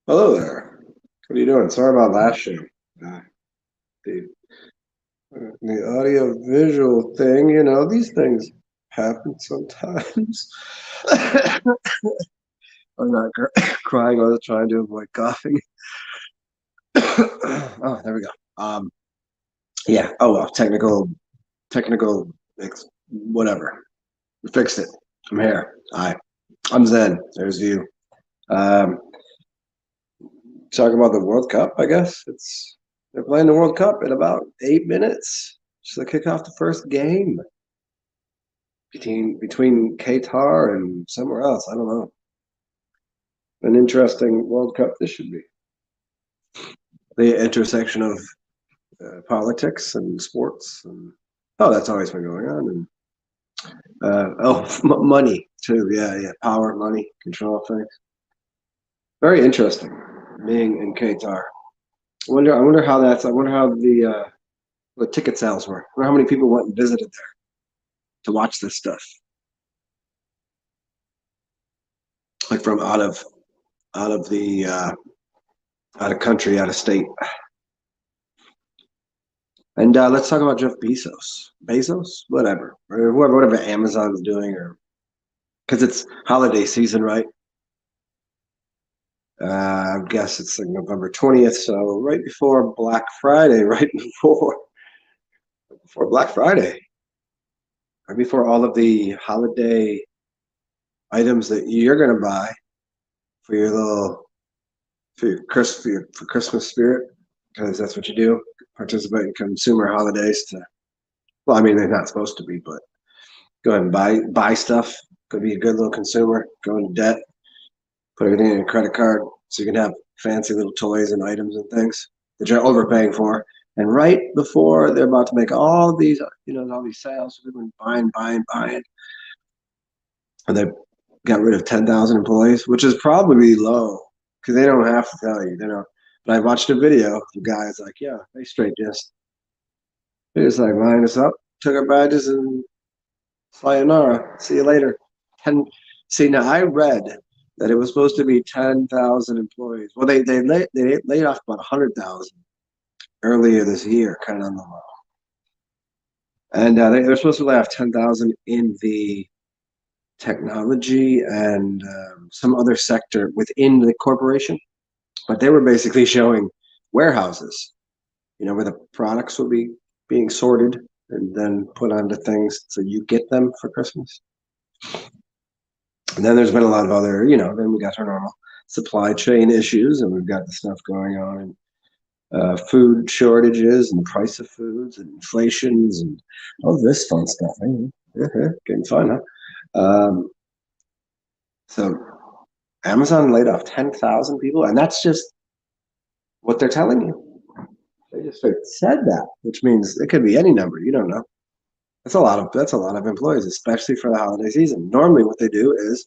Hello there. What are you doing? Sorry about last show. Uh, the the audio visual thing, these things happen sometimes. I'm not crying. I was trying to avoid coughing. Oh, there we go. Yeah. Oh well, technical, whatever. We fixed it. I'm here. Hi. I'm Zen. There's you. Um, Talking about the World Cup, I guess. They're playing the World Cup in about 8 minutes. Just to kick off the first game between Qatar and somewhere else. I don't know. An interesting World Cup this should be. The intersection of politics and sports, and that's always been going on. And money too. Yeah, power, money, control things. Very interesting. Being in Qatar. I wonder how that's. I wonder how the ticket sales were. I wonder how many people went and visited there to watch this stuff, like from out of the out of country, out of state. And let's talk about Jeff Bezos, whatever, or whatever Amazon's doing, or because it's holiday season, right? I guess it's like November 20th, so right before Black Friday, right before Black Friday, right before all of the holiday items that you're gonna buy for your little for Christmas spirit, because that's what you do, participate in consumer holidays. Well, I mean, they're not supposed to be, but go ahead and buy stuff. Go be a good little consumer. Go into debt. Put everything in a credit card so you can have fancy little toys and items and things that you're overpaying for. And right before they're about to make all these, all these sales, everyone buying, and they got rid of 10,000 employees, which is probably low because they don't have to tell you, But I watched a video. The guy's like, yeah, they just like lined us up, took our badges, and sayonara. See you later. See, now I read that it was supposed to be 10,000 employees. Well, they laid off about 100,000 earlier this year, kind of on the low. And they're supposed to lay off 10,000 in the technology and some other sector within the corporation. But they were basically showing warehouses, where the products will be being sorted and then put onto things so you get them for Christmas. And then there's been a lot of other, then we got our normal supply chain issues, and we've got the stuff going on, and food shortages and the price of foods and inflations and all this fun stuff. Getting fun, huh? So Amazon laid off 10,000 people, and that's just what they're telling you. They just said that, which means it could be any number. You don't know. That's a lot of employees, especially for the holiday season. Normally, what they do is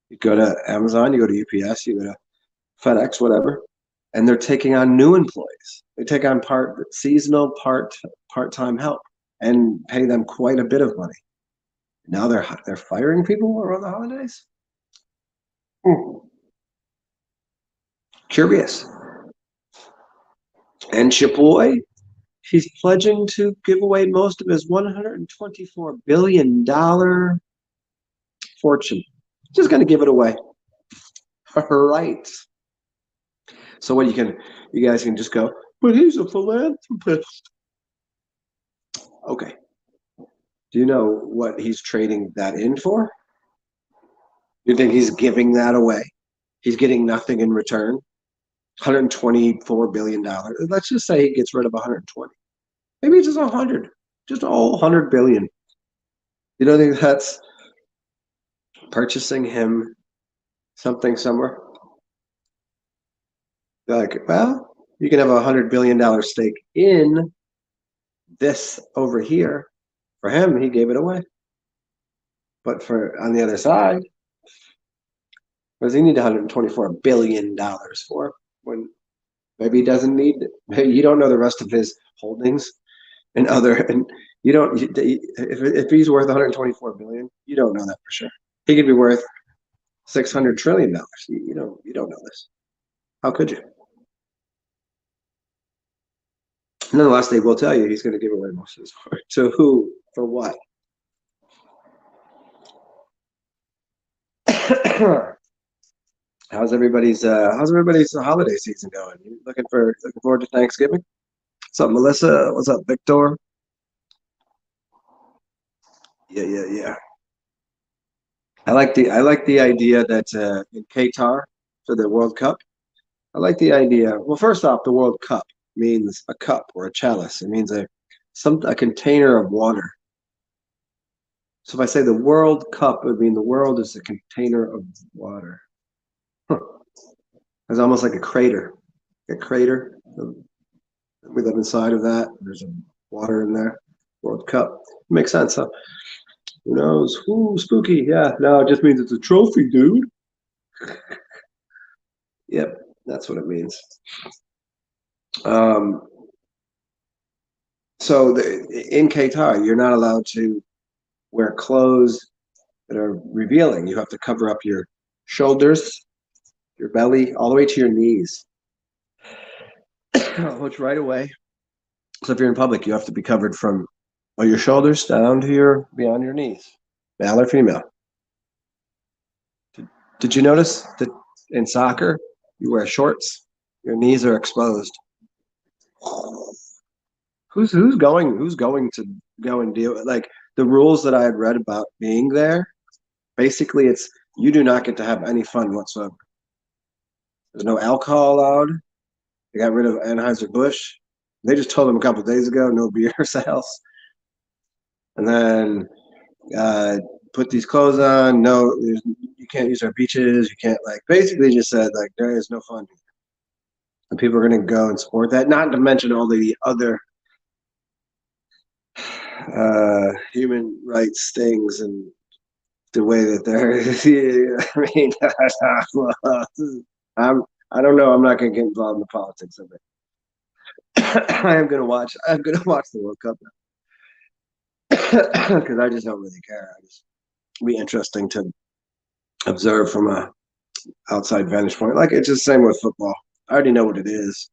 you go to Amazon, you go to UPS, you go to FedEx, whatever, and they're taking on new employees. They take on seasonal part-time help and pay them quite a bit of money. Now they're firing people around the holidays. Curious. And Chapoy, he's pledging to give away most of his $124 billion fortune. Just going to give it away. Right. So what you guys can just go, but he's a philanthropist. Okay. Do you know what he's trading that in for? You think he's giving that away? He's getting nothing in return? $124 billion. Let's just say he gets rid of 120. Maybe just 100. Just all 100 billion. You don't think that's purchasing him something somewhere? Like, well, you can have $100 billion stake in this over here. For him, he gave it away. But on the other side, what does he need $124 billion for? When maybe he doesn't need it. Maybe you don't know the rest of his holdings and you don't, if he's worth 124 billion, you don't know that for sure. He could be worth $600 trillion. You don't know this. How could you? Nonetheless, they will tell you he's going to give away most of his fortune. To who? For what? How's everybody's holiday season going? You looking forward to Thanksgiving? What's up, Melissa? What's up, Victor? Yeah. I like the idea that in Qatar for the World Cup. I like the idea. Well, first off, the World Cup means a cup or a chalice. It means a container of water. So if I say the World Cup, it would mean the world is a container of water. It's almost like a crater. A crater. We live inside of that. There's water in there. World Cup. Makes sense, huh? Who knows? Ooh, spooky. Yeah, no, it just means it's a trophy, dude. Yep, that's what it means. So in Qatar, you're not allowed to wear clothes that are revealing. You have to cover up your shoulders, your belly, all the way to your knees. Which right away. So if you're in public, you have to be covered from your shoulders down to beyond your knees, male or female. Did you notice that in soccer you wear shorts? Your knees are exposed. Who's going to go and deal with, like, the rules that I had read about being there? Basically, it's you do not get to have any fun whatsoever. There's no alcohol allowed. They got rid of Anheuser-Busch. They just told them a couple of days ago, no beer sales. And then put these clothes on. No, you can't use our beaches. You can't, like, basically just said, like, there is no fun. And people are going to go and support that. Not to mention all the other human rights things and the way that they're. I mean, I don't know. I'm not going to get involved in the politics of it. I'm going to watch the World Cup now because I just don't really care. It'd be interesting to observe from a outside vantage point. Like, it's just the same with football. I already know what it is.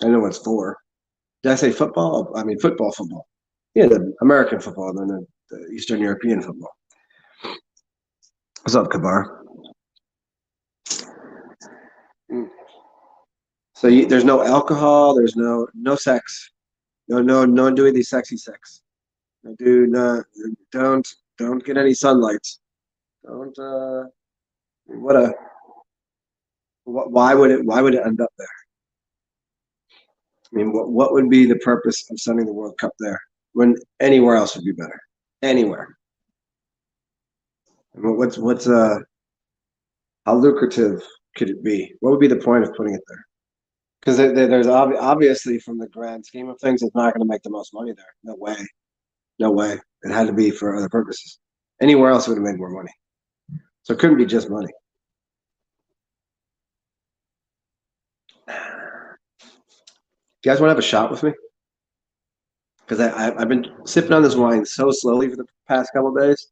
I know what it's for. Did I say football? I mean football. Yeah, the American football, and then the Eastern European football. What's up, Kabar? So there's no alcohol. There's no sex. No doing these sexy sex. Don't get any sunlight. Don't. Why would it end up there? I mean, what would be the purpose of sending the World Cup there when anywhere else would be better? Anywhere. I mean, how lucrative could it be? What would be the point of putting it there? Because there's obviously, from the grand scheme of things, it's not going to make the most money there. No way. No way. It had to be for other purposes. Anywhere else would have made more money. So it couldn't be just money. You guys want to have a shot with me? Because I've been sipping on this wine so slowly for the past couple of days.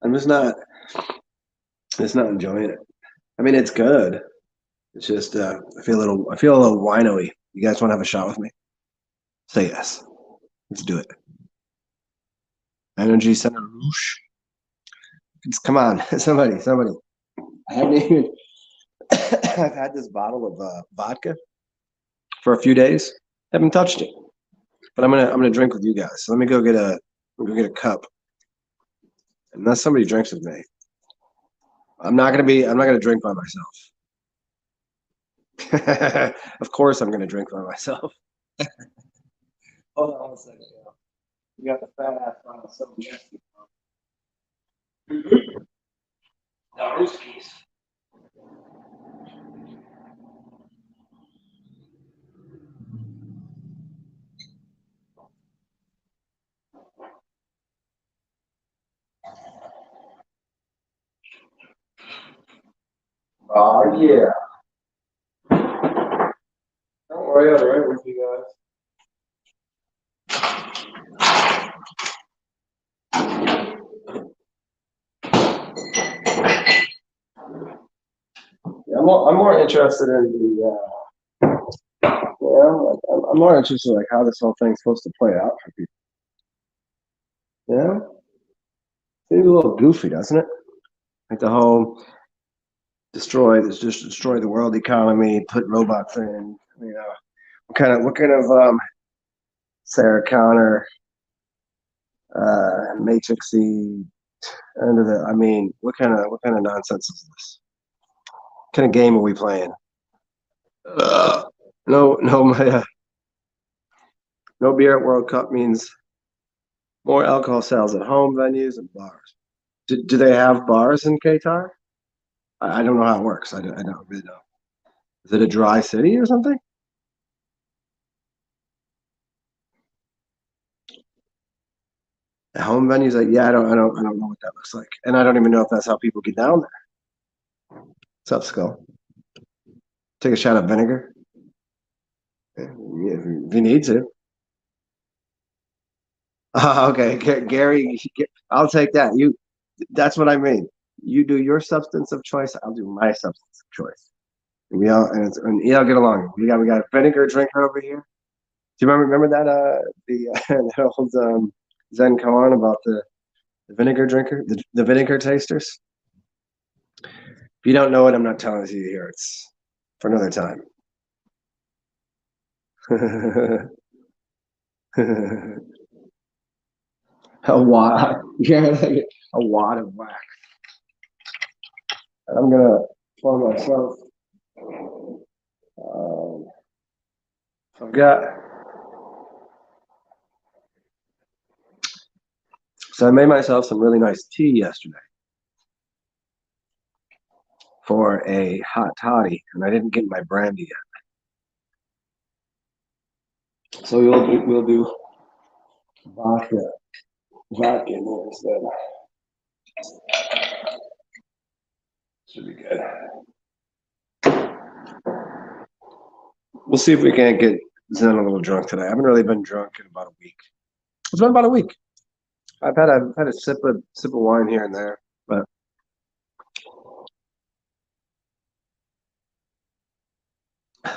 I'm just not enjoying it. I mean, it's good. It's just I feel a little wino-y. You guys want to have a shot with me? Say yes. Let's do it. Energy Center Rouge. Come on, somebody. I haven't even. I've had this bottle of vodka for a few days. Haven't touched it, but I'm gonna drink with you guys. So let me go get a cup. Unless somebody drinks with me, I'm not gonna drink by myself. Of course, I'm gonna drink by myself. Hold on a second. You got the fat ass bottle so nasty. No, Ruskies. Oh yeah. Don't worry, I'll be right with you guys. Yeah, I'm more interested in I'm more interested in like how this whole thing's supposed to play out for people. Yeah, seems a little goofy, doesn't it? Like the whole destroy the world economy, put robots in. You know, what kind of Sarah Connor matrixy under the. I mean, what kind of nonsense is this? What kind of game are we playing? No, no, no beer at World Cup means more alcohol sales at home venues and bars. Do they have bars in Qatar? I don't know how it works. I don't really know. Is it a dry city or something? At home venues, like, yeah, I don't know what that looks like, and I don't even know if that's how people get down there. What's up, Skull? Take a shot of vinegar if you need to. Okay, Gary, I'll take that. That's what I mean. You do your substance of choice. I'll do my substance of choice. And we all get along. We got a vinegar drinker over here. Do you remember that that old Zen koan about the vinegar drinker, the vinegar tasters? If you don't know it, I'm not telling it to you here. It's for another time. A wad, yeah, like a wad of wax. I'm gonna pour myself. Um, I've got. So I made myself some really nice tea yesterday for a hot toddy, and I didn't get my brandy yet. So we'll do vodka in here instead. Should be good. We'll see if we can't get Zen a little drunk today. I haven't really been drunk in about a week. It's been about a week. I've had a sip of wine here and there, but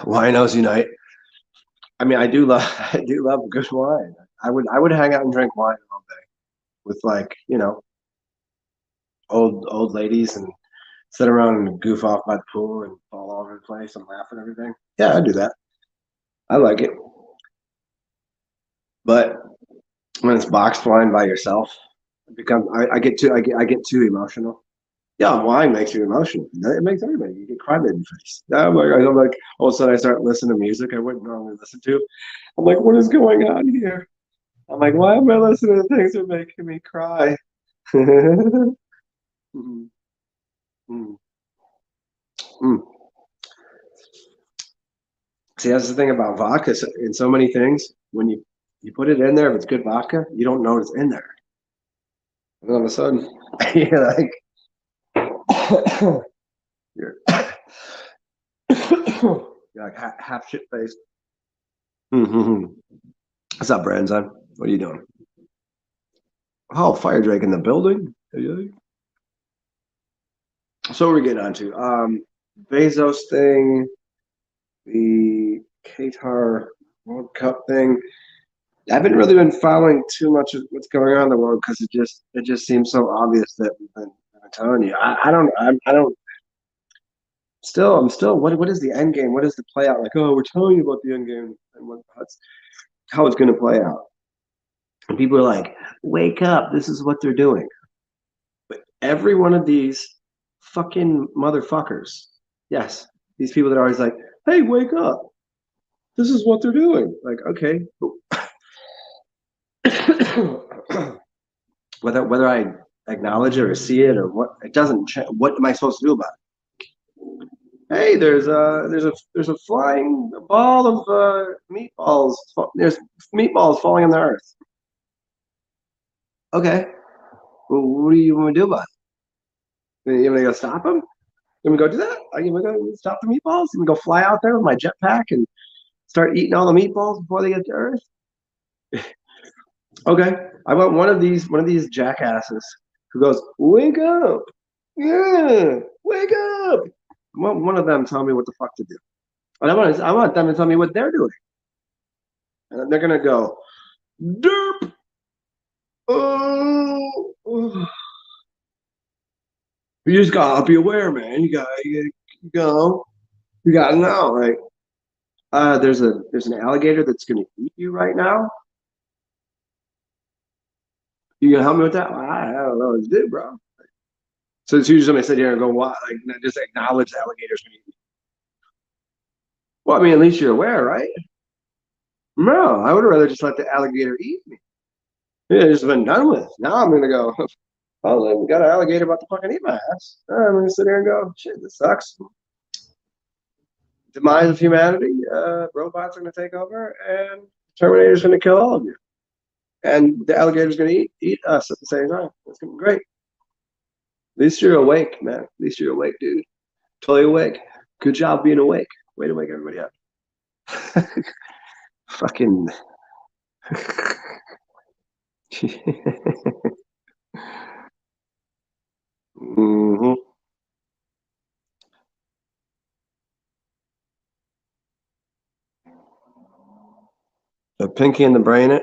winos unite. I mean, I do love good wine. I would hang out and drink wine all day with like old ladies and sit around and goof off by the pool and fall all over the place and laugh and everything. Yeah, I do that. I like it. But when it's boxed wine by yourself, I get too emotional. Yeah, wine makes you emotional. It makes everybody. You get crybaby face. I'm like, all of a sudden I start listening to music I wouldn't normally listen to. I'm like, what is going on here? I'm like, why am I listening to things that are making me cry? Mm, mm, mm. See, that's the thing about vodka. In so many things, when you put it in there, if it's good vodka, you don't know it's in there. And all of a sudden, you're like, you're, you're like half shit faced. Mm-hmm. What's up, Brandon? What are you doing? Oh, Fire Drake in the building. Hey. So what we're getting onto Bezos thing, the Qatar World Cup thing. I haven't really been following too much of what's going on in the world because it just seems so obvious that I'm telling you. I don't I'm still what is the end game? What is the play out? Like, oh, we're telling you about the end game and how it's gonna play out. And people are like, wake up, this is what they're doing. But every one of these fucking motherfuckers, yes, these people that are always like, hey, wake up. This is what they're doing. Like, okay. whether I acknowledge it or see it or what, it doesn't change. What am I supposed to do about it? Hey, there's a flying ball of meatballs. There's meatballs falling on the earth. Okay, well, what do you want to do about it? You want to go stop them? You want me to go do that? Are you want to go stop the meatballs? You want to go fly out there with my jetpack and start eating all the meatballs before they get to Earth? Okay, I want one of these jackasses who goes, "Wake up! Yeah, wake up!" I want one of them tell me what the fuck to do, and I want them to tell me what they're doing, and then they're gonna go, "Derp! Oh, you just gotta be aware, man. You gotta know, like, there's an alligator that's gonna eat you right now. You gonna help me with that? I don't know what to do, bro. So it's usually somebody sit here and go, "What?" Like, just acknowledge the alligators gonna eat me. Well, I mean, at least you're aware, right? No, I would rather just let the alligator eat me. Yeah, just been done with. Now I'm gonna go. Oh, we got an alligator about to fucking eat my ass. I'm gonna sit here and go, shit, this sucks. Demise of humanity. Robots are gonna take over, and Terminator's gonna kill all of you, and the alligator's gonna eat us at the same time. It's gonna be great. At least you're awake, man. At least you're awake, dude. Totally awake. Good job being awake. Way to wake everybody up. Fucking. hmm The Pinky and the Brain. It.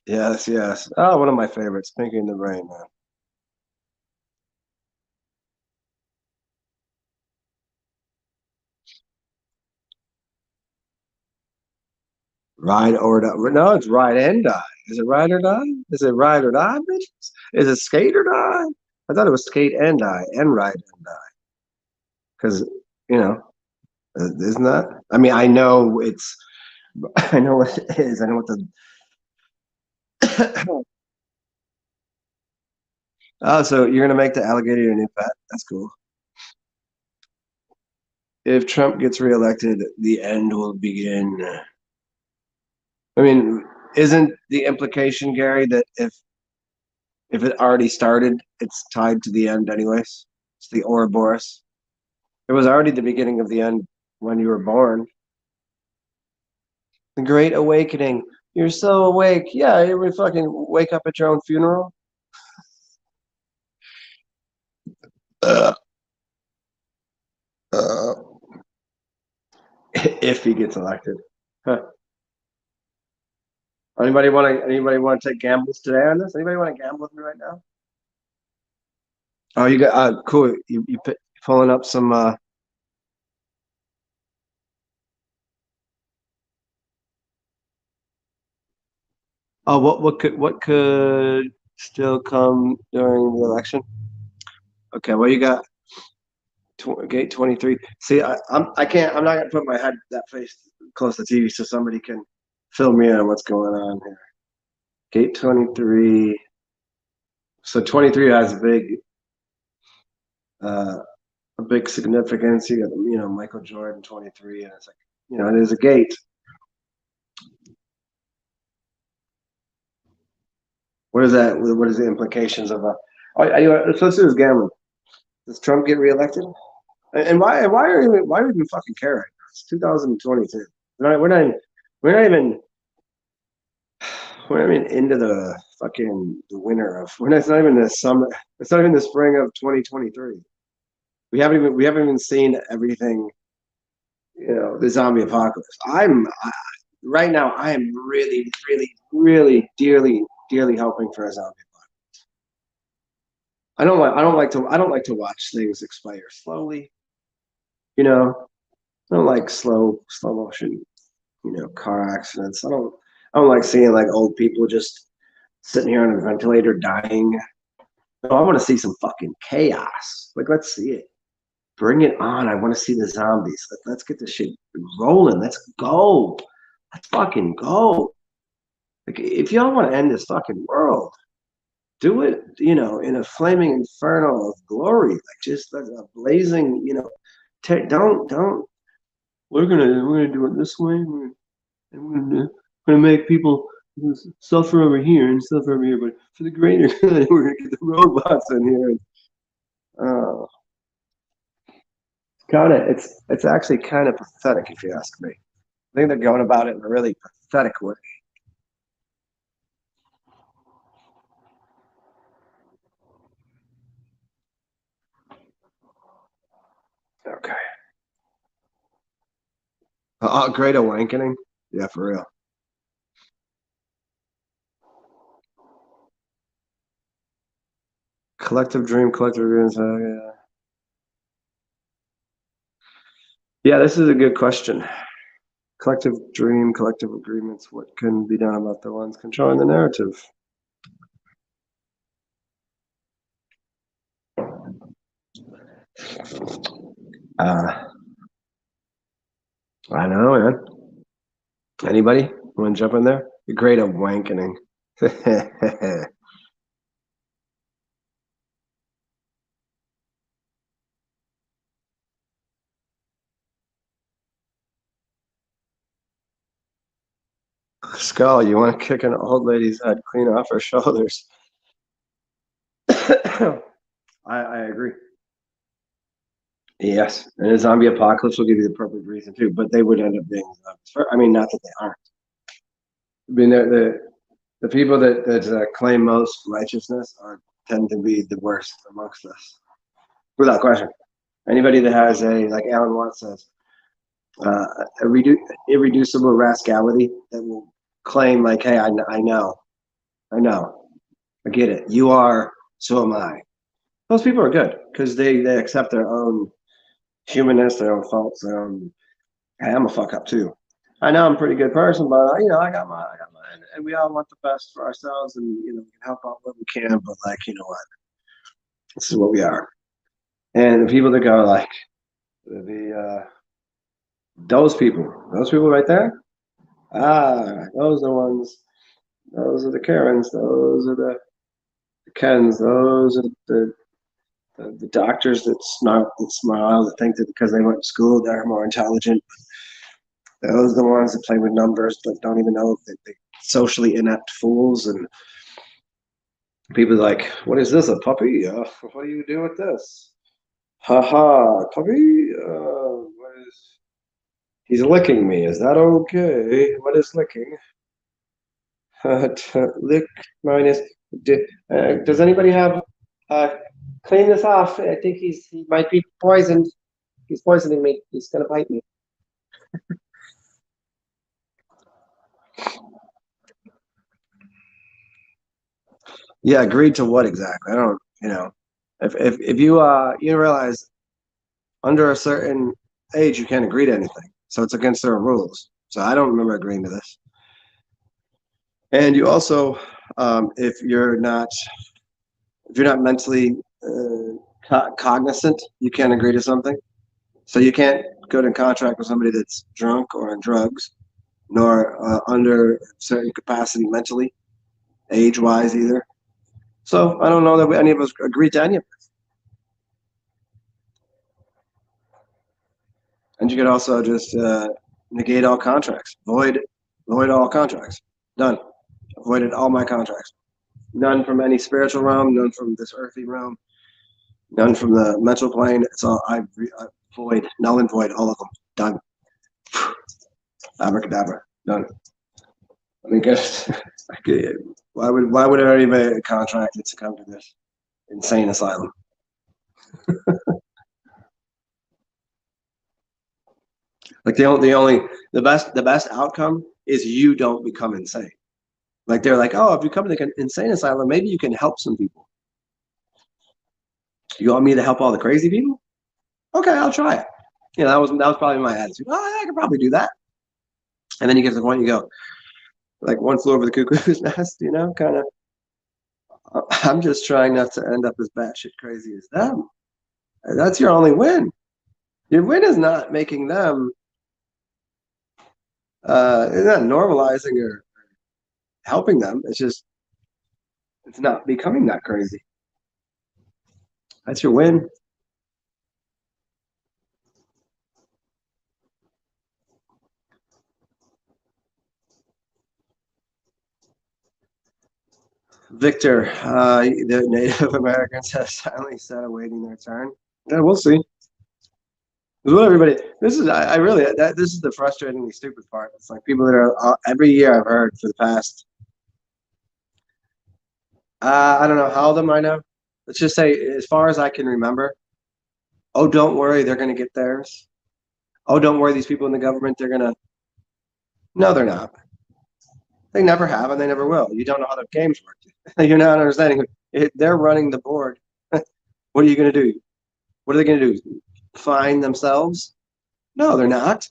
Yes, yes. Oh, one of my favorites, Pinky and the Brain, man. Ride or die. No, it's ride and die. Is it ride or die? Is it ride or die, bitches? Is it skate or die? I thought it was skate and die and ride and die. Because, you know, isn't that? I mean, I know it's, I know what it is. I know what the. Oh, so you're gonna make the alligator your new pet? That's cool. If Trump gets reelected, the end will begin. I mean, isn't the implication, Gary, that if it already started, it's tied to the end anyways? It's the Ouroboros. It was already the beginning of the end when you were born. The Great Awakening. You're so awake. Yeah, you would fucking wake up at your own funeral. Uh, uh, if he gets elected. Huh. Anybody want to take gambles today on this? Anybody want to gamble with me right now? Oh, you got cool. You pulling up some oh, what could still come during the election? Okay, well you got gate 23. See, I can't. I'm not gonna put my head that face close to the TV so somebody can fill me in on what's going on here. Gate 23. So 23 has uh, a big significance. You got Michael Jordan 23, and it's like it is a gate. What is that? What is the implications of a? Let's do this gambling. Does Trump get reelected? And why are we even fucking care right now? It's 2022. We're not even we're not even into the fucking the winter of. It's not even the summer. It's not even the spring of 2023. We haven't even seen everything. The zombie apocalypse. Right now. I am really, really, really dearly, dearly hoping for a zombie apocalypse. I don't like to watch things expire slowly. I don't like slow motion. Car accidents. I don't like seeing like old people just sitting here on a ventilator dying. No, I want to see some fucking chaos. Like, let's see it. Bring it on. I want to see the zombies. Let's get this shit rolling. Let's go. Let's fucking go. Like, if y'all want to end this fucking world, do it, in a flaming inferno of glory. Like, just like a blazing, don't. We're gonna do it this way. We're gonna make people suffer over here and suffer over here, but for the greater good, we're gonna get the robots in here. Uh, it's actually kind of pathetic if you ask me. I think they're going about it in a really pathetic way. Okay. Great awakening. Yeah, for real. Collective dream, collective agreements. Yeah. Yeah, this is a good question. Collective dream, collective agreements. What can be done about the ones controlling the narrative? Uh, I know, man. Anybody want to jump in there? Great awakening. Skull, you want to kick an old lady's head clean off her shoulders? I agree. Yes, and a zombie apocalypse will give you the perfect reason too, but they would end up being zombies. I mean, not that they aren't. I mean, the people that claim most righteousness tend to be the worst amongst us, without question. Anybody that has like Alan Watts says, uh, irreducible rascality that will claim like, hey, I know, I know, I get it. You are, so am I. Those people are good because they accept their own humanness, their own faults, their own. Hey, I'm a fuck up too. I know I'm a pretty good person, but I got mine, and we all want the best for ourselves, and we can help out what we can. But like, you know what? This is what we are. And the people that go like the those people right there, those are the ones. Those are the Karens. Those are the Kens. Those are the doctors that smile, that think that because they went to school they're more intelligent. Those are the ones that play with numbers but don't even know that they socially inept fools. And people are like, what is this, a puppy? What do you do with this? Haha, puppy? What is? He's licking me. Is that okay? What is licking? Lick minus. Does anybody have? Uh, Clean this off. I think he might be poisoned. He's poisoning me. He's gonna bite me. Yeah, agreed to what exactly? I don't. If you realize under a certain age you can't agree to anything, so it's against their rules. So I don't remember agreeing to this. And you also, if you're not mentally cognizant, you can't agree to something. So you can't go to contract with somebody that's drunk or on drugs, nor under a certain capacity mentally, age-wise either. So I don't know that any of us agree to any of it. And you could also just negate all contracts, void all contracts. Done. Avoided all my contracts. None from any spiritual realm, none from this earthly realm, none from the mental plane. It's all I void, null and void, all of them. Done. Abracadabra. Done. I mean, guess why would anybody contracted to come to this insane asylum? Like the best outcome is you don't become insane. Like they're like, oh, if you come to the insane asylum, maybe you can help some people. You want me to help all the crazy people? Okay, I'll try it. That was probably my attitude. Oh, yeah, I could probably do that. And then you get to the point you go, like one flew over the cuckoo's nest, kind of. I'm just trying not to end up as batshit crazy as them. That's your only win. Your win is not making them, it's not normalizing or helping them. It's not becoming that crazy. That's your win. Victor, the Native Americans have silently sat awaiting their turn. Yeah, we'll see. What everybody, this is, I really, this is the frustratingly stupid part. It's like people that are, every year I've heard for the past, I don't know how old am I now? Let's just say, as far as I can remember, oh, don't worry, they're going to get theirs. Oh, don't worry, these people in the government, they're going to, no, they're not. They never have, and they never will. You don't know how the games work. You're not understanding. They're running the board. What are you going to do? What are they going to do? Find themselves? No, they're not.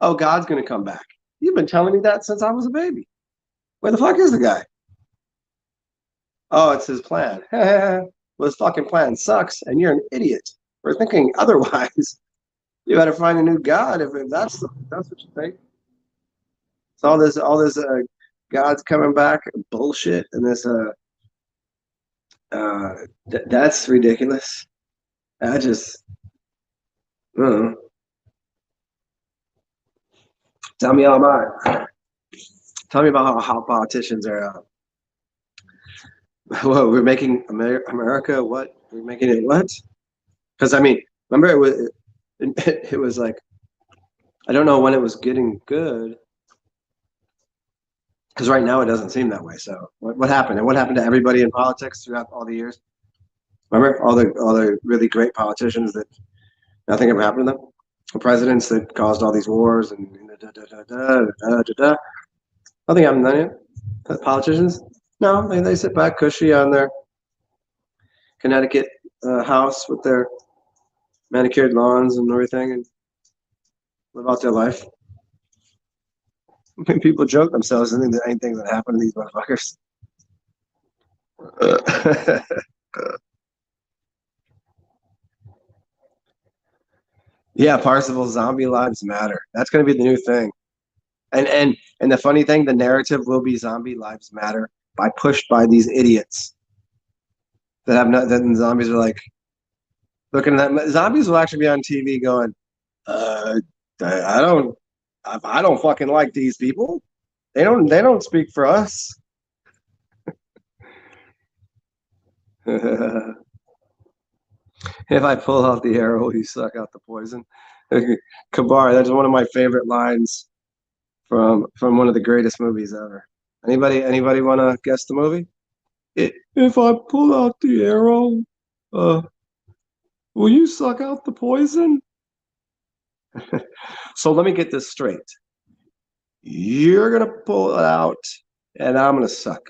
Oh, God's going to come back. You've been telling me that since I was a baby. Where the fuck is the guy? Oh, it's his plan. Well, his fucking plan sucks, and you're an idiot for thinking otherwise. You better find a new God if that's what you think. So all this God's coming back bullshit, and this that's ridiculous. I just, I don't know. Tell me all about it. Tell me about how politicians are. Well, we're making America what? We're making it what? Because I mean, remember it was like I don't know when it was getting good. Because right now it doesn't seem that way. So what happened? And what happened to everybody in politics throughout all the years? Remember all the really great politicians that nothing ever happened to them? The presidents that caused all these wars and nothing happened to them. The politicians? No, they sit back cushy on their Connecticut house with their manicured lawns and everything and live out their life. I mean, people joke themselves and think that anything that happened to these motherfuckers. Yeah, Parsifal zombie lives matter. That's going to be the new thing. And the funny thing, the narrative will be zombie lives matter by pushed by these idiots that have not. Then zombies are like looking at that. Zombies will actually be on TV going, uh, I don't, I don't fucking like these people. They don't speak for us. If I pull out the arrow, you suck out the poison. Kabar, that's one of my favorite lines from one of the greatest movies ever. Anybody want to guess the movie? If I pull out the arrow, uh, will you suck out the poison? So let me get this straight. You're gonna pull it out, and I'm gonna suck.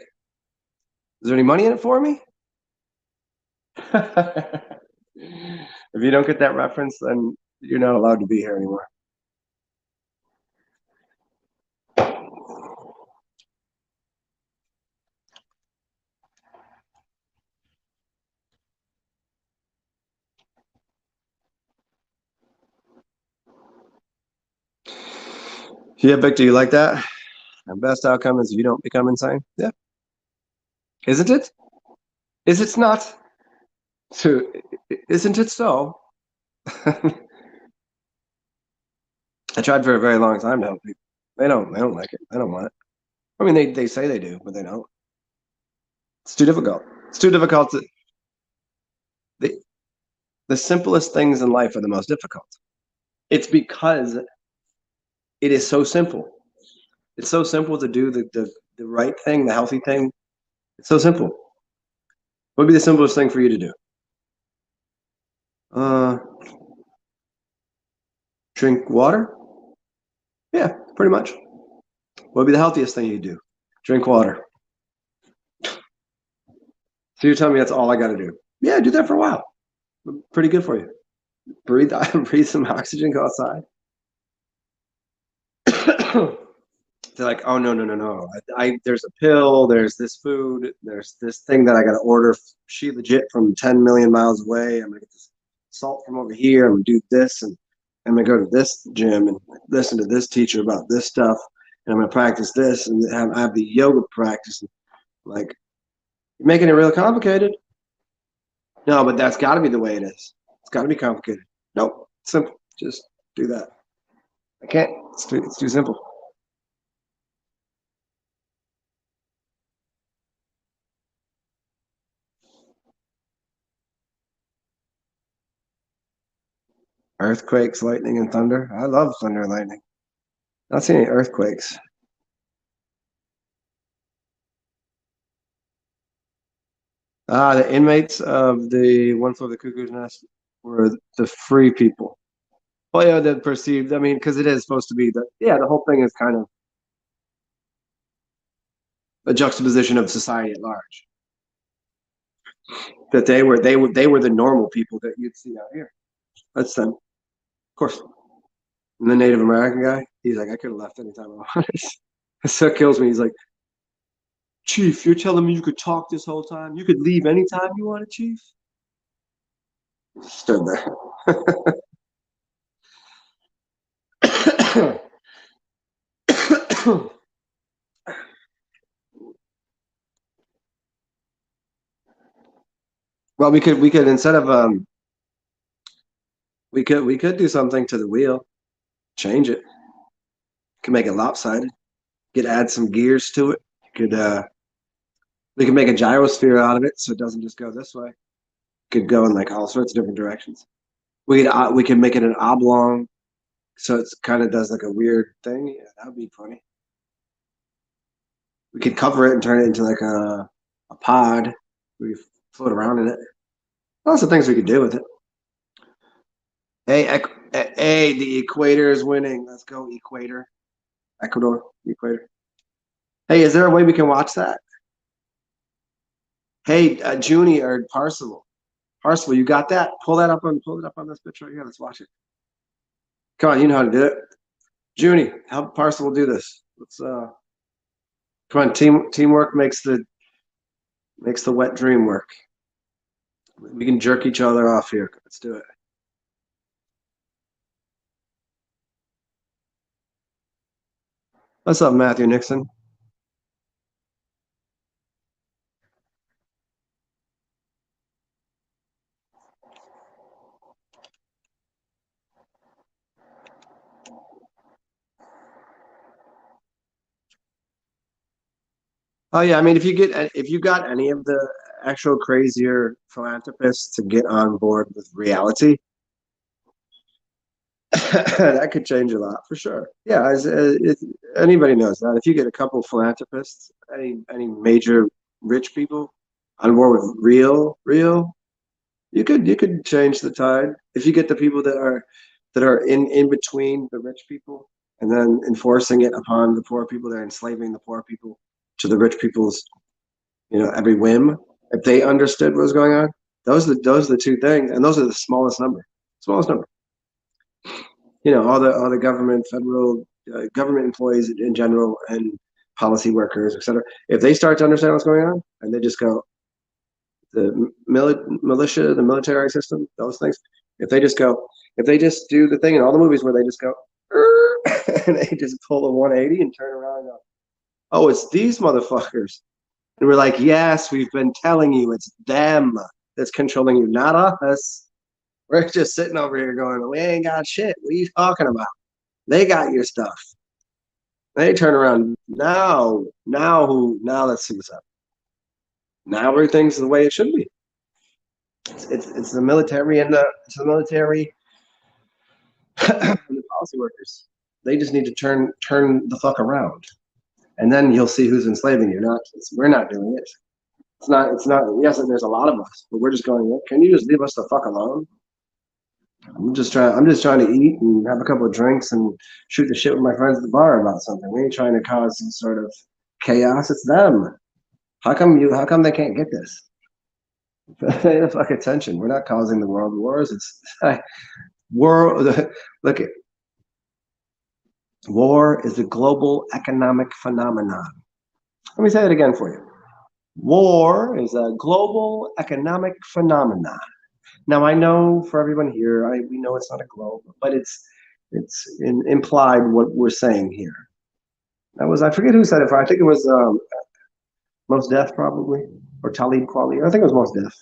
Is there any money in it for me? If you don't get that reference, then you're not allowed to be here anymore. Yeah, Victor, you like that? The best outcome is if you don't become insane. Yeah, isn't it? Is it not? So, isn't it so? I tried for a very long time to help people. They don't like it. They don't want it. I mean, they say they do, but they don't. It's too difficult. It's too difficult to the the simplest things in life are the most difficult. It's because it is so simple. It's so simple to do the right thing, the healthy thing. It's so simple. What would be the simplest thing for you to do? Uh, drink water? Yeah, pretty much. What would be the healthiest thing you do? Drink water. So you're telling me that's all I got to do? Yeah, do that for a while. Pretty good for you. Breathe, breathe some oxygen. Go outside. They're like, oh no, no, no, no. There's a pill. There's this food. There's this thing that I got to order. She legit from 10 million miles away. I'm gonna get this salt from over here. I'm gonna do this, and I'm gonna go to this gym and listen to this teacher about this stuff, and I'm gonna practice this, and have the yoga practice. Like, you're making it real complicated. No, but that's got to be the way it is. It's got to be complicated. Nope, simple. Just do that. I can't. It's too simple. Earthquakes, lightning, and thunder. I love thunder and lightning. Not seeing any earthquakes. The inmates of the One Flew Over the Cuckoo's Nest were the free people. Well, yeah, the perceived. I mean, because it is supposed to be the whole thing is kind of a juxtaposition of society at large. That they were the normal people that you'd see out here. That's them, of course. And the Native American guy, he's like, I could have left anytime I wanted. So it kills me. He's like, Chief, you're telling me you could talk this whole time? You could leave anytime you wanted, Chief? Stood there. Well, we could instead of we could do something to the wheel, change it, could make it lopsided, could add some gears to it. Could we could make a gyrosphere out of it so it doesn't just go this way. Could go in like all sorts of different directions. We could make it an oblong so it kind of does like a weird thing. Yeah, that would be funny. We could cover it and turn it into like a pod. We could float around in it. Lots of things we could do with it. Hey, the equator is winning. Let's go, equator. Ecuador, equator. Hey, is there a way we can watch that? Hey, Junie or Parsival. Parsival, you got that? Pull it up on this picture right here. Let's watch it. Come on, you know how to do it. Junie, help Parsival do this. Let's come on, teamwork makes the wet dream work. We can jerk each other off here. Let's do it. What's up, Matthew Nixon? Oh yeah, I mean, if you got any of the actual crazier philanthropists to get on board with reality, that could change a lot for sure. Yeah, anybody knows that. If you get a couple philanthropists, any major rich people on board with real, you could change the tide. If you get the people that are in between the rich people and then enforcing it upon the poor people, they're enslaving the poor people to the rich people's every whim. If they understood what was going on, those are the two things, and those are the smallest number. All the federal government employees in general, and policy workers, etc. If they start to understand what's going on, and they just go, the militia, the military system, those things. If they just do the thing in all the movies where they just go, and they just pull a 180 and turn around and go, oh, it's these motherfuckers. And we're like, yes, we've been telling you, it's them that's controlling you, not us. We're just sitting over here going, we ain't got shit. What are you talking about? They got your stuff. They turn around now let's see what's up. Now everything's the way it should be. It's the military and and the policy workers. They just need to turn the fuck around. and then you'll see who's enslaving you. We're not doing it. It's not. Yes, there's a lot of us, but we're just going. Can you just leave us the fuck alone? I'm just trying to eat and have a couple of drinks and shoot the shit with my friends at the bar about something. We ain't trying to cause some sort of chaos. It's them. How come they can't get this? Pay the fuck attention. We're not causing the world wars. It's world. Look at war is a global economic phenomenon. Let me say it again for you. War is a global economic phenomenon. Now I know for everyone here, we know it's not a globe, but it's implied what we're saying here. I forget who said it. I think it was Most Def probably, or Talib Kweli. I think it was Most Def.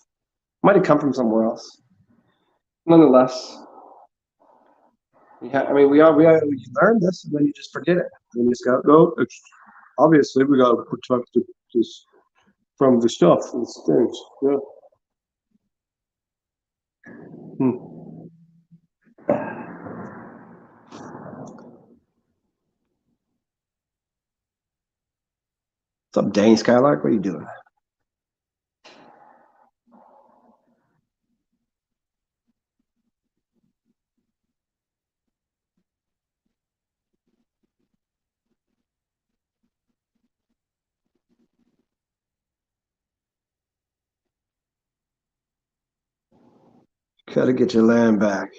Might have come from somewhere else. Nonetheless, we learned this, and then you just forget it. And you just go, no, it's obviously we got to protect this from the stuff and things. Yeah. What's up, Danny Skylark? What are you doing? Gotta get your land back.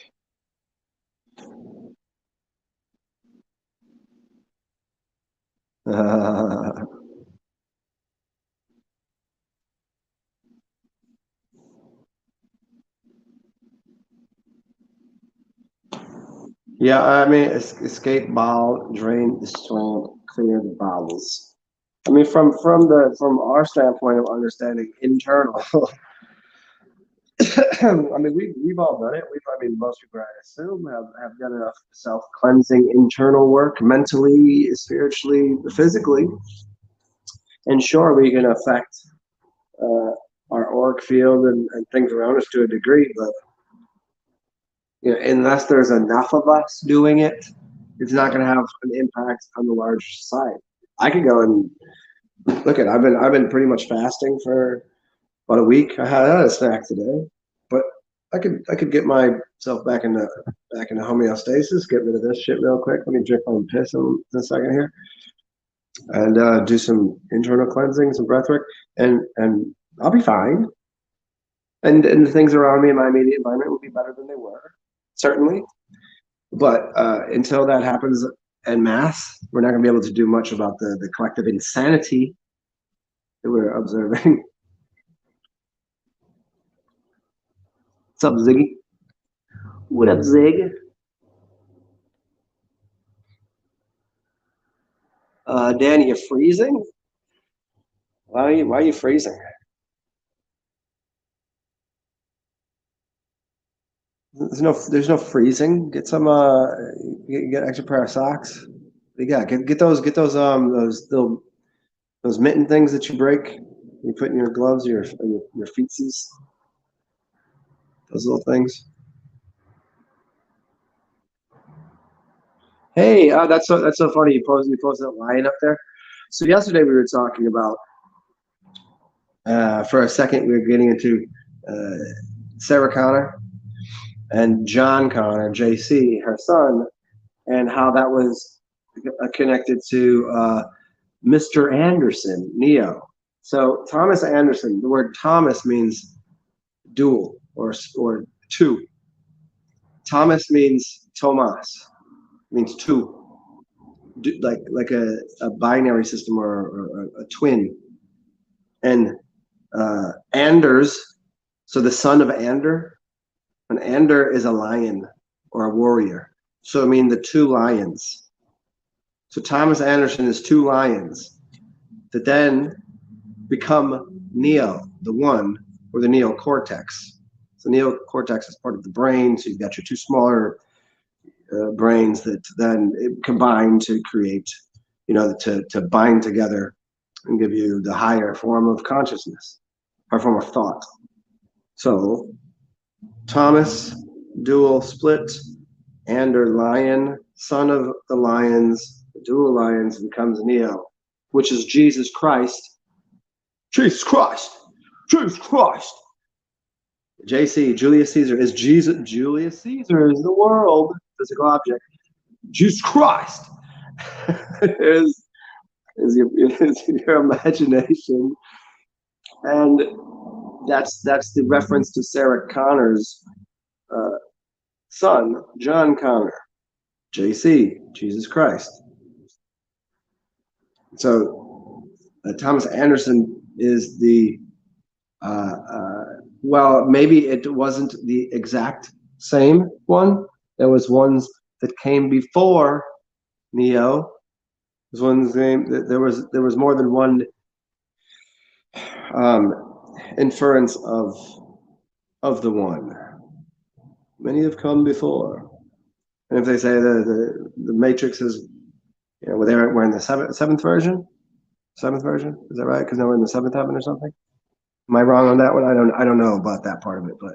Yeah, I mean, escape bowel, drain the swamp, clear the bowels. I mean, from our standpoint of understanding internal, I mean, we've all done it. I mean, most people, I assume, have done enough self cleansing internal work, mentally, spiritually, physically, and sure, we can affect uh, our auric field and things around us to a degree, but unless there's enough of us doing it, it's not going to have an impact on the larger society. I could go and look at. I've been pretty much fasting for about a week. I had a snack today, but I could get myself back into homeostasis. Get rid of this shit real quick. Let me drink my piss in a second here, and do some internal cleansing, some breath work, and I'll be fine. And the things around me in my immediate environment will be better than they were, certainly. But until that happens en masse, we're not going to be able to do much about the collective insanity that we're observing. What's up, Ziggy? What up, Zig? Danny, you're freezing? Why are you freezing? There's no freezing. Get some get an extra pair of socks. Yeah, get those mitten things that you break. You put in your gloves, your feetsies. Those little things. Hey, that's so funny. You posted that line up there. So yesterday we were talking about for a second we were getting into Sarah Connor and John Connor, JC, her son, and how that was connected to Mr. Anderson, Neo. So Thomas Anderson, the word Thomas means dual or two. Thomas means Tomas, means two, like a binary system or a twin. And Anders, so the son of Ander, an Ander is a lion or a warrior. So I mean the two lions. So Thomas Anderson is two lions that then become Neo, the one, or the neocortex. So neocortex is part of the brain. So you've got your two smaller brains that then combine to create, to bind together and give you the higher form of consciousness, or form of thought. So Thomas, dual split, Ander lion, son of the lions, the dual lions becomes Neo. which is Jesus Christ. Jesus Christ. Jesus Christ. JC, Julius Caesar is Jesus. Julius Caesar is the world, physical object. Jesus Christ is your imagination, and that's the reference to Sarah Connor's son, John Connor. JC, Jesus Christ. So Thomas Anderson is the well, maybe it wasn't the exact same one. There was ones that came before Neo. There was one's name. There was more than one inference of the one. Many have come before, and if they say the Matrix is, you know, we're in the seventh version. Seventh version, is that right? Because now we're in the seventh heaven or something. Am I wrong on that one? I don't know about that part of it, but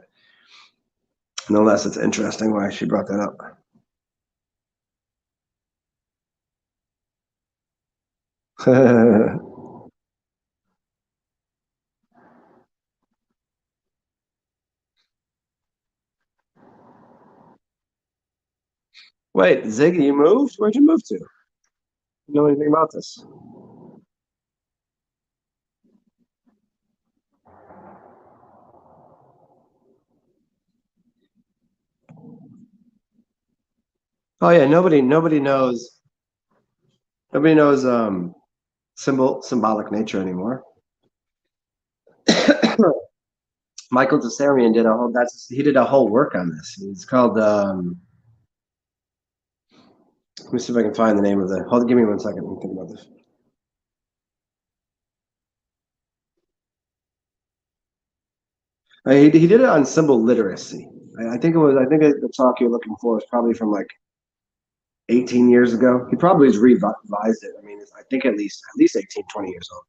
nonetheless, it's interesting why she brought that up. Wait, Ziggy, you moved? Where'd you move to? You know anything about this? Oh yeah, nobody knows symbolic nature anymore. Michael TsarXen did a whole work on this. It's called let me see if I can find the name of the. Hold, give me 1 second. Let me think about this. He did it on symbol literacy. I think the talk you're looking for is probably from like 18 years ago. He probably has revised it. I mean, I think at least 18, 20 years old.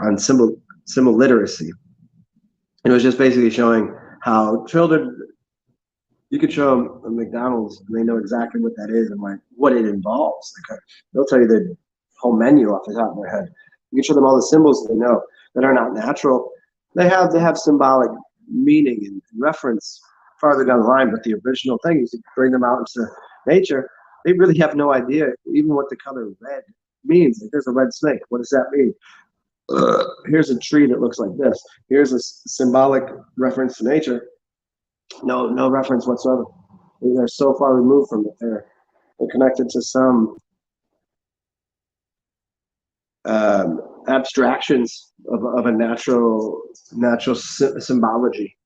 On symbol literacy. It was just basically showing how children, you could show them a McDonald's and they know exactly what that is and like what it involves. Like they'll tell you the whole menu off the top of their head. You can show them all the symbols that they know that are not natural. They have symbolic meaning and reference farther down the line, but the original thing is to bring them out into nature. They really have no idea even what the color red means. Like, there's a red snake. What does that mean? Here's a tree that looks like this. Here's a symbolic reference to nature. No reference whatsoever. They're so far removed from it. They're connected to some abstractions of a natural symbology.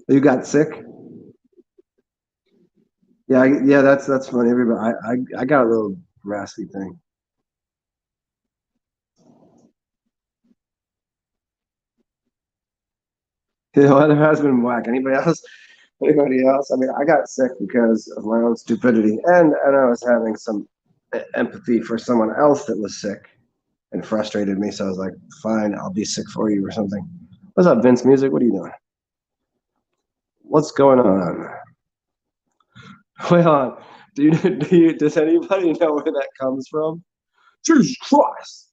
You got sick? Yeah. That's funny. Everybody, I got a little raspy thing. The weather has been whack. Anybody else? Anybody else? I mean, I got sick because of my own stupidity, and I was having some empathy for someone else that was sick and frustrated me. So I was like, "Fine, I'll be sick for you or something." What's up, Vince Music? What are you doing? What's going on? Wait on. Does anybody know where that comes from? Jesus Christ!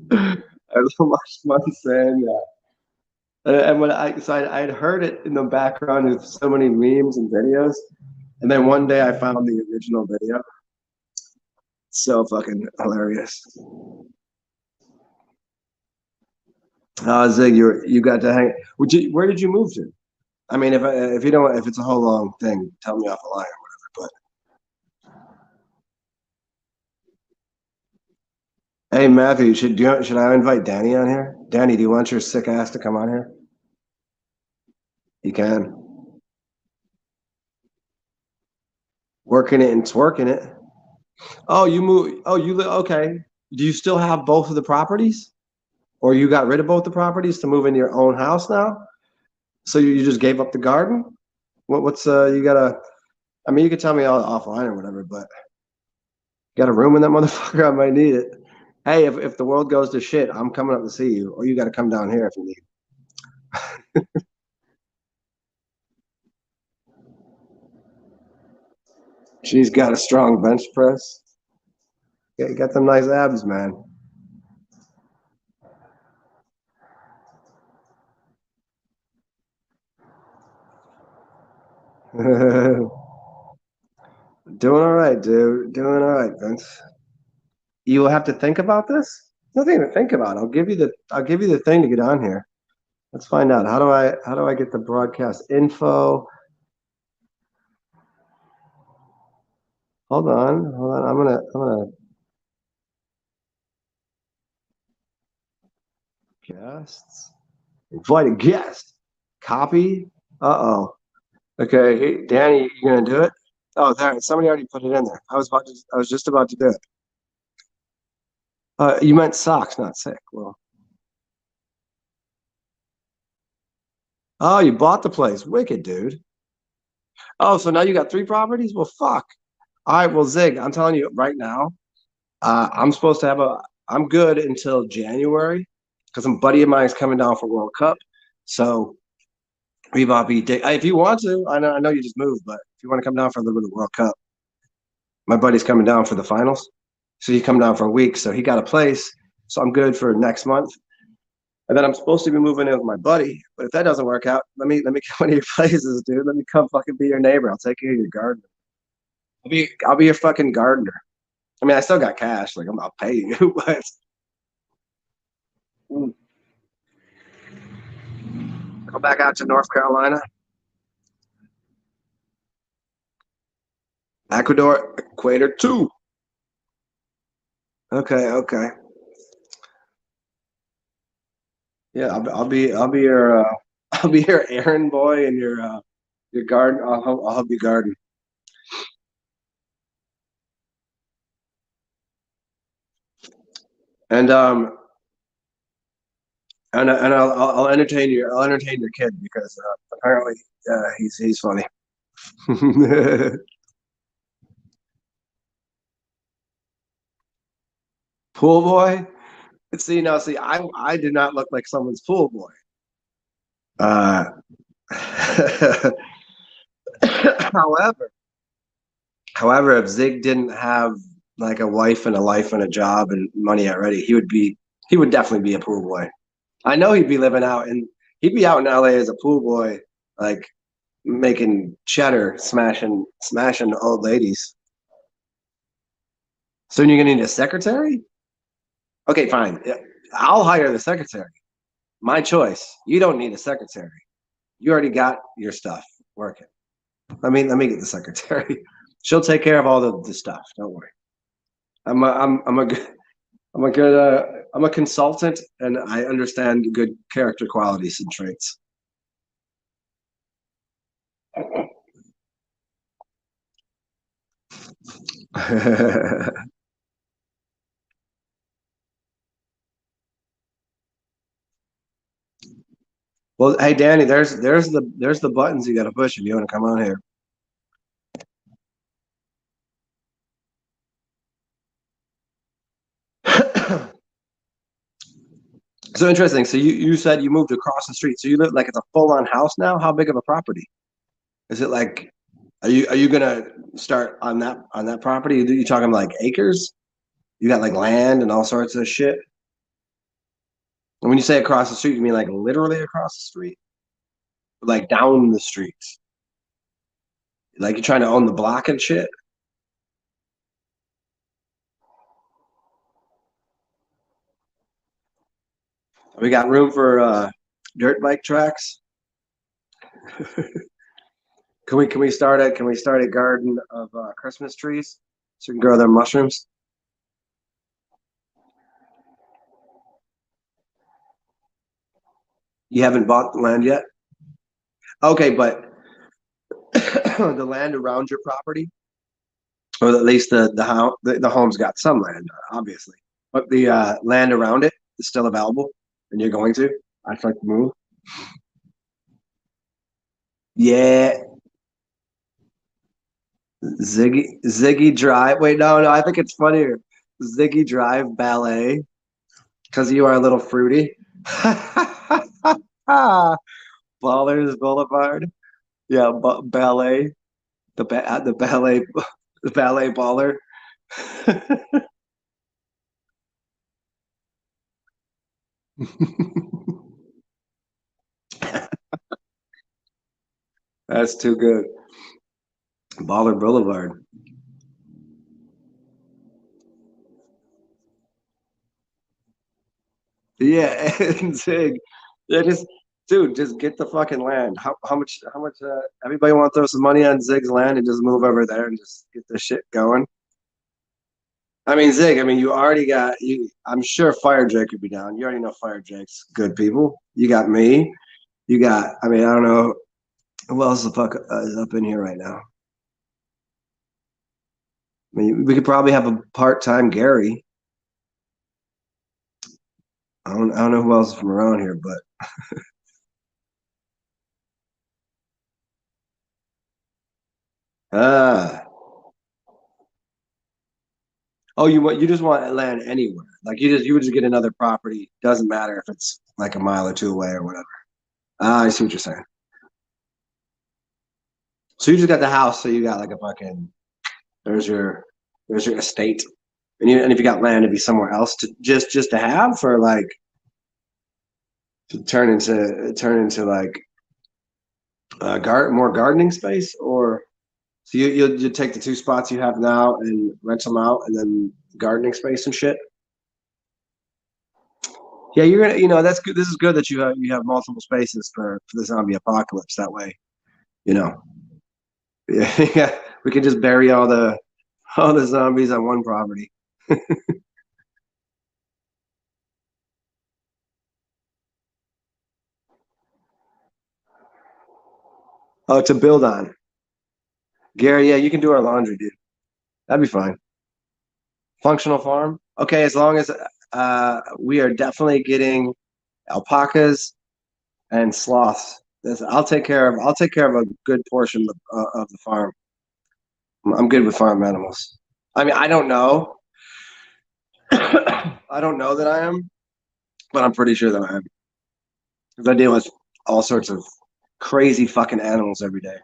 I so much fun saying that. And when I'd heard it in the background of so many memes and videos, and then one day I found the original video. So fucking hilarious. Zig, you got to hang. Where did you move to? I mean, if you don't, if it's a whole long thing, tell me off the line or whatever. But hey, Matthew, should I invite Danny on here? Danny, do you want your sick ass to come on here? You can. Working it and twerking it. Oh, you move. Oh, okay. Do you still have both of the properties, or you got rid of both the properties to move into your own house now? So you just gave up the garden? What's you gotta? I mean, you could tell me all offline or whatever, but you got a room in that motherfucker. I might need it. Hey, if the world goes to shit, I'm coming up to see you, or you got to come down here if you need. She's got a strong bench press. Yeah, you got them nice abs, man. Doing all right, dude. Doing all right, Vince. You will have to think about this. Nothing to think about. I'll give you the thing to get on here. Let's find out. How do I get the broadcast info? Hold on. I'm gonna guests. Invite a guest. Copy. Uh-oh. Okay, hey, Danny, you gonna do it? Oh, there. Somebody already put it in there. I was just about to do it. You meant socks, not sick. Well, oh, you bought the place. Wicked, dude. Oh, so now you got three properties? Well, fuck. All right, well, Zig, I'm telling you right now, I'm supposed to have a. I'm good until January because a buddy of mine is coming down for World Cup. So we about be. If you want to, I know you just moved, but if you want to come down for a little bit of World Cup, my buddy's coming down for the finals. So he come down for a week. So he got a place. So I'm good for next month. And then I'm supposed to be moving in with my buddy. But if that doesn't work out, let me get one of your places, dude. Let me come fucking be your neighbor. I'll take care of your garden. I'll be your fucking gardener. I mean, I still got cash. Like I'll pay you, but go back out to North Carolina, Ecuador, Equator two. Okay, okay. Yeah, I'll be your I'll be your errand boy and your garden. I'll help you garden. And I'll entertain your kid because apparently he's funny. Pool boy. See, I do not look like someone's pool boy. Uh, however, however, if Zig didn't have like a wife and a life and a job and money already, he would definitely be a pool boy. I know he'd be living out and he'd be out in LA as a pool boy, like making cheddar, smashing old ladies. So you're gonna need a secretary? Okay, fine. Yeah, I'll hire the secretary. My choice. You don't need a secretary. You already got your stuff working. Let me get the secretary. She'll take care of all the stuff. Don't worry. I'm a good I'm a consultant and I understand good character qualities and traits. Well, hey Danny, there's the buttons you got to push if you want to come on here. So interesting. So you said you moved across the street. So you live like it's a full on house now. How big of a property? Is it like are you gonna start on that property? You talking like acres? You got like land and all sorts of shit. And when you say across the street, you mean like literally across the street, like down the street, like you're trying to own the block and shit. We got room for dirt bike tracks. Can we start a garden of Christmas trees so we can grow their mushrooms? You haven't bought the land yet. Okay, but the land around your property, or at least the home's got some land, obviously, but the land around it is still available, and you're going to. I'd like to move. Yeah, Ziggy Drive. Wait, no, no. I think it's funnier. Ziggy Drive Ballet because you are a little fruity. Ballers Boulevard. Yeah, ballet. The ballet the ballet baller. That's too good. Baller Boulevard. Yeah, and Zig. Yeah, just dude, just get the fucking land. How much everybody want to throw some money on Zig's land and just move over there and just get this shit going. I mean, Zig, I mean you already got you I'm sure Fire Jake could be down. You already know Fire Jake's good people. You got me. You got I mean, I don't know who else the fuck is up in here right now. I mean, we could probably have a part-time Gary. I don't know who else is from around here, but ah. Oh, you just want land anywhere. Like you would just get another property. Doesn't matter if it's like a mile or two away or whatever. Ah, I see what you're saying. So you just got the house, so you got like a fucking there's your there's your estate. And if you got land, it'd be somewhere else to just to have for like to turn into like more gardening space or so you take the two spots you have now and rent them out and then gardening space and shit. Yeah, you're gonna, that's good. This is good that you have multiple spaces for the zombie apocalypse. That way, you know, yeah, yeah, we can just bury all the zombies on one property. Oh, to build on, Gary. Yeah, you can do our laundry, dude. That'd be fine. Functional farm. Okay, as long as we are definitely getting alpacas and sloths. I'll take care of a good portion of the farm. I'm good with farm animals. I mean, I don't know. I don't know that I am, but I'm pretty sure that I am. Because I deal with all sorts of crazy fucking animals every day.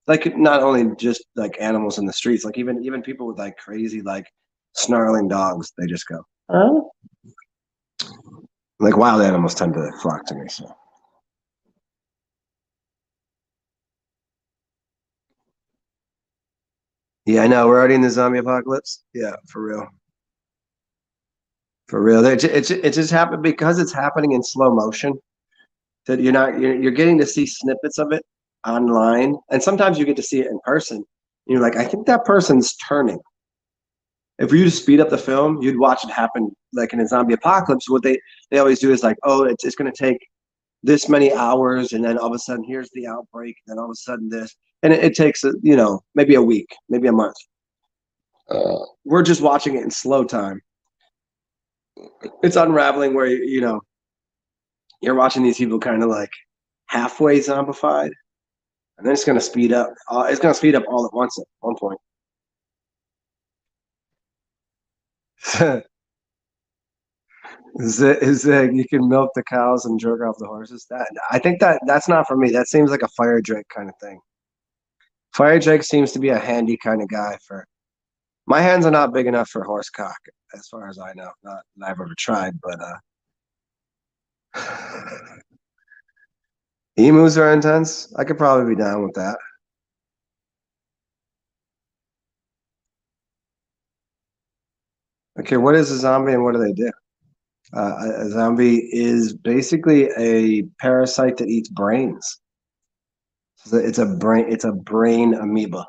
Like not only just like animals in the streets, like even people with like crazy like snarling dogs, they just go. Oh. Like wild animals tend to flock to me. So yeah, I know we're already in the zombie apocalypse. Yeah, for real, for real. It just happened because it's happening in slow motion. That you're getting to see snippets of it online, and sometimes you get to see it in person. You're like, I think that person's turning. If you speed up the film, you'd watch it happen like in a zombie apocalypse. What they always do is like, oh, it's going to take this many hours, and then all of a sudden here's the outbreak, and then all of a sudden this, and it takes maybe a week, maybe a month. We're just watching it in slow time. It's unraveling where you're watching these people kind of like halfway zombified, and then it's going to speed up. It's going to speed up all at once at one point. Is you can milk the cows and jerk off the horses. That I think that's not for me. That seems like a fire Drake kind of thing. Fire Drake seems to be a handy kind of guy for. My hands are not big enough for horse cock, as far as I know. Not that I've ever tried, but emus are intense. I could probably be down with that. Okay, what is a zombie and what do they do? A zombie is basically a parasite that eats brains. So it's a brain amoeba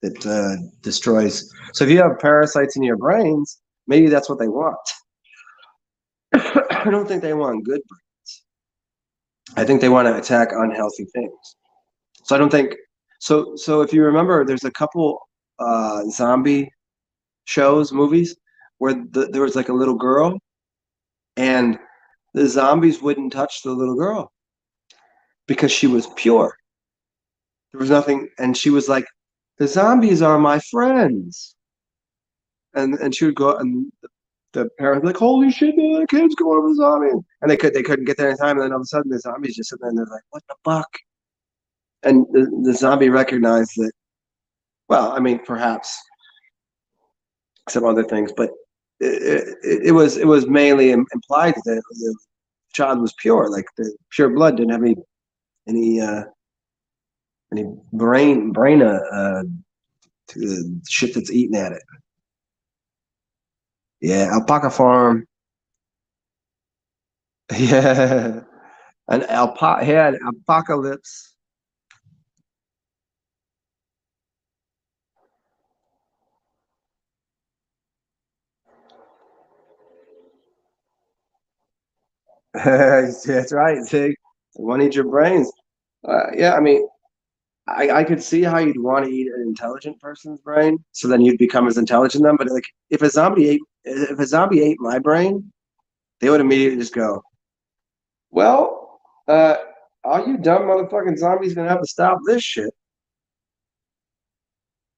that destroys. So if you have parasites in your brains, maybe that's what they want. I don't think they want good brains. I think they want to attack unhealthy things. So I don't think so. So if you remember, there's a couple zombie shows, movies, where there was like a little girl, and the zombies wouldn't touch the little girl because she was pure. There was nothing, and she was like, "The zombies are my friends." and she would go, and the parents were like, "Holy shit, man, the kid's going over the zombie!" And they couldn't get there in time, and then all of a sudden the zombie's just sitting there, and they're like, "What the fuck?" And the zombie recognized that. Well, I mean, perhaps some other things, but it was mainly implied that the child was pure, like the pure blood didn't have any any brain to the shit that's eating at it. Yeah, alpaca farm. Yeah, an alpaca had apocalypse. That's right, Zig. Want to eat your brains. Yeah, I mean, I could see how you'd want to eat an intelligent person's brain, so then you'd become as intelligent as them. But like, if a zombie ate my brain, they would immediately just go, "Well, all you dumb motherfucking zombies gonna have to stop this shit."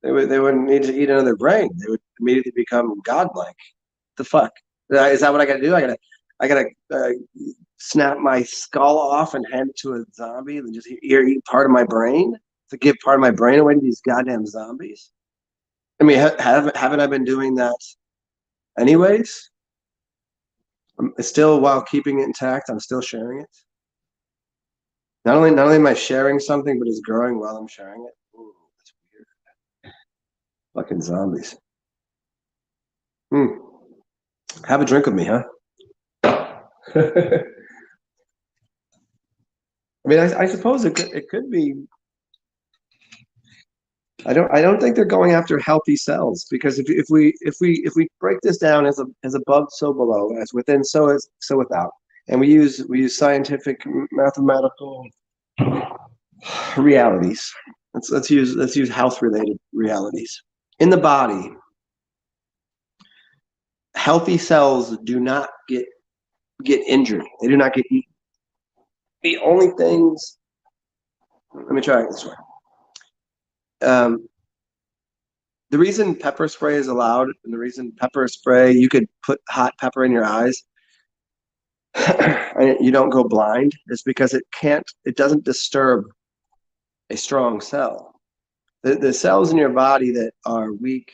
They wouldn't need to eat another brain. They would immediately become godlike. The fuck? Is that what I gotta do? I gotta snap my skull off and hand it to a zombie and just eat part of my brain to give part of my brain away to these goddamn zombies? I mean, haven't I been doing that anyways? Still, while keeping it intact, I'm still sharing it. Not only am I sharing something, but it's growing while I'm sharing it. Ooh, that's weird. Fucking zombies. Hmm. Have a drink with me, huh? I mean, I suppose it could be. I don't think they're going after healthy cells because if we break this down as above so below, as within so without, and we use scientific mathematical realities. Let's use health related realities in the body. Healthy cells do not get injured. They do not get eaten. The only things. Let me try it this way. Um, the reason pepper spray is allowed, and the reason pepper spray you could put hot pepper in your eyes, and you don't go blind, is because it doesn't disturb a strong cell. The cells in your body that are weak,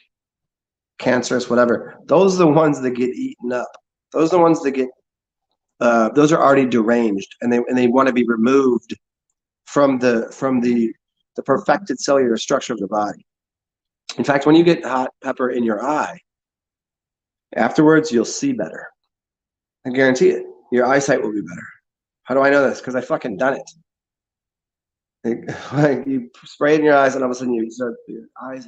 cancerous, whatever, those are the ones that get eaten up. Those are the ones that get those are already deranged, and they want to be removed from the perfected cellular structure of the body. In fact, when you get hot pepper in your eye, afterwards you'll see better. I guarantee it. Your eyesight will be better. How do I know this? Because I fucking done it. Like you spray it in your eyes, and all of a sudden you start your eyes,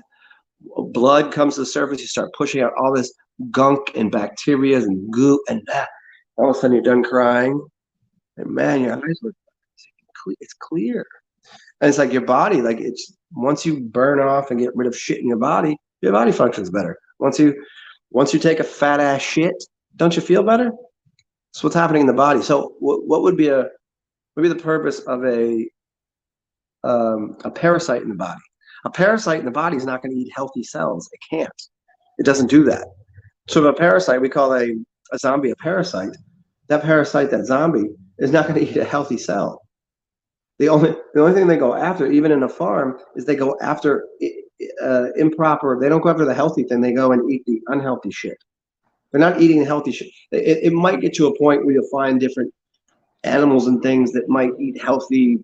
blood comes to the surface. You start pushing out all this gunk and bacteria and goo, and that. All of a sudden you're done crying, and man, your eyes look it's clear. And it's like your body, like it's once you burn off and get rid of shit in your body functions better. Once you take a fat ass shit, don't you feel better? That's what's happening in the body. So what would be the purpose of a parasite in the body? A parasite in the body is not going to eat healthy cells. It can't. It doesn't do that. So a parasite, we call a zombie a parasite. That parasite, that zombie, is not going to eat a healthy cell. The only thing they go after, even in a farm, is they go after improper. They don't go after the healthy thing. They go and eat the unhealthy shit. They're not eating healthy shit. It might get to a point where you'll find different animals and things that might eat healthy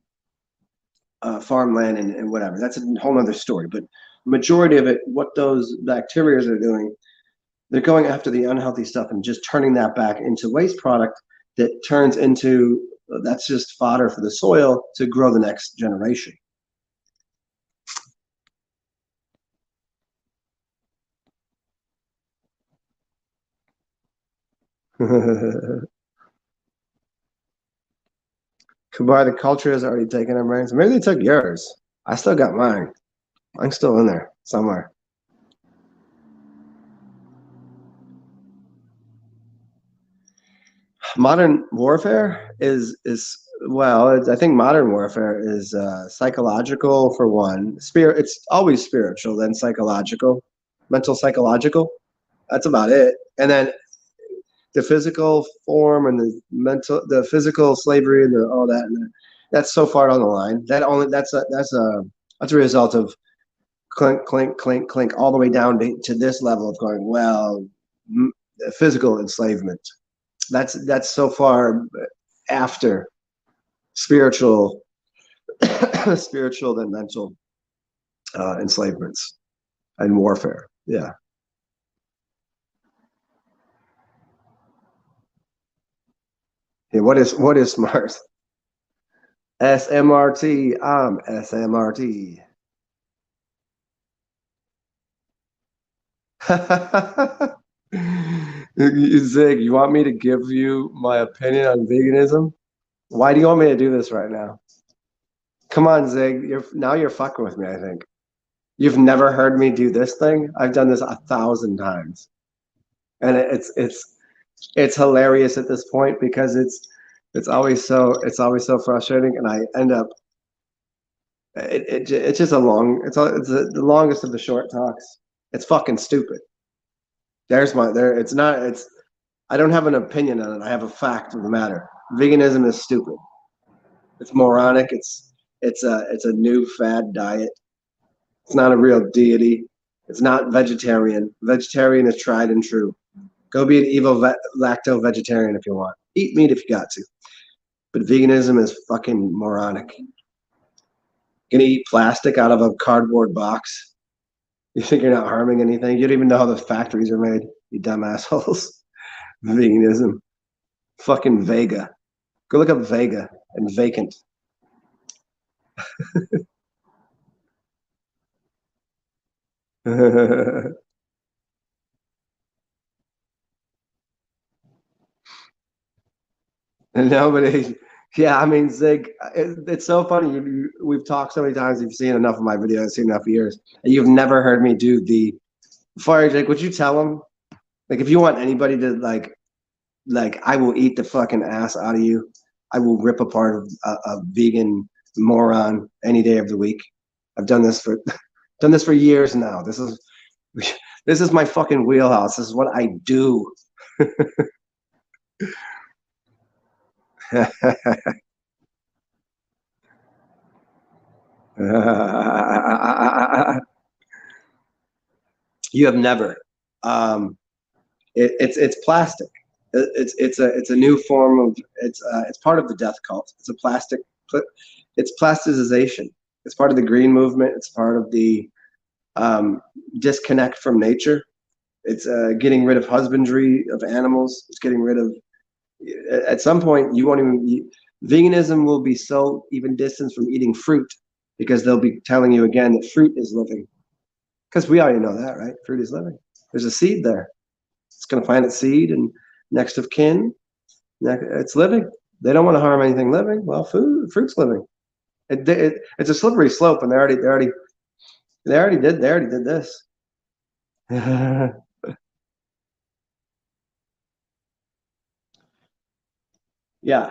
farmland and whatever. That's a whole other story. But majority of it, what those bacteria are doing, they're going after the unhealthy stuff and just turning that back into waste product that turns into that's just fodder for the soil to grow the next generation. Kubar, the culture has already taken our brains. Maybe they took yours. I still got mine. I'm still in there somewhere. Modern warfare is well, I think modern warfare is psychological for one. Spirit, it's always spiritual, then psychological, mental psychological. That's about it. And then the physical form and the physical slavery and all that, and that's so far down the line. That's a result of clink, clink, clink, clink, all the way down to this level of going, well, physical enslavement. That's so far after spiritual, spiritual and mental enslavements and warfare. Yeah. Yeah. What is smart? SMRT. I'm SMRT. Zig, you want me to give you my opinion on veganism? Why do you want me to do this right now? Come on, Zig. You're fucking with me, I think. You've never heard me do this thing? I've done this 1,000 times. And it's hilarious at this point because it's always so frustrating and I end up it's just a long it's the longest of the short talks. It's fucking stupid. It's not it's I don't have an opinion on it. I have a fact of the matter. Veganism is stupid. It's moronic. It's a new fad diet. It's not a real deity. It's not vegetarian. Vegetarian is tried and true. Go be an evil lacto vegetarian if you want. Eat meat if you got to. But veganism is fucking moronic. Gonna eat plastic out of a cardboard box. You think you're not harming anything? You don't even know how the factories are made. You dumb assholes. Veganism. Fucking Vega. Go look up Vega and vacant. Nobody. Yeah, I mean, Zig, it's so funny. We've talked so many times. You've seen enough of my videos, seen enough years, and you've never heard me do the fire. Jake, would you tell them, like, if you want anybody to I will eat the fucking ass out of you. I will rip apart a vegan moron any day of the week. I've done this for done this for years now. This is my fucking wheelhouse. This is what I do. You have never. Um, it's plastic. It's a new form of it's part of the death cult. It's plasticization. It's part of the green movement. It's part of the disconnect from nature. It's getting rid of husbandry of animals. It's getting rid of. At some point, you won't even. Veganism will be so even distanced from eating fruit because they'll be telling you again that fruit is living. Because we already know that, right? Fruit is living. There's a seed there. It's going to plant its seed and next of kin. It's living. They don't want to harm anything living. Well, fruit's living. It's a slippery slope, and they already did this. Yeah,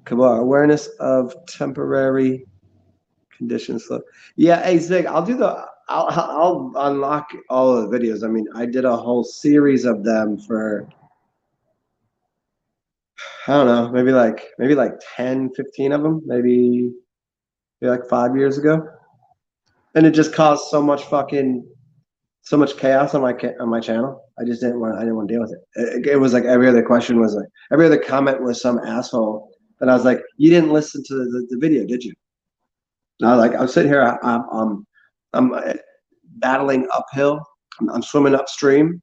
come on. Awareness of temporary conditions. Yeah, hey Zig, I'll unlock all of the videos. I mean, I did a whole series of them for I don't know, maybe like 10, 15 of them, maybe like 5 years ago. And it just caused so much chaos on my channel. I didn't want to deal with it. It was like every other question was like every other comment was some asshole. And I was like, you didn't listen to the video, did you? And I was like, I'm sitting here, I'm battling uphill. I'm swimming upstream.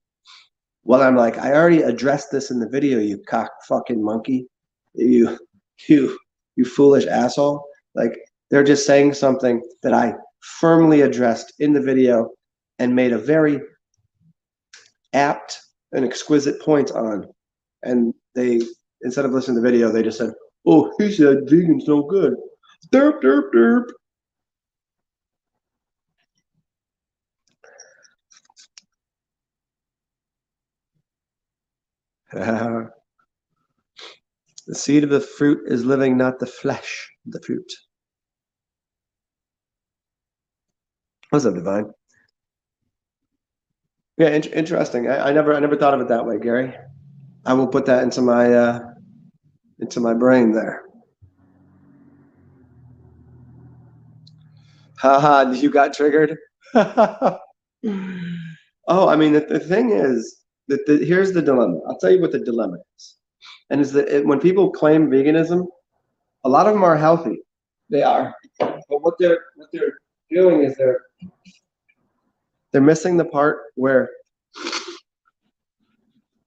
Well, I'm like, I already addressed this in the video, you cock fucking monkey. You you you foolish asshole. Like they're just saying something that I firmly addressed in the video and made a very apt and exquisite point on. And they instead of listening to the video, they just said, "Oh, he said vegan's no good." Derp derp derp. The seed of the fruit is living, not the flesh of the fruit. What's up, Divine? Yeah, interesting. I never thought of it that way, Gary. I will put that into my brain there. Haha, you got triggered. Oh, I mean, the thing is that here's the dilemma. I'll tell you what the dilemma is, and is that when people claim veganism, a lot of them are healthy. They are, but what they're doing is they're missing the part where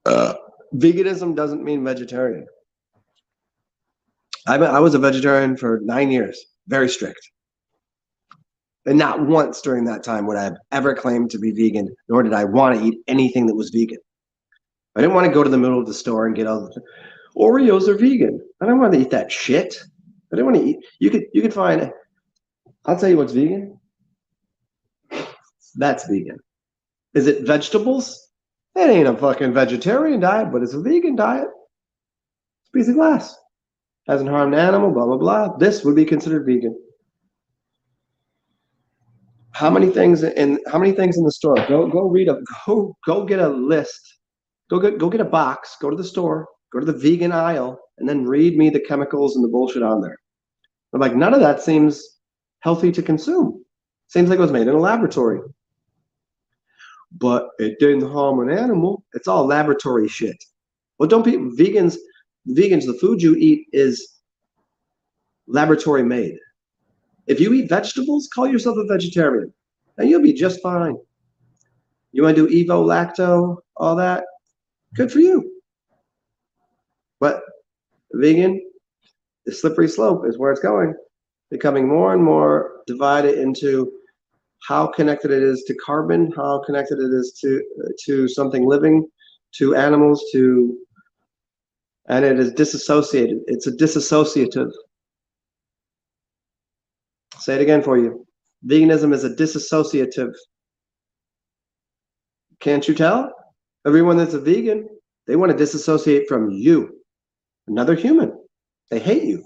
veganism doesn't mean vegetarian. I was a vegetarian for 9 years, very strict. And not once during that time would I have ever claimed to be vegan, nor did I want to eat anything that was vegan. I didn't want to go to the middle of the store and get all the Oreos are vegan. I don't want to eat that shit. I didn't want to eat. You could find. I'll tell you what's vegan. That's vegan. Is it vegetables? It ain't a fucking vegetarian diet, but it's a vegan diet. It's a piece of glass. Hasn't harmed an animal, blah, blah, blah. This would be considered vegan. How many things in the store? Go read go get a list. Go get a box, go to the store, go to the vegan aisle, and then read me the chemicals and the bullshit on there. I'm like, none of that seems healthy to consume. Seems like it was made in a laboratory. But it didn't harm an animal. It's all laboratory shit. Well, don't be vegans, the food you eat is laboratory made. If you eat vegetables, call yourself a vegetarian, and you'll be just fine. You want to do Evo, Lacto, all that? Good for you. But vegan, the slippery slope is where it's going, becoming more and more divided into how connected it is to carbon, how connected it is to something living, to animals, and it is disassociated. It's a disassociative. Say it again for you. Veganism is a disassociative. Can't you tell? Everyone that's a vegan, they want to disassociate from you, another human. They hate you.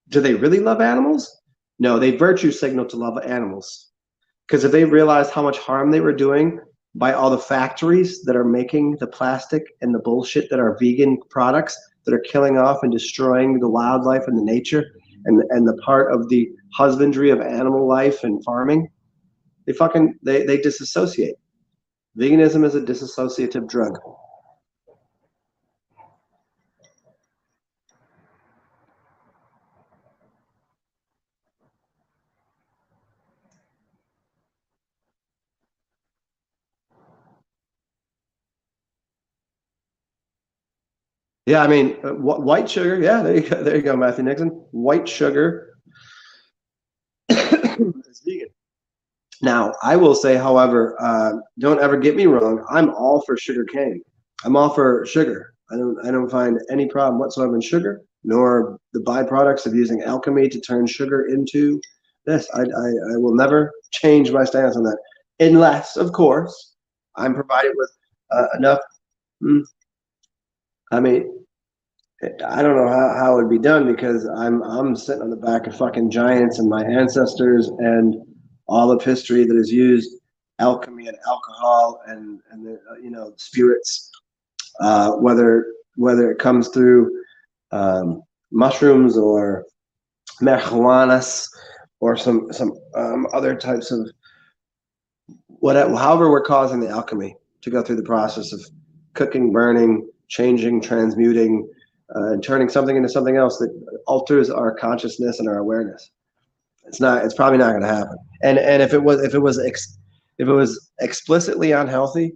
Do they really love animals? No, they virtue signal to love animals. Because if they realized how much harm they were doing by all the factories that are making the plastic and the bullshit that are vegan products that are killing off and destroying the wildlife and the nature and the part of the husbandry of animal life and farming, they disassociate. Veganism is a disassociative drug. Yeah, I mean, white sugar. Yeah, there you go, Matthew Nixon. White sugar is vegan. Now, I will say, however, don't ever get me wrong. I'm all for sugar cane. I'm all for sugar. I don't find any problem whatsoever in sugar, nor the byproducts of using alchemy to turn sugar into this. I will never change my stance on that, unless, of course, I'm provided with enough. I mean, I don't know how it would be done because I'm sitting on the back of fucking giants and my ancestors and all of history that has used alchemy and alcohol and the, spirits, whether it comes through mushrooms or marijuanas or some other types of whatever, however we're causing the alchemy to go through the process of cooking, burning, changing, transmuting, and turning something into something else that alters our consciousness and our awareness. It's probably not going to happen. And if it was explicitly unhealthy,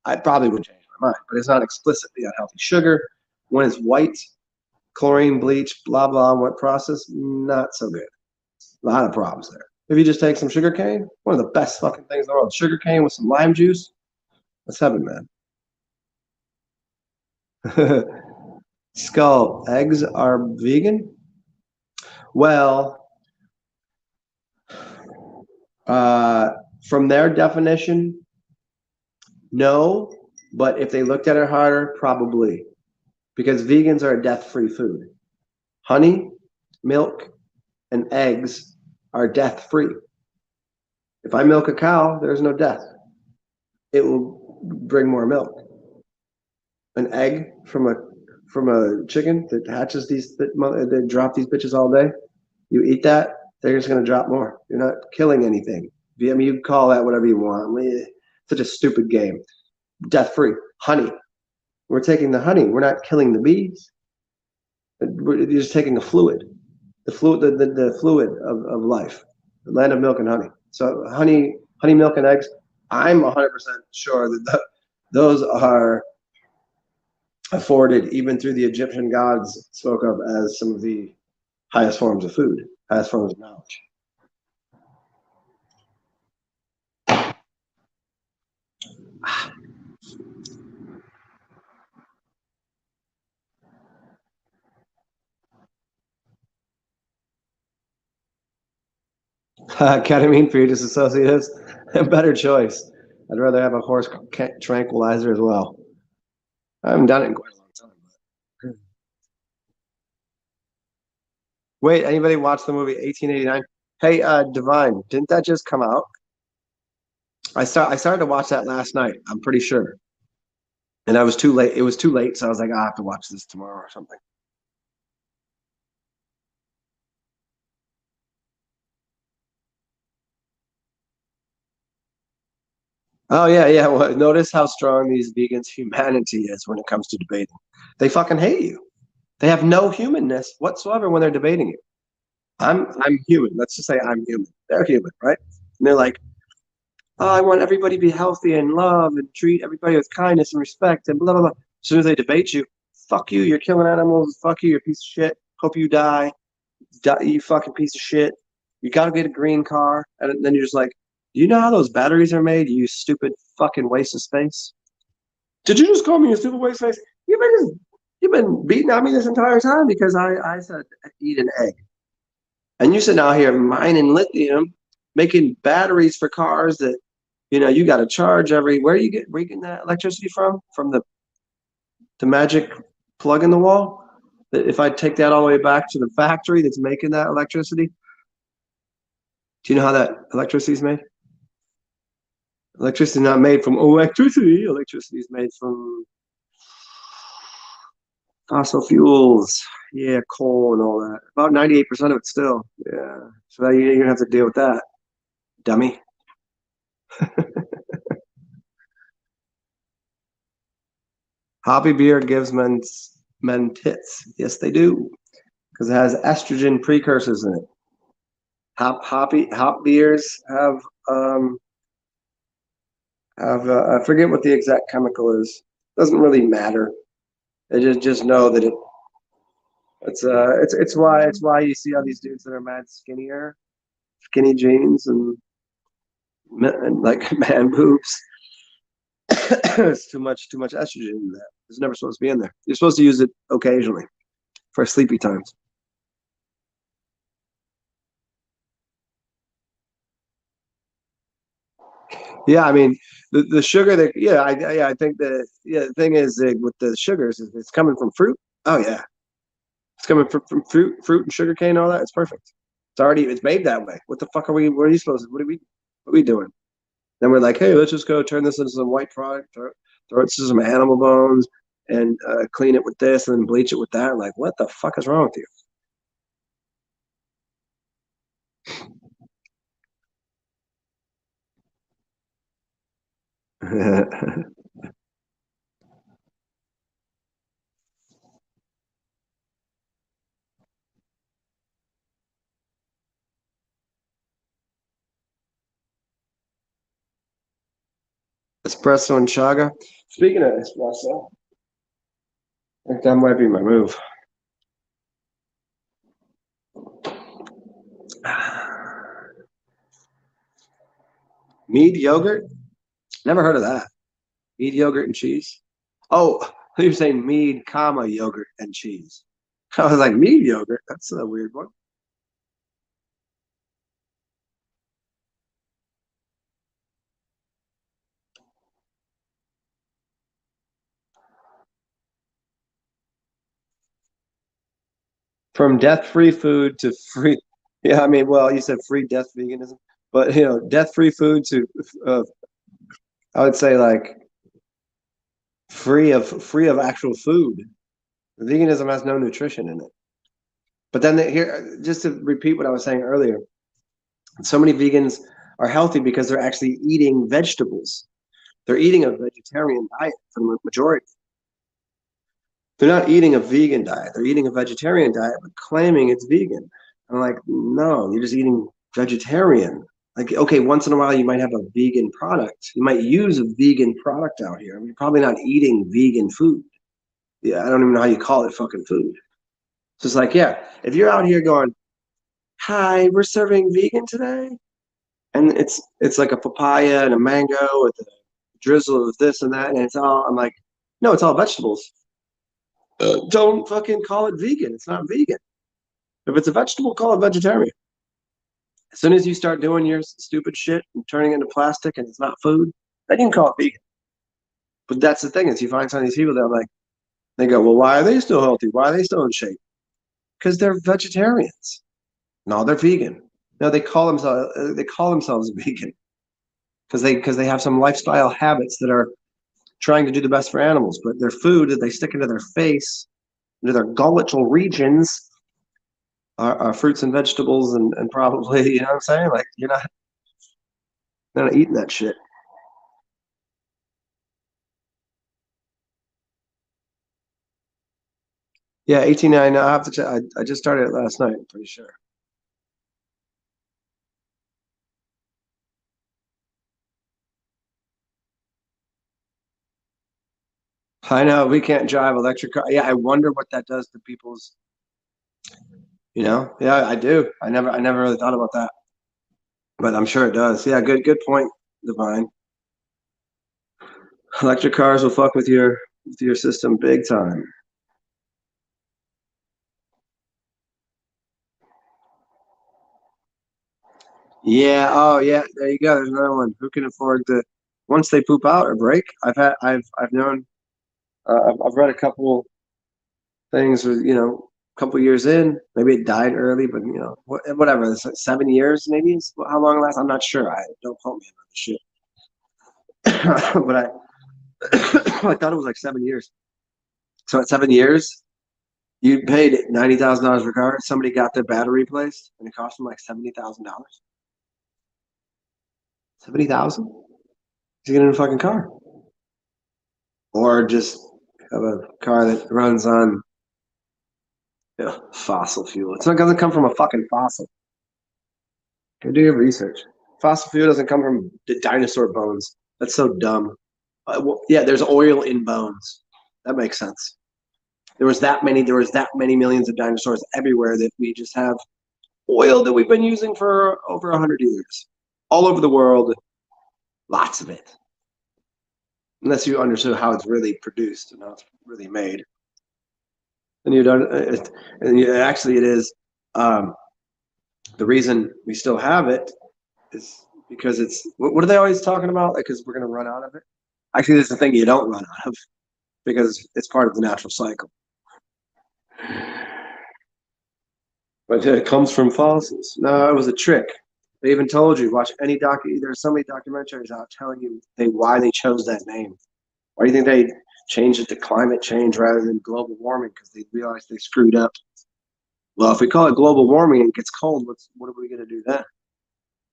I probably would change my mind. But it's not explicitly unhealthy. Sugar, when it's white, chlorine, bleach, blah blah, what process? Not so good. A lot of problems there. If you just take some sugar cane, one of the best fucking things in the world. Sugar cane with some lime juice, that's heaven, man. Skull, eggs are vegan? Well, from their definition, no, But if they looked at it harder, probably. Because vegans are a death-free food. Honey, milk, and eggs are death-free. If I milk a cow, there's no death. It will bring more milk. An egg from a chicken that hatches they drop these bitches all day. You eat that, they're just going to drop more. You're not killing anything. I mean, you call that whatever you want. Such a stupid game. Death-free. Honey. We're taking the honey. We're not killing the bees. You're just taking a fluid. The fluid, the fluid of life. The land of milk and honey. So honey, milk, and eggs. I'm 100% sure that those are afforded even through the Egyptian gods spoke of as some of the highest forms of food, highest forms of knowledge. Ketamine for you disassociatives, a better choice. I'd rather have a horse tranquilizer as well. I haven't done it in quite a long time. Wait, anybody watch the movie 1889? Hey, Divine, didn't that just come out? I started to watch that last night. I'm pretty sure, and I was too late. It was too late, so I was like, I have to watch this tomorrow or something. Oh yeah, yeah. Well, notice how strong these vegans' humanity is when it comes to debating. They fucking hate you. They have no humanness whatsoever when they're debating you. I'm human. Let's just say I'm human. They're human, right? And they're like, oh, I want everybody to be healthy and love and treat everybody with kindness and respect and blah blah blah. As soon as they debate you, fuck you, you're killing animals, fuck you, you're a piece of shit. Hope you die. You fucking piece of shit. You gotta get a green car. And then you're just like, do you know how those batteries are made, you stupid fucking waste of space? Did you just call me a stupid waste of space? You've been beating on me this entire time because I said eat an egg. And you sit out here mining lithium, making batteries for cars that you got to charge where you getting that electricity from? From the magic plug in the wall? That if I take that all the way back to the factory that's making that electricity, do you know how that electricity is made? Electricity is not made from electricity. Electricity is made from fossil fuels. Yeah, coal and all that. About 98% of it still. Yeah. So you're gonna have to deal with that, dummy. Hoppy beer gives men tits. Yes, they do, because it has estrogen precursors in it. Hop beers um have I forget what the exact chemical is. Doesn't really matter. They just know that it's why you see all these dudes that are mad skinny jeans and like man boobs. It's too much estrogen in that. It's never supposed to be in there. You're supposed to use it occasionally for sleepy times. Yeah, I mean the sugar that I think that the thing is that with the sugars, it's coming from fruit. Oh yeah, it's coming from fruit and sugar cane and all that. It's perfect. It's made that way. What the fuck are we? What are you supposed to? What are we doing? Then we're like, hey, let's just go turn this into some white product, throw it to some animal bones, and clean it with this, and then bleach it with that. Like, what the fuck is wrong with you? Espresso and chaga. Speaking of espresso, I think that might be my move. Mead yogurt? Never heard of that. Mead yogurt and cheese? Oh, you're saying mead, comma, yogurt and cheese. I was like, mead yogurt? That's a weird one. From death-free food to free. Yeah, I mean, well, you said free death veganism, but death-free food to I would say like free of actual food. Veganism has no nutrition in it. But then here, just to repeat what I was saying earlier, so many vegans are healthy because they're actually eating vegetables. They're eating a vegetarian diet for the majority. They're not eating a vegan diet. They're eating a vegetarian diet, but claiming it's vegan. I'm like, no, you're just eating vegetarian. Like, okay, once in a while you might have a vegan product. You might use a vegan product out here. You're probably not eating vegan food. Yeah, I don't even know how you call it fucking food. So it's like, yeah, if you're out here going, hi, we're serving vegan today, and it's like a papaya and a mango with a drizzle of this and that, and it's all, I'm like, no, it's all vegetables. Don't fucking call it vegan. It's not vegan. If it's a vegetable, call it vegetarian. As soon as you start doing your stupid shit and turning it into plastic and it's not food, then you can call it vegan. But that's the thing is you find some of these people that are like, they go, well, why are they still healthy? Why are they still in shape? Because they're vegetarians. No, they're vegan. No, they call themselves vegan because they have some lifestyle habits that are trying to do the best for animals, but their food that they stick into their face, into their gulletral regions, are fruits and vegetables and probably, you know what I'm saying? Like you're not eating that shit. Yeah, 1899. I have to check. I just started it last night, I'm pretty sure. I know we can't drive electric car. Yeah, I wonder what that does to people's. Yeah, I do. I never really thought about that, but I'm sure it does. Yeah, good point, Divine. Electric cars will fuck with your system big time. Yeah. Oh, yeah. There you go. There's another one. Who can afford the once they poop out or break? I've known. I've read a couple things with a couple years in. Maybe it died early, but whatever. It's like 7 years, maybe. Is how long it lasts. I'm not sure. I don't quote me on this shit. But I I thought it was like 7 years. So at 7 years, you paid $90,000 for a car. Somebody got their battery replaced, and it cost them like $70,000. 70,000 to get in a fucking car, or just have a car that runs on fossil fuel. It's not going to come from a fucking fossil. Go do your research. Fossil fuel doesn't come from the dinosaur bones. That's so dumb. Well, yeah, there's oil in bones. That makes sense. There was that many millions of dinosaurs everywhere that we just have oil that we've been using for over 100 years, all over the world. Lots of it. Unless you understood how it's really produced and how it's really made, and you don't. Actually, it is. Um, the reason we still have it is because it's. What are they always talking about? Like, because we're going to run out of it. Actually, this is the thing you don't run out of because it's part of the natural cycle. But it comes from fossils. No, it was a trick. They even told you watch any doc. There's so many documentaries out telling you why they chose that name. Why do you think they changed it to climate change rather than global warming? Because they realized they screwed up. Well, if we call it global warming and it gets cold, what are we going to do then?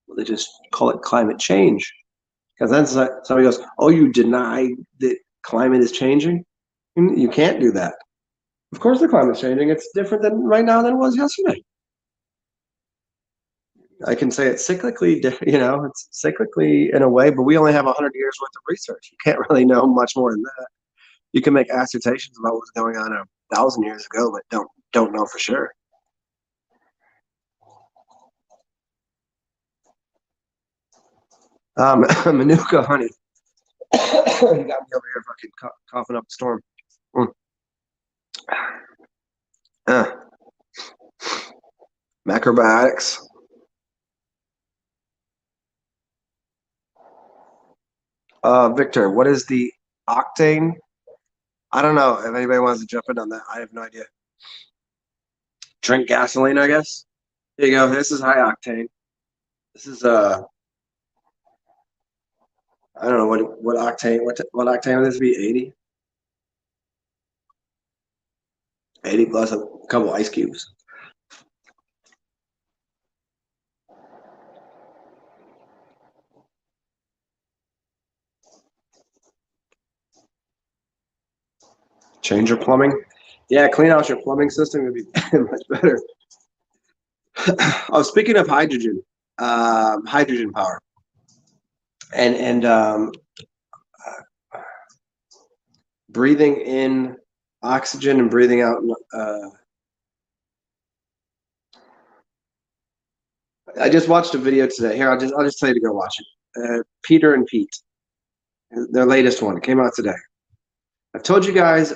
Well, they just call it climate change. Because then somebody goes, "Oh, you deny that climate is changing? You can't do that." Of course, the climate's changing. It's different than right now than it was yesterday. I can say it's cyclically, it's cyclically in a way, but we only have 100 years worth of research. You can't really know much more than that. You can make assertions about what's going on 1,000 years ago, but don't know for sure. Manuka honey. You got me over here fucking coughing up a storm. Mm. Uh, Macrobiotics. Victor, what is the octane? I don't know if anybody wants to jump in on that. I have no idea. drink gasoline, I guess. Here you go. This is high octane. This is I don't know what octane what octane would this be? 80? 80 plus a couple ice cubes. Change your plumbing. Yeah, clean out your plumbing system would be much better. Oh, speaking of hydrogen, hydrogen power, and breathing in oxygen and breathing out. I just watched a video today. Here, I'll just tell you to go watch it. Peter and Pete, their latest one, it came out today. I've told you guys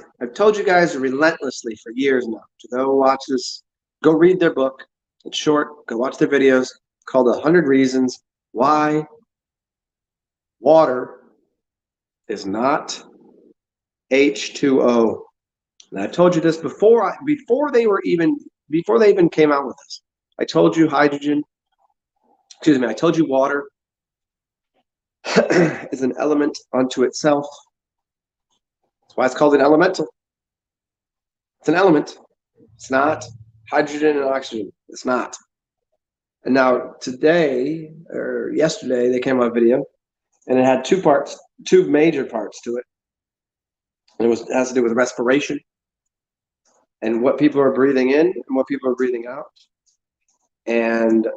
relentlessly for years now to go watch this, go read their book. It's short. Go watch their videos called 100 Reasons Why Water is Not H2O. And I told you this before they even came out with this. I told you I told you water is an element unto itself. That's why it's called an elemental. It's an element. It's not hydrogen and oxygen. It's not. And now today or yesterday, they came out with a video and it had two major parts to it. And it has to do with respiration and what people are breathing in and what people are breathing out. And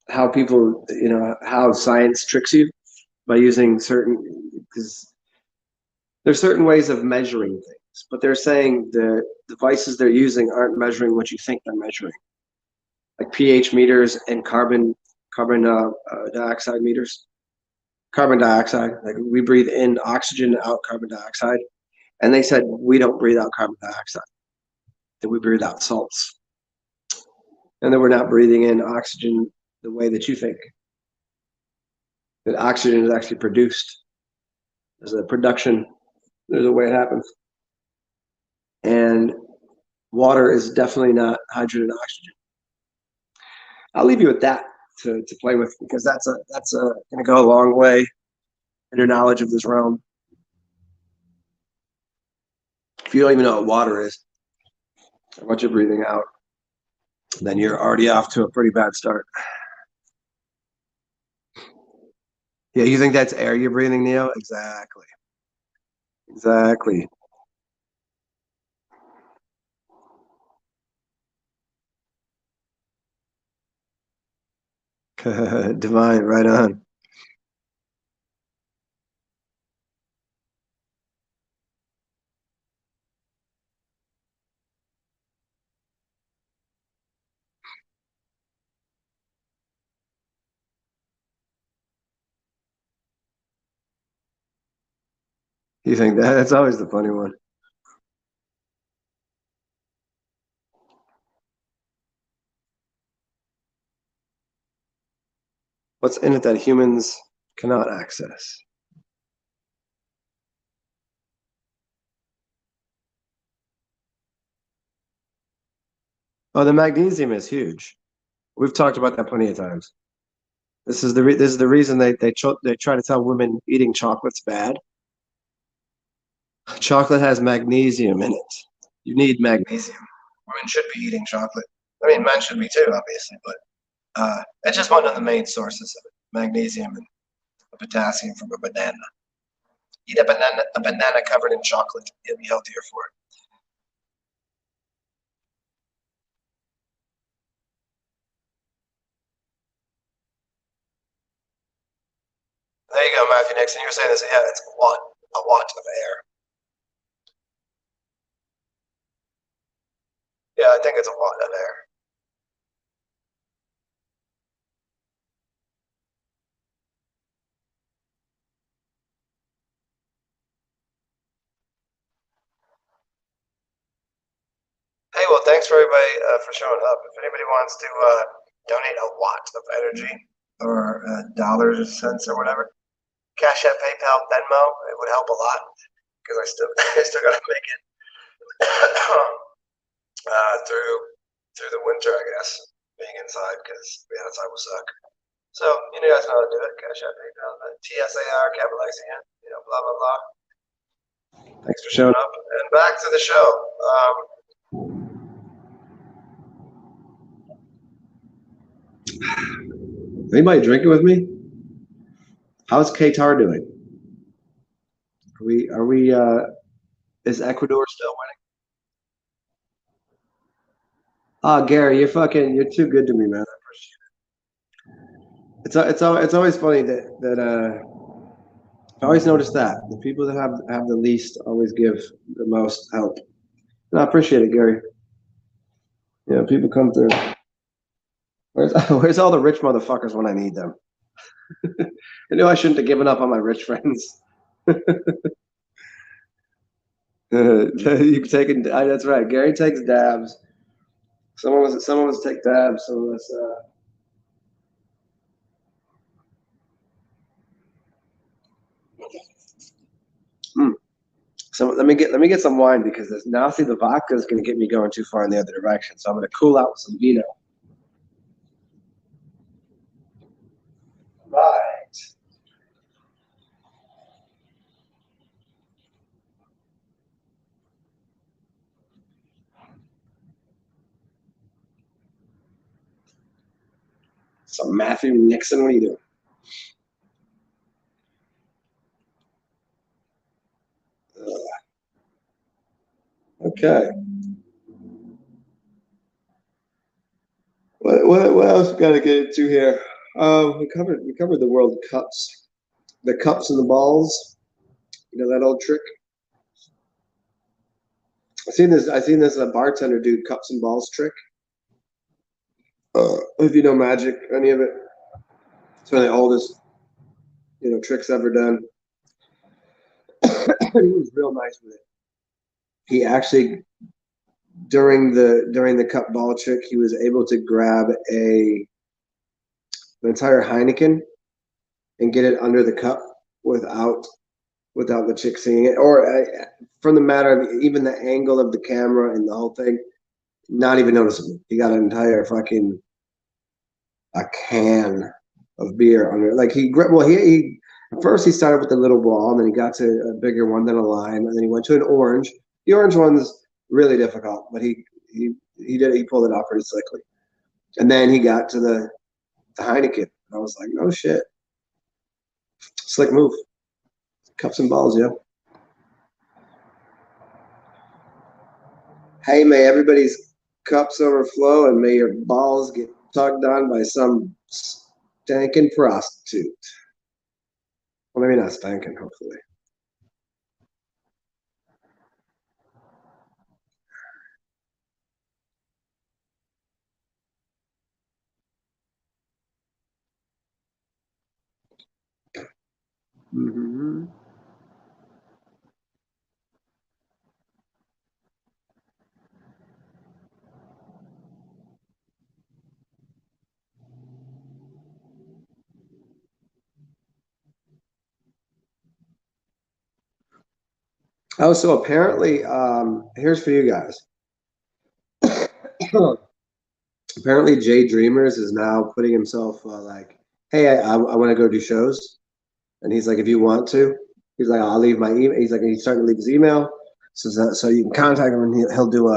how people, how science tricks you by using because there's certain ways of measuring things, but they're saying the devices they're using aren't measuring what you think they're measuring, like pH meters and carbon dioxide meters. Carbon dioxide, like we breathe in oxygen, out carbon dioxide, and they said we don't breathe out carbon dioxide, that we breathe out salts, and that we're not breathing in oxygen the way that you think. That oxygen is actually produced. There's a production. There's a way it happens. And water is definitely not hydrogen and oxygen. I'll leave you with that to play with, because that's going to go a long way in your knowledge of this realm. If you don't even know what water is or what you're breathing out, then you're already off to a pretty bad start. Yeah, you think that's air you're breathing, Neo? Exactly. Exactly. Divine, right on. You think that's always the funny one. What's in it that humans cannot access? Oh, the magnesium is huge. We've talked about that plenty of times. This is the reason they try to tell women eating chocolate's bad. Chocolate has magnesium in it. You need magnesium. Women should be eating chocolate. I mean, men should be too, obviously, but it's just one of the main sources of it. Magnesium and potassium from a banana. Eat a banana covered in chocolate. You'll be healthier for it. There you go, Matthew Nixon. You were saying this. Yeah, it's a watt of air. Yeah, I think it's a watt of air. Hey, well, thanks for everybody for showing up. If anybody wants to donate a watt of energy or dollars or cents or whatever, Cash App, PayPal, Venmo, it would help a lot because I still I still gotta make it. through the winter, I guess, being inside because being outside will suck. So you guys know how to do it. Cash App, PayPal, TSAR, capitalizing it, blah blah blah. Thanks for showing up. And back to the show. Anybody drinking with me? How's Qatar doing? Are we is Ecuador still winning? Oh, Gary, you're too good to me, man. I appreciate it. It's always funny that I always notice that the people that have the least always give the most help. And I appreciate it, Gary. People come through. Where's all the rich motherfuckers when I need them? I knew I shouldn't have given up on my rich friends. You've taken. That's right. Gary takes dabs. Some of us take dabs. Some of us. So let me get some wine because now see the vodka is going to get me going too far in the other direction. So I'm going to cool out with some vino. Right. So Matthew Nixon, what are you doing? Okay. What else we got to get into here? We covered the World Cups, the cups and the balls. That old trick. I seen this bartender do cups and balls trick. If you know magic, any of it, it's one of the oldest tricks ever done. He was real nice with it. He actually during the cup ball trick, he was able to grab an entire Heineken and get it under the cup without the chick seeing it, or from the matter of even the angle of the camera and the whole thing, not even noticeable. He got an entire fucking a can of beer under. Like he at first he started with the little ball, and then he got to a bigger one, then a lime, and then he went to an orange. The orange one's really difficult, but he pulled it off pretty slickly. And then he got to the Heineken. I was like, no shit. Slick move. Cups and balls, yeah. Hey, may everybody's cups overflow and may your balls get tugged on by some stankin' prostitute. Well, maybe not stankin', hopefully. Mm-hmm. Oh, so apparently, here's for you guys. Apparently, Jay Dreamers is now putting himself like, hey, I want to go do shows. And he's like, if you want to, he's like, I'll leave my email. He's like, he's starting to leave his email so you can contact him and he'll do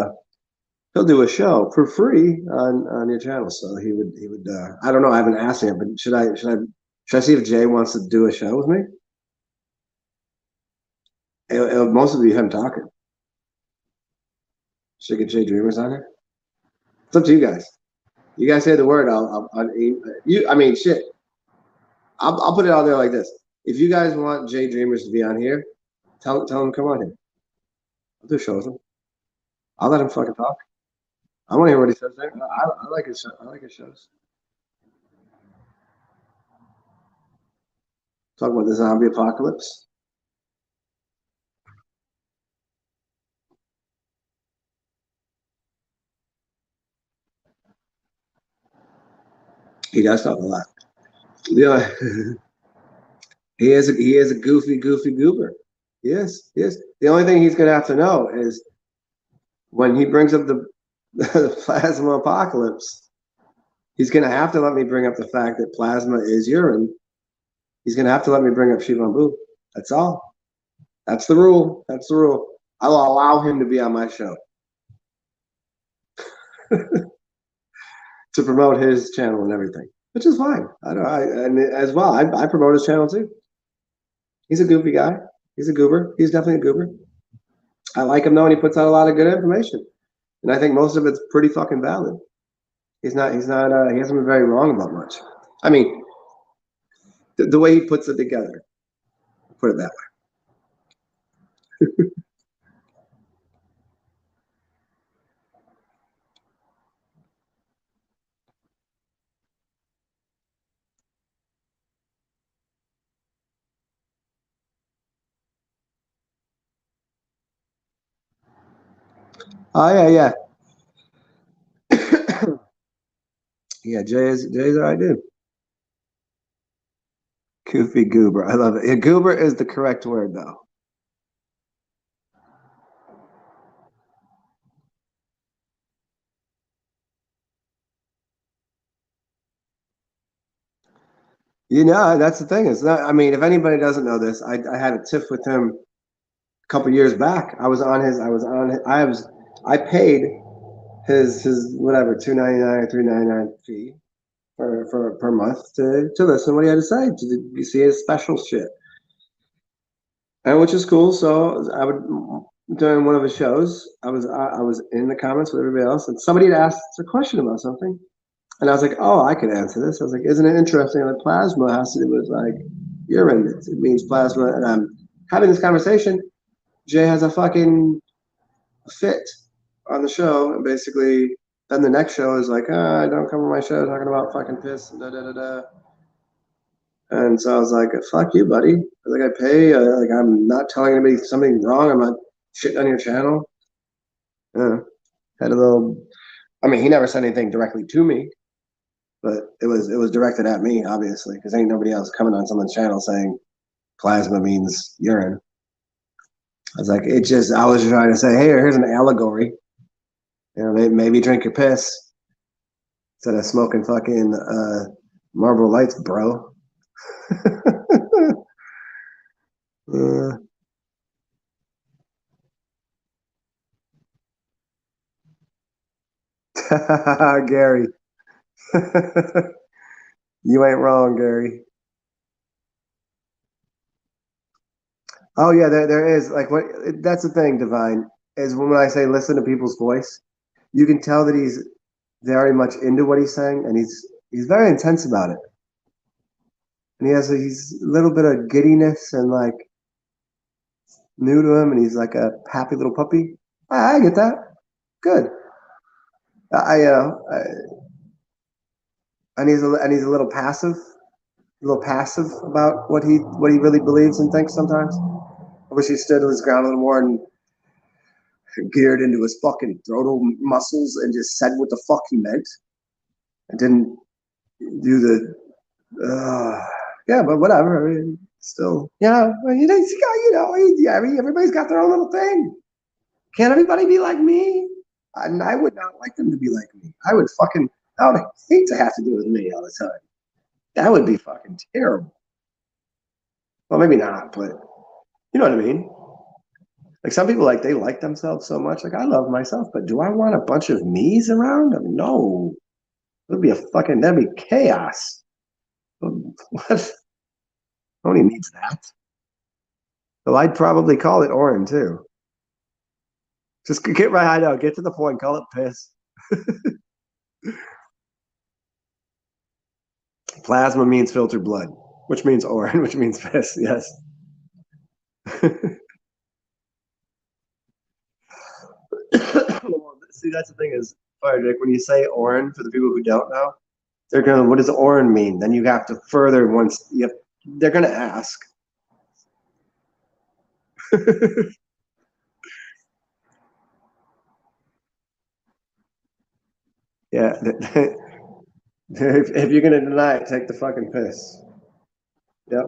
a show for free on your channel. So he would I don't know, I haven't asked him, but should I see if Jay wants to do a show with me? It'll mostly be him talking. Should I get Jay Dreamers on here? It's up to you guys. You guys say the word. I mean, shit. I'll put it out there like this. If you guys want Jay Dreamers to be on here, tell him come on here. I'll do a show with him. I'll let him fucking talk. I want to hear what he says there. I like his show. I like his shows. Talk about the zombie apocalypse. He does talk a lot. Yeah, he is a goofy goober. Yes. The only thing he's gonna have to know is when he brings up the plasma apocalypse. He's gonna have to let me bring up the fact that plasma is urine. He's gonna have to let me bring up Shivan Boo. That's all. That's the rule. That's the rule. I'll allow him to be on my show to promote his channel and everything, which is fine. I don't. And as well, I promote his channel too. He's a goofy guy. He's a goober. He's definitely a goober. I like him though, and he puts out a lot of good information, and I think most of it's pretty fucking valid. He's not. He's not. He hasn't been very wrong about much. I mean, the way he puts it together. Put it that way. Oh yeah, yeah, yeah. Jay's all right, dude. Goofy goober. I love it. Yeah, goober is the correct word though. You know, that's the thing. It's not. I mean, if anybody doesn't know this, I had a tiff with him a couple years back. I was on his. I was on. I was. I paid his whatever 2.99 or 3.99 fee for per month to listen to what he had to say to see his special shit, and which is cool. So I would during one of his shows, I was in the comments with everybody else, and somebody had asked a question about something, and I was like, oh, I could answer this. I was like, isn't it interesting that plasma has to do with like urine? It means plasma, and I'm having this conversation. Jay has a fucking fit on the show, and basically, then the next show is like, don't come on my show talking about fucking piss and da da da da. And so I was like, fuck you, buddy. I was like, I pay. Like, I'm not telling anybody something wrong. I'm not shitting on your channel. Uh, had a little. I mean, he never said anything directly to me, but it was directed at me, obviously, because ain't nobody else coming on someone's channel saying plasma means urine. I was like, it just. I was trying to say, hey, here's an allegory. You know, maybe drink your piss instead of smoking fucking Marlboro Lights, bro. uh, Gary. You ain't wrong, Gary. Oh yeah, there is like what that's the thing, Divine, is when I say listen to people's voice, you can tell that he's very much into what he's saying and he's very intense about it. And he's a little bit of giddiness and like new to him and he's like a happy little puppy. I get that. Good. I and he's a little passive about what he really believes and thinks sometimes. I wish he stood his ground a little more and geared into his fucking throat muscles and just said what the fuck he meant and didn't do the yeah, but whatever. I mean, still, yeah, well, yeah, I mean, everybody's got their own little thing. Can't everybody be like me? And I would not like them to be like me. I would hate to have to do with me all the time. That would be fucking terrible. Well, maybe not, but you know what I mean? Like some people, like they like themselves so much. Like I love myself, but do I want a bunch of me's around? I mean, no, that'd be chaos. What? Nobody needs that. So I'd probably call it Orin too. Just get right. I know. Get to the point. Call it piss. Plasma means filtered blood, which means Orin, which means piss. Yes. See, that's the thing is, Frederick, when you say Orin, for the people who don't know, they're going, what does Orin mean? Then you have to further once you have, they're going to ask. Yeah. If you're going to deny it, take the fucking piss. Yep.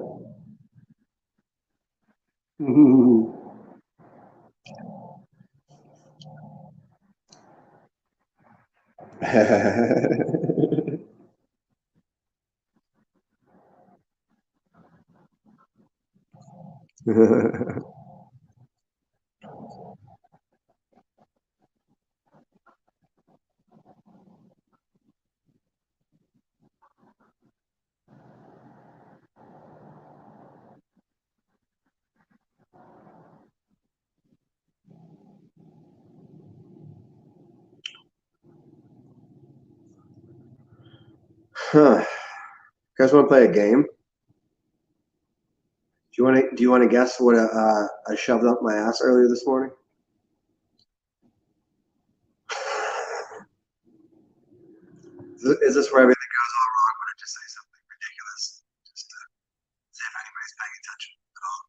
Huh. You guys want to play a game? Do you want to guess what I shoved up my ass earlier this morning? Is this where everything goes all wrong when I just say something ridiculous? Just to see if anybody's paying attention at all.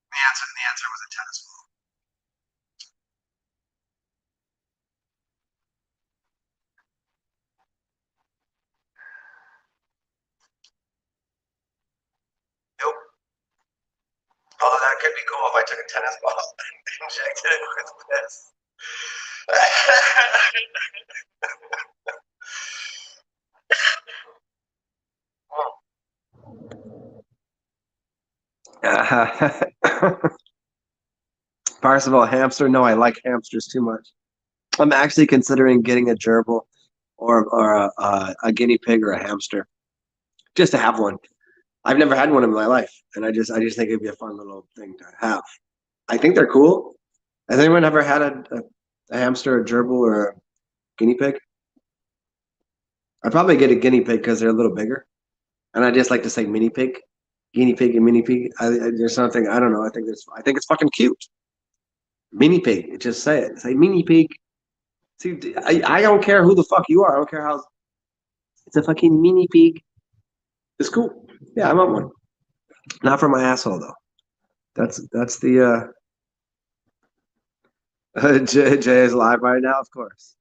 The answer was a tennis ball. Nope. Although that could be cool if I took a tennis ball and injected it with piss. First of all, hamster. No, I like hamsters too much. I'm actually considering getting a gerbil or a guinea pig or a hamster just to have one. I've never had one in my life, and I just think it'd be a fun little thing to have. I think they're cool. Has anyone ever had a hamster, a gerbil, or a guinea pig? I'd probably get a guinea pig because they're a little bigger, and I just like to say mini pig, guinea pig, and mini pig. There's something I don't know. I think it's fucking cute. Mini pig. Just say it. Say mini pig. See, I don't care who the fuck you are. I don't care how. It's a fucking mini pig. It's cool. Yeah, I want one. Not for my asshole though. That's the Jay is live right now, of course.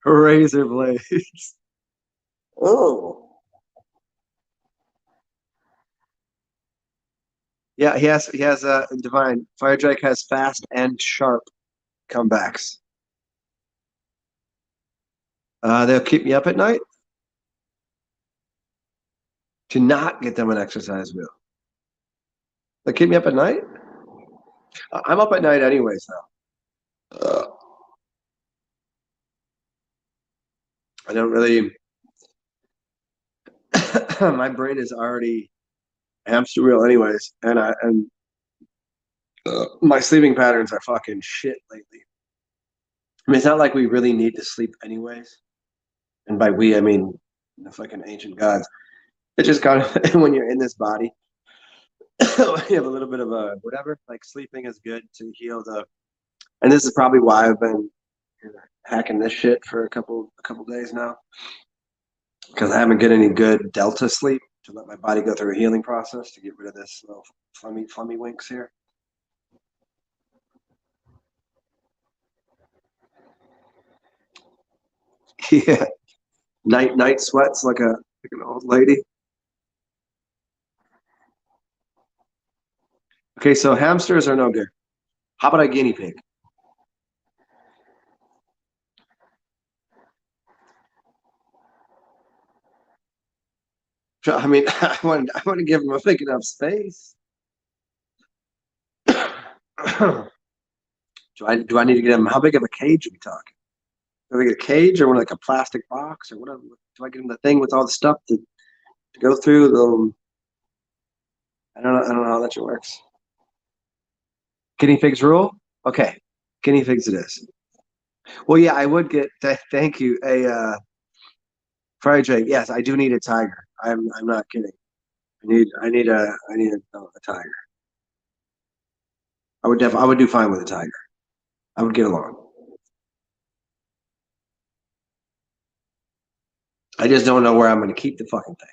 Razor blades. Oh. Yeah, he has a divine. Fire Drake has fast and sharp comebacks. They'll keep me up at night to not get them an exercise wheel. They'll keep me up at night. I'm up at night anyways now. I don't really. My brain is already hamster wheel anyways, and my sleeping patterns are fucking shit lately. I mean, it's not like we really need to sleep anyways. And by we, I mean the fucking ancient gods. It just kind of when you're in this body, you have a little bit of a whatever. Like sleeping is good to heal the. And this is probably why I've been hacking this shit for a couple days now because I haven't get any good delta sleep to let my body go through a healing process to get rid of this little flummy winks here. Yeah, night sweats like an old lady. Okay, so hamsters are no good. How about a guinea pig? I mean, I want to give them a big enough space. Do I need to get them? How big of a cage are we talking? Do I get a cage or like a plastic box or whatever? Do I get them the thing with all the stuff to go through? I don't know. I don't know how that shit works. Guinea pigs rule. Okay, guinea pigs it is. Well, yeah, I would get. Thank you. Fried Drake. Yes, I do need a tiger. I'm not kidding. I need a tiger. I would do fine with a tiger. I would get along. I just don't know where I'm going to keep the fucking thing.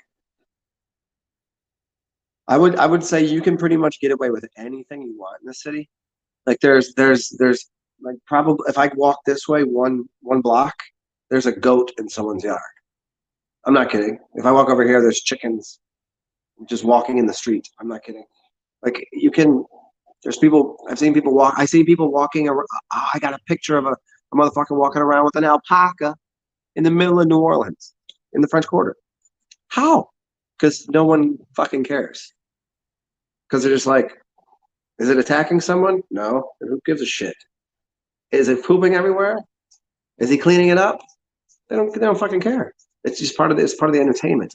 I would say you can pretty much get away with anything you want in the city. Like there's like probably if I walk this way one block, there's a goat in someone's yard. I'm not kidding. If I walk over here, there's chickens just walking in the street. I'm not kidding. Like you can. There's people, I've seen people walk. I see people walking around. Oh, I got a picture of a motherfucker walking around with an alpaca in the middle of New Orleans in the French Quarter. How? Because no one fucking cares. Because they're just like, is it attacking someone? No. Who gives a shit? Is it pooping everywhere? Is he cleaning it up? They don't fucking care. It's just part of the, it's part of the entertainment.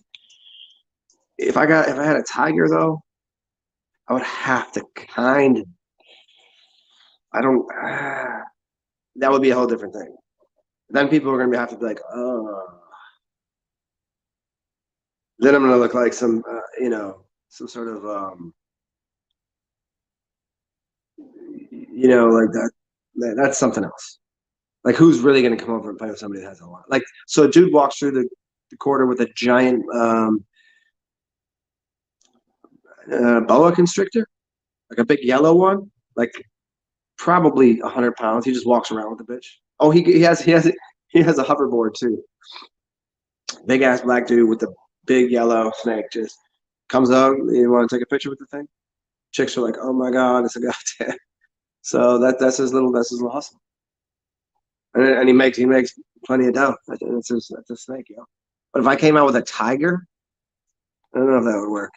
If I had a tiger though, I would have to kind of, I don't that would be a whole different thing. Then people are gonna have to be like, oh, then I'm gonna look like some some sort of like that's something else. Like who's really gonna come over and play with somebody that has a lot? Like so a dude walks through the quarter with a giant boa constrictor, like a big yellow one, like probably 100 pounds. He just walks around with the bitch. Oh, he has a hoverboard too. Big ass black dude with the big yellow snake just comes out. You want to take a picture with the thing? Chicks are like, oh my god, it's a goddamn. So that's his little hustle, and he makes plenty of dough. That's a snake, yo. But if I came out with a tiger, I don't know if that would work.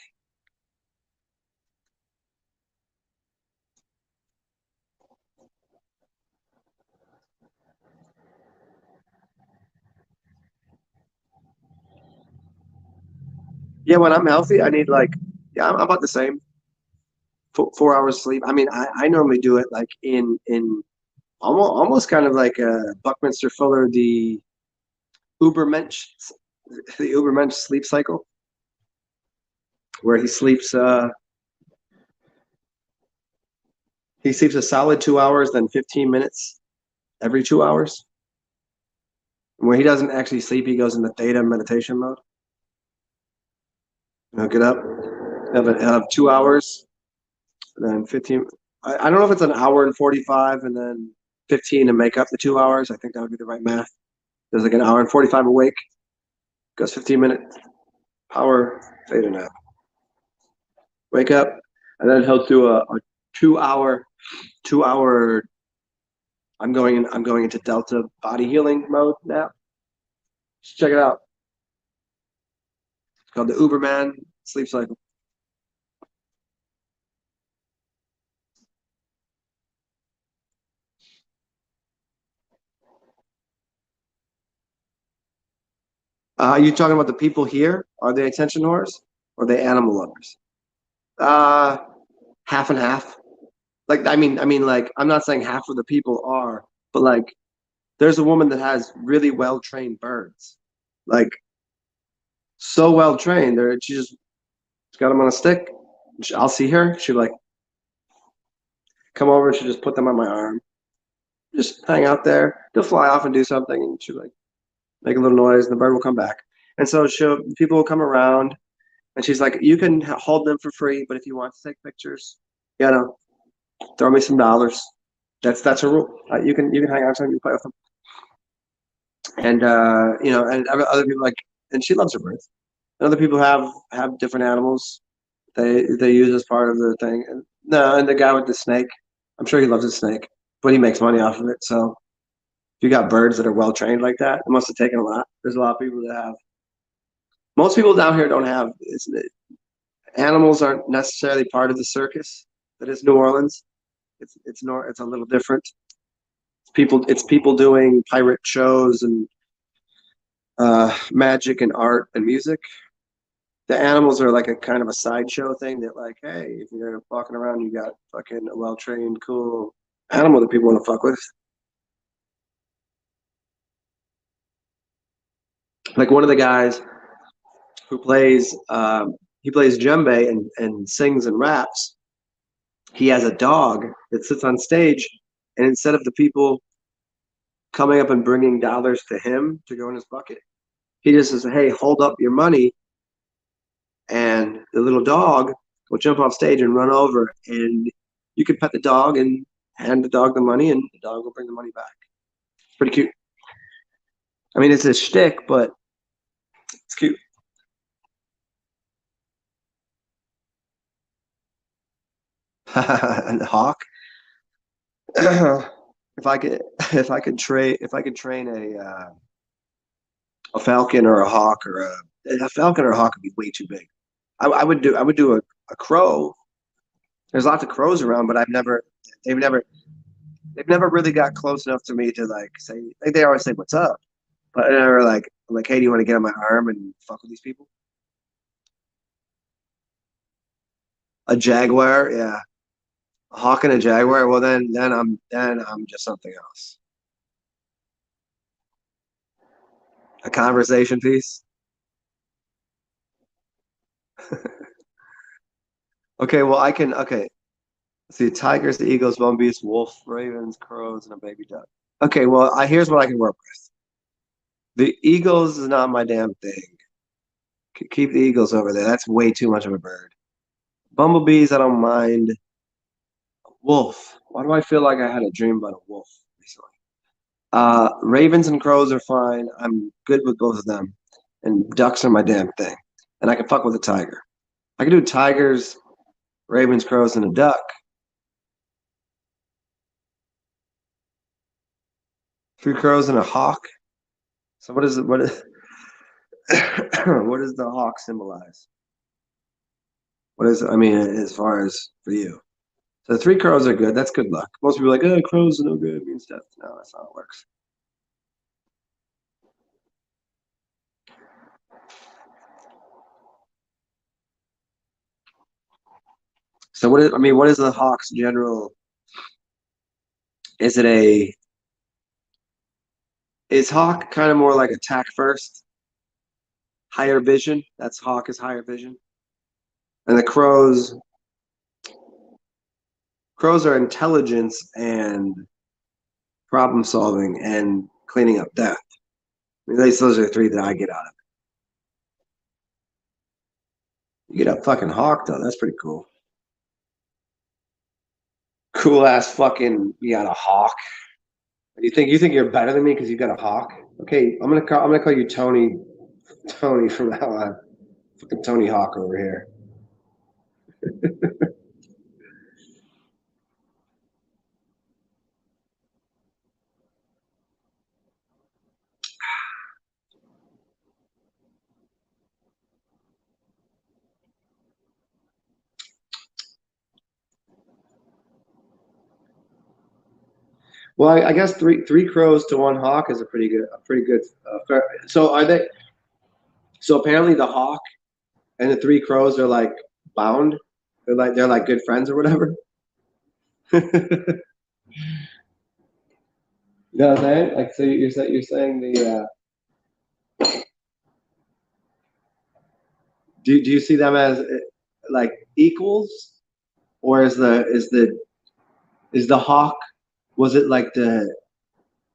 Yeah, when I'm healthy, I need like yeah, I'm about the same. 4 hours sleep. I mean, I normally do it like in almost kind of like a Buckminster Fuller, Ubermensch, the Ubermensch sleep cycle, where he sleeps a solid 2 hours, then 15 minutes every 2 hours. And when he doesn't actually sleep, he goes into theta meditation mode. He'll get up, he'll have 2 hours, and then 15. I don't know if it's an hour and 45, and then 15 to make up the 2 hours. I think that would be the right math. There's like an hour and 45 awake, goes 15-minute power theta nap. Wake up, and then he'll do a 2 hour 2 hour. I'm going into delta body healing mode now. Just check it out. It's called the Uberman sleep cycle. Are you talking about the people here? Are they attention whores or are they animal lovers? Uh, half and half. Like like I'm not saying half of the people are, but like there's a woman that has really well trained birds, like so well trained. She's got them on a stick. I'll see her. She'll like come over and she'll just put them on my arm, just hang out there. They'll fly off and do something, and she'll like make a little noise, and the bird will come back. And so people will come around, and she's like, "You can hold them for free, but if you want to take pictures, you know, throw me some dollars." That's a rule. You can hang out with them, you can play with them, and and other people like, and she loves her birds. And other people have different animals they use as part of their thing. And no, and the guy with the snake, I'm sure he loves his snake, but he makes money off of it. So if you got birds that are well trained like that, it must have taken a lot. There's a lot of people that have. Most people down here don't have. Animals aren't necessarily part of the circus that is New Orleans. It's a little different. It's people doing pirate shows and magic and art and music. The animals are like a kind of a sideshow thing that like, hey, if you're walking around, you got fucking a well trained, cool animal that people want to fuck with. Like one of the guys who plays djembe and sings and raps. He has a dog that sits on stage, and instead of the people coming up and bringing dollars to him to go in his bucket, he just says, "Hey, hold up your money," and the little dog will jump off stage and run over, and you can pet the dog and hand the dog the money, and the dog will bring the money back. It's pretty cute. I mean, it's a shtick, but it's cute. And the hawk. If I could, if I could train a falcon or a hawk or a falcon or a hawk would be way too big. I would do a crow. There's lots of crows around, but they've never they've never really got close enough to me to like say like they always say what's up, but they're like I'm like hey, do you want to get on my arm and fuck with these people? A jaguar, yeah, a hawk and a jaguar. Well, then I'm just something else. A conversation piece. Okay, well I can okay. See, tigers, eagles, bumblebees, wolf, ravens, crows, and a baby duck. Okay, well I here's what I can work with. The eagles is not my damn thing. Keep the eagles over there. That's way too much of a bird. Bumblebees, I don't mind. Wolf. Why do I feel like I had a dream about a wolf recently? Ravens and crows are fine. I'm good with both of them. And ducks are my damn thing. And I can fuck with a tiger. I can do tigers, ravens, crows, and a duck. Three crows and a hawk. So what is it? What is what does the hawk symbolize? What is I mean, as far as for you? So three crows are good. That's good luck. Most people are like, oh, crows are no good. It means death. No, that's not how it works. So what is I mean, what is the hawk's general? Is it a is hawk kind of more like attack first, higher vision? That's hawk is higher vision. And the crows are intelligence and problem solving and cleaning up death. I mean, at least those are three that I get out of it. You get a fucking hawk though. That's pretty cool. Cool ass fucking. You got a hawk. You think you're better than me because you got a hawk? Okay, I'm gonna call you Tony. Tony from now on. Fucking Tony Hawk over here. Well, I guess three crows to one hawk is a pretty good. So are they? So apparently the hawk and the three crows are like bound. They're like good friends or whatever. You know what I'm saying? Like so you're saying the do you see them as like equals or is the hawk was it like the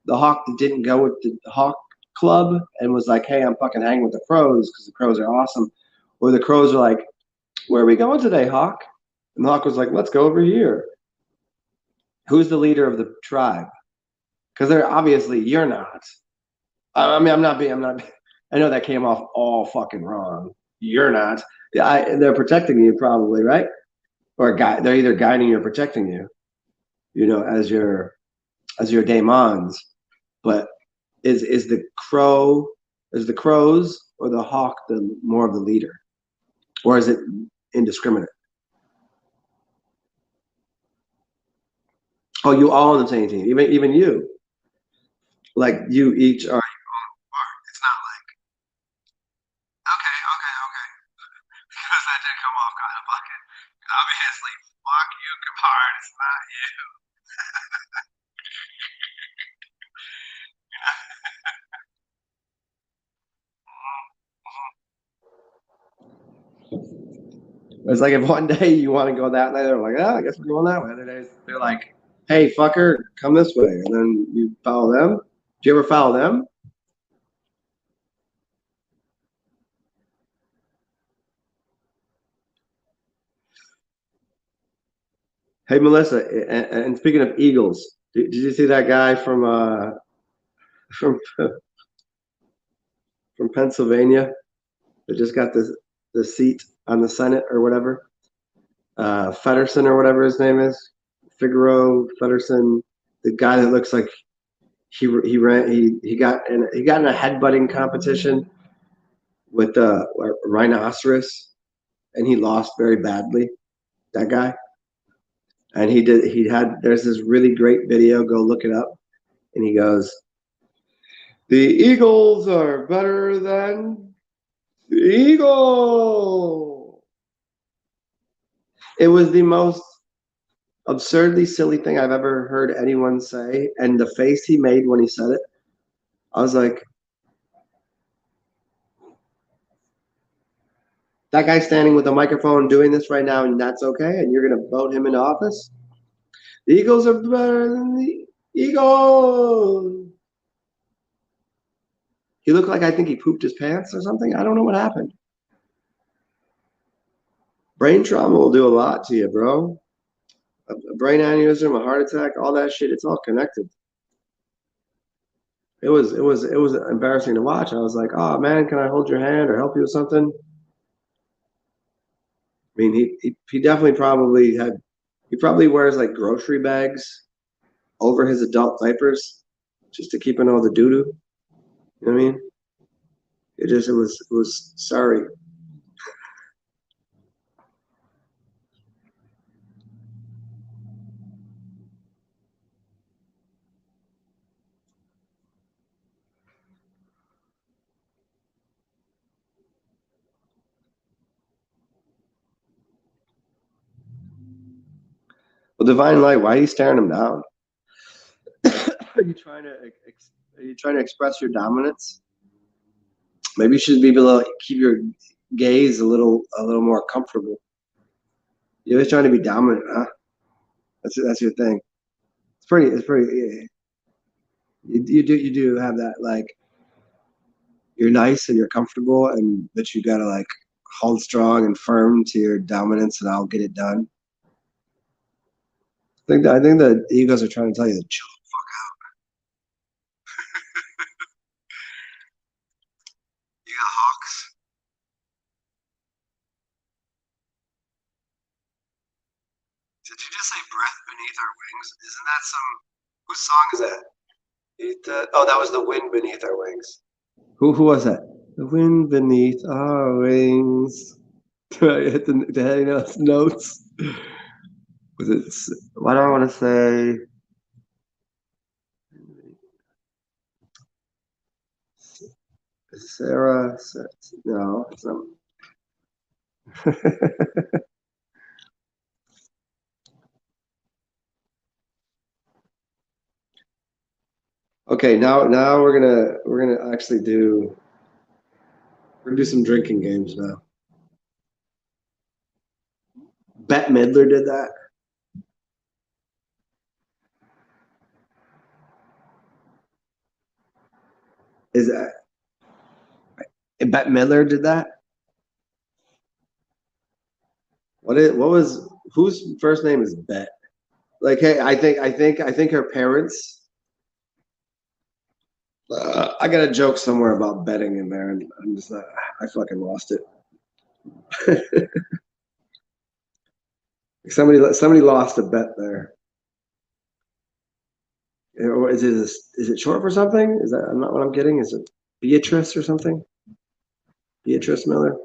hawk that didn't go with the hawk club and was like hey I'm fucking hanging with the crows because the crows are awesome or the crows are like where are we going today hawk and the hawk was like let's go over here. Who's the leader of the tribe? Because they're obviously you're not. I mean, I'm not. I know that came off all fucking wrong. You're not. Yeah, they're protecting you probably, right? Or they're either guiding you or protecting you. You know, as your daemons. But is the crow is the crows or the hawk the more of the leader, or is it indiscriminate? Oh, you all on the same team, even you. Like you each are. It's not like okay. Because that did come off kind of fucking. Obviously, fuck you, Kamar. It's not you. It's like if one day you want to go that way, they're like, oh, I guess we're going that way. Other days they're like, hey, fucker, come this way, and then you follow them. Do you ever follow them? Hey, Melissa, and speaking of eagles, did you see that guy from from Pennsylvania that just got the seat on the Senate or whatever? Feddersen or whatever his name is, Figaro Feddersen, the guy that looks like he got in a headbutting competition with a rhinoceros, and he lost very badly. That guy, and there's this really great video. Go look it up, and he goes, "The Eagles are better than the Eagle." It was the most absurdly silly thing I've ever heard anyone say, and the face he made when he said it, I was like, that guy's standing with a microphone doing this right now, and that's okay, and you're going to vote him into office? The Eagles are better than the Eagles. He looked like, I think he pooped his pants or something. I don't know what happened. Brain trauma will do a lot to you, bro. A brain aneurysm, a heart attack, all that shit, it's all connected. It was embarrassing to watch. I was like, oh man, can I hold your hand or help you with something? I mean, he definitely he probably wears like grocery bags over his adult diapers just to keep in all the doo doo. You know what I mean? It was sorry. Well, divine light, why are you staring him down? Are you trying to express your dominance? Maybe you should be able to keep your gaze a little more comfortable. You're always trying to be dominant, huh? That's your thing. It's pretty. You do have that, like, you're nice and you're comfortable, and but you gotta like hold strong and firm to your dominance, and I'll get it done. I think the egos are trying to tell you to chill the fuck out. You got hawks. Did you just say breath beneath our wings? Isn't that some whose song is that? Oh, that was the wind beneath our wings. Who was that? The wind beneath our wings. I hit the heading notes. Was it? Why do I want to say? Sarah? No, it's not. Okay, now we're gonna actually do some drinking games now. Bette Midler did that. Is that Bette Midler did that? What was whose first name is Bet? Like, hey, I think her parents. I got a joke somewhere about betting in there, and I'm just not. I fucking lost it. Somebody lost a bet there. Is it short for something? Is that not what I'm getting? Is it Beatrice or something? Beatrice Miller?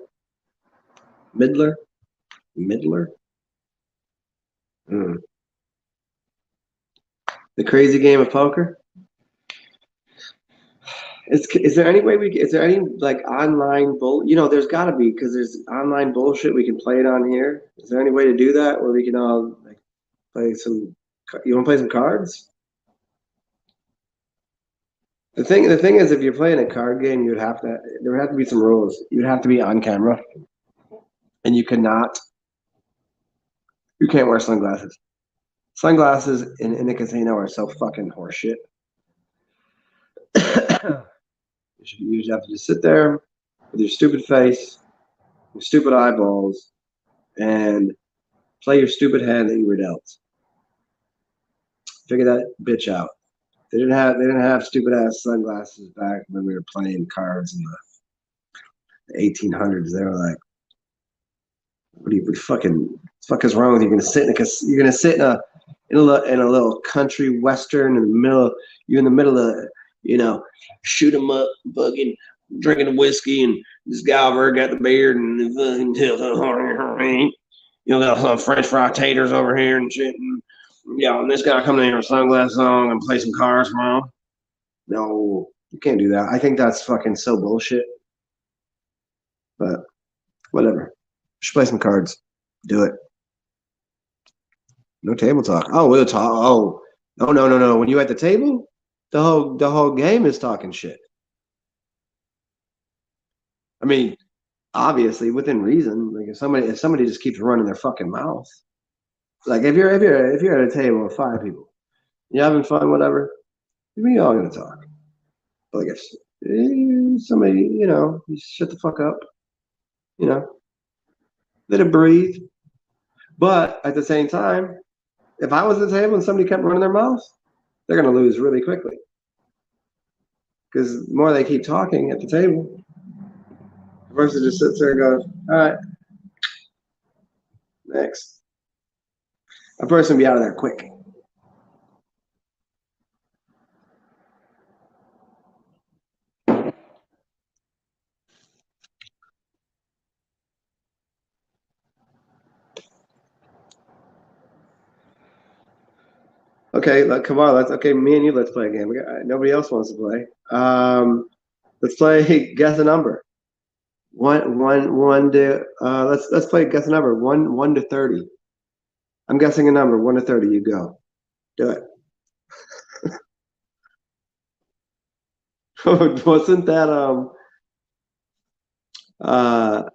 Midler? Midler? Mm. The crazy game of poker? Is there any way is there any like online there's got to be, because there's online bullshit we can play it on here. Is there any way to do that where we can all like play some? You want to play some cards? The thing is, if you're playing a card game, there would have to be some rules. You'd have to be on camera, and you can't wear sunglasses. Sunglasses in a casino are so fucking horseshit. You should have to just sit there with your stupid face, your stupid eyeballs, and play your stupid hand that you were dealt. Figure that bitch out. They didn't have stupid ass sunglasses back when we were playing cards in the 1800s. They were like, What fuck is wrong with you? You're gonna sit in a little country western in the middle. You're in the middle of shoot 'em up, fucking drinking whiskey, and this guy over got the beard and the fucking got some French fry taters over here and shit. And, and this guy coming in here with sunglasses on and play some cards for him. No, you can't do that. I think that's fucking so bullshit. But whatever. Should play some cards. Do it. No table talk. Oh, we'll talk. Oh, no. When you at the table, the whole game is talking shit. I mean, obviously within reason. Like if somebody just keeps running their fucking mouth. Like if you're at a table with 5 people, you're having fun, whatever. We all gonna talk. But like if somebody, you shut the fuck up. Let it breathe. But at the same time, if I was at the table and somebody kept running their mouth, they're gonna lose really quickly. Because the more they keep talking at the table, the person just sits there and goes, all right, next. A person will be out of there quick. Okay, come on. Me and you. Let's play a game. Nobody else wants to play. Let's play guess a number. One to let's play guess a number. One to 30. I'm guessing a number. 1 to 30. You go. Do it. Wasn't that uh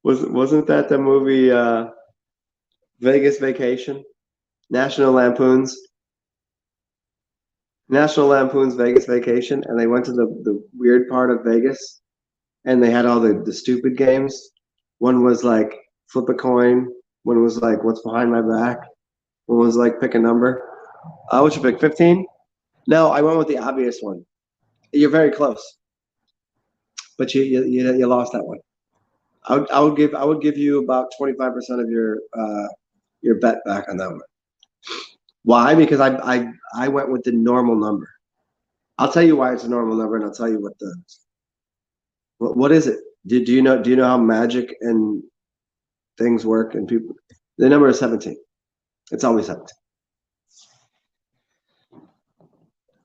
wasn't that the movie Vegas Vacation? National Lampoon's Vegas Vacation, and they went to the weird part of Vegas, and they had all the stupid games. One was like flip a coin. One was like what's behind my back. One was like pick a number. What you pick? 15? No, I went with the obvious one. You're very close, but you lost that one. I would give you about 25% of your bet back on that one. Why? Because I went with the normal number. I'll tell you why it's a normal number, and I'll tell you what is it. Do you know how magic and things work and people? The number is 17. It's always 17.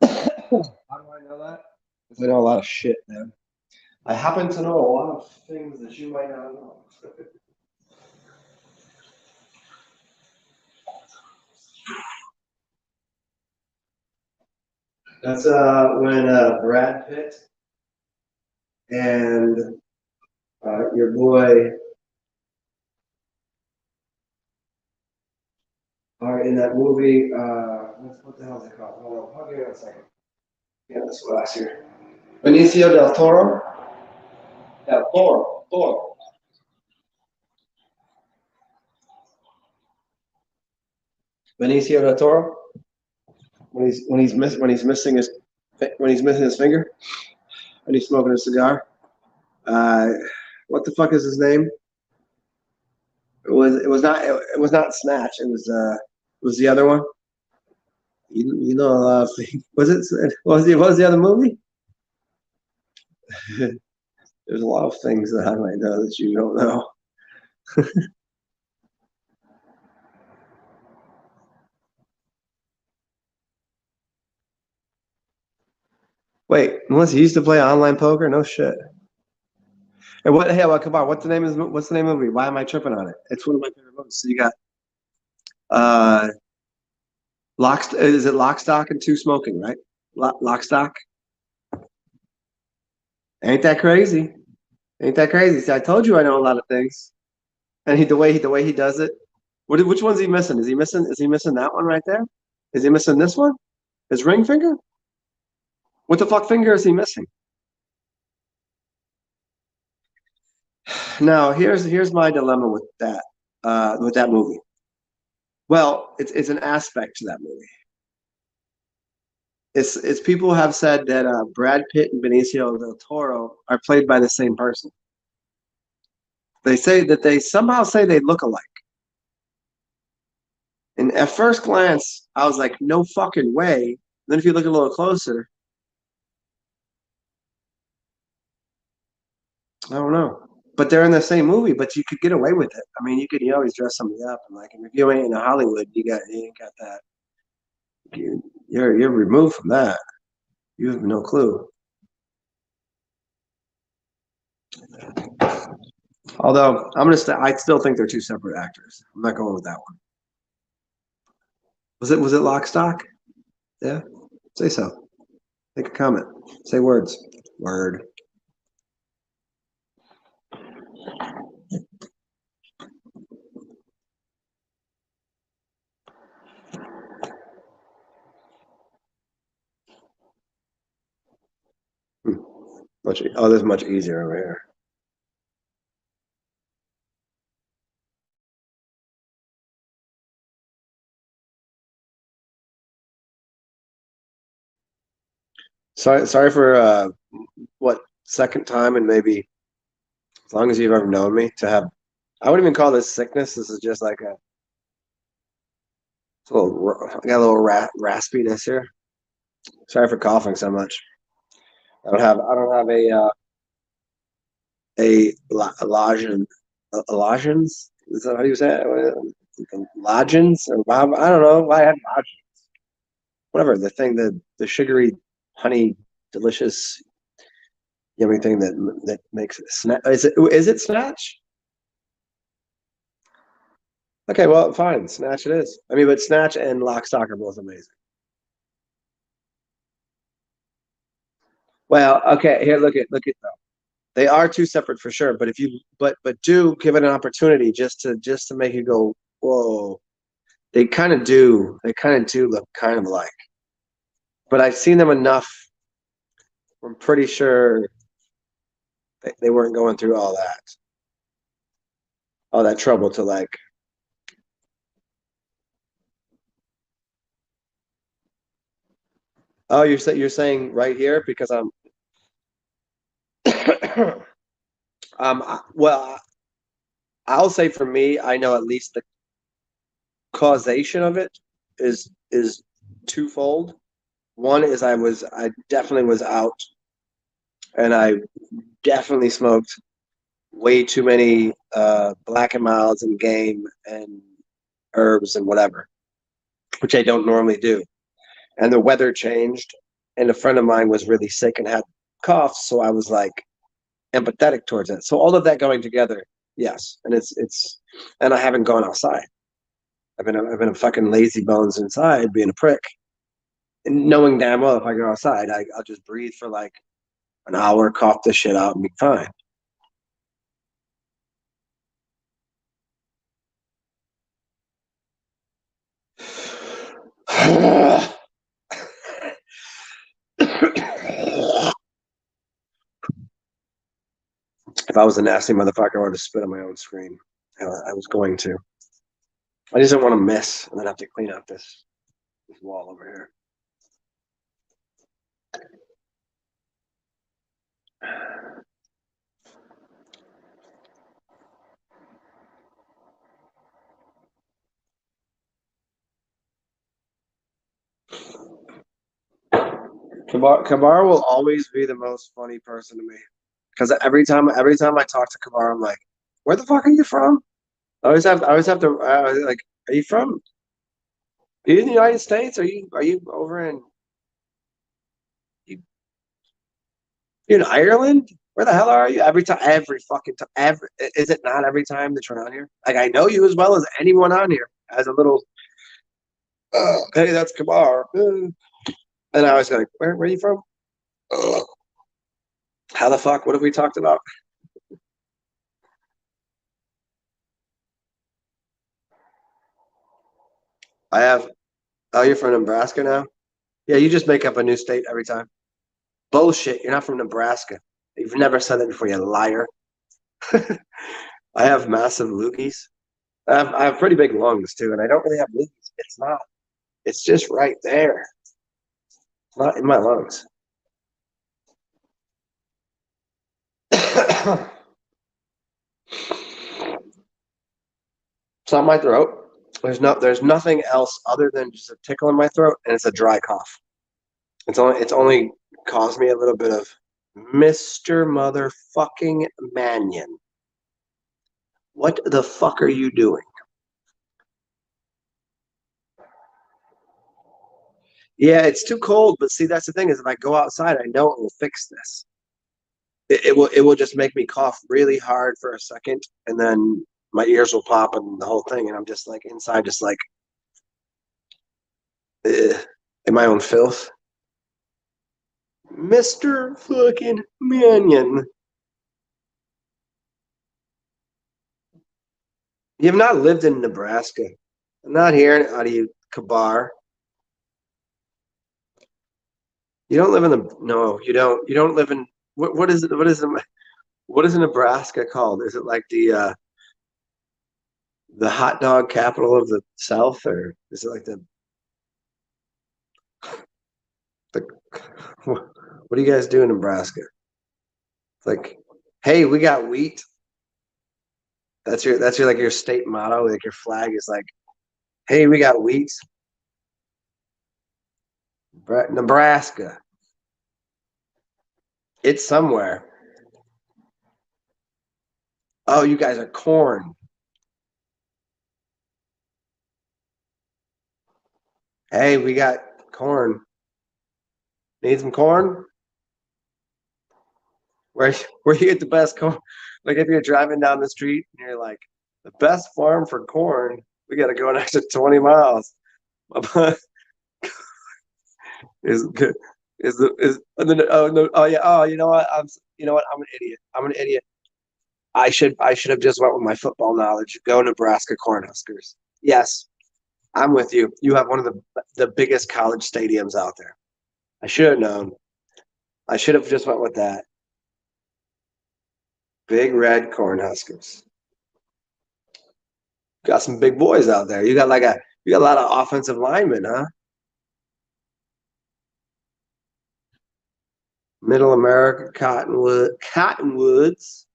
How do I know that? Because I know a lot of shit, man. I happen to know a lot of things that you might not know. That's when Brad Pitt and your boy are in that movie. What the hell is it called? Hold on, give me a second. Yeah, this last year. Benicio del Toro. Del Toro. Benicio del Toro. When he's missing his finger, and he's smoking a cigar. What the fuck is his name? It was not Snatch. It was the other one. You know a lot of things. What was the other movie? There's a lot of things that I might know that you don't know. Wait, Melissa, you used to play online poker? No shit. And come on, what's the name of the movie? Why am I tripping on it? It's one of my favorite movies. So you got is it Lock, Stock, and Two Smoking, right? Lock, Stock. Ain't that crazy? Ain't that crazy? See, I told you I know a lot of things. And the way he does it. Which one's he missing? Is he missing that one right there? Is he missing this one? His ring finger? What the fuck finger is he missing? Now, here's my dilemma with that movie. Well, it's an aspect to that movie. It's people have said that Brad Pitt and Benicio del Toro are played by the same person. They say that they somehow say they look alike. And at first glance, I was like, no fucking way. Then if you look a little closer, I don't know. But they're in the same movie, but you could get away with it. I mean, you always dress somebody up, and like, if you ain't in Hollywood, you ain't got that. You're removed from that. You have no clue. Although I still think they're two separate actors. I'm not going with that one. Was it Lock Stock? Yeah. Say so. Make a comment. Say words. Word. Hmm. This is much easier over here. Sorry for what second time and maybe as long as you've ever known me to have. I wouldn't even call this sickness. This is just like I got a little raspiness here. Sorry for coughing so much. I don't have a lozenge. Is that how you say it? Lodgings or I don't know why I had lodgings. Whatever the sugary honey delicious yummy thing that makes it snatch. Is it snatch? Okay, well, fine. Snatch it is. I mean, but Snatch and Lock, Stock are both amazing. Well, okay, here, look at them. They are two separate for sure, but if you but do give it an opportunity just to make you go, whoa. They kind of do look kind of alike. But I've seen them enough. I'm pretty sure they weren't going through all that trouble to like. Oh, you're saying right here because I'm well, I'll say for me, I know at least the causation of it is twofold. One is I definitely was out and I definitely smoked way too many black and milds and game and herbs and whatever, which I don't normally do. And the weather changed and a friend of mine was really sick and had coughs, so I was like empathetic towards it. So all of that going together, yes. And it's and I haven't gone outside. I've been a fucking lazy bones inside being a prick. And knowing damn well if I go outside, I'll just breathe for like an hour, cough the shit out, and be fine. If I was a nasty motherfucker, I would have spit on my own screen. I was going to. I just don't want to miss and then have to clean up this wall over here. Kabar will always be the most funny person to me because every time I talk to Kabar, I'm like, "Where the fuck are you from?" I always have to like, "Are you from? Are you in the United States? Are you over in you, you in Ireland? Where the hell are you?" Every fucking time, is it not every time that you're on here? Like I know you as well as anyone on here as a little. Hey, that's Kabar. And I was like, where are you from? How the fuck? What have we talked about? I have. Oh, you're from Nebraska now? Yeah, you just make up a new state every time. Bullshit. You're not from Nebraska. You've never said that before, you liar. I have massive loogies. I have pretty big lungs too, and I don't really have loogies. It's not. It's just right there. It's not in my lungs. It's not my throat. There's nothing else other than just a tickle in my throat, and it's a dry cough. It's only caused me a little bit of Mr. Motherfucking Mannion. What the fuck are you doing? Yeah, it's too cold, but see, that's the thing is if I go outside, I know it will fix this. It will just make me cough really hard for a second, and then my ears will pop and the whole thing, and I'm just like inside, just like in my own filth. Mr. fucking Mannion. You have not lived in Nebraska. I'm not hearing out of you, Kabar. You don't live in the no, you don't. You don't live in what is it? What is Nebraska called? Is it like the hot dog capital of the South, or is it like the what do you guys do in Nebraska? It's like, hey, we got wheat. That's your like your state motto. Like your flag is like, hey, we got wheat. Nebraska. It's somewhere. Oh, you guys are corn. Hey, we got corn. Need some corn? Where where you get the best corn? Like if you're driving down the street and you're like, the best farm for corn, we got to go an extra 20 miles. is is and then, oh no, oh yeah, oh you know what, I'm an idiot. I'm an idiot. I should have just went with my football knowledge. Go Nebraska Cornhuskers. Yes, I'm with you. You have one of the biggest college stadiums out there. I should have known. I should have just went with that. Big red Cornhuskers. Got some big boys out there. You got a lot of offensive linemen, huh? Middle America, Cottonwoods.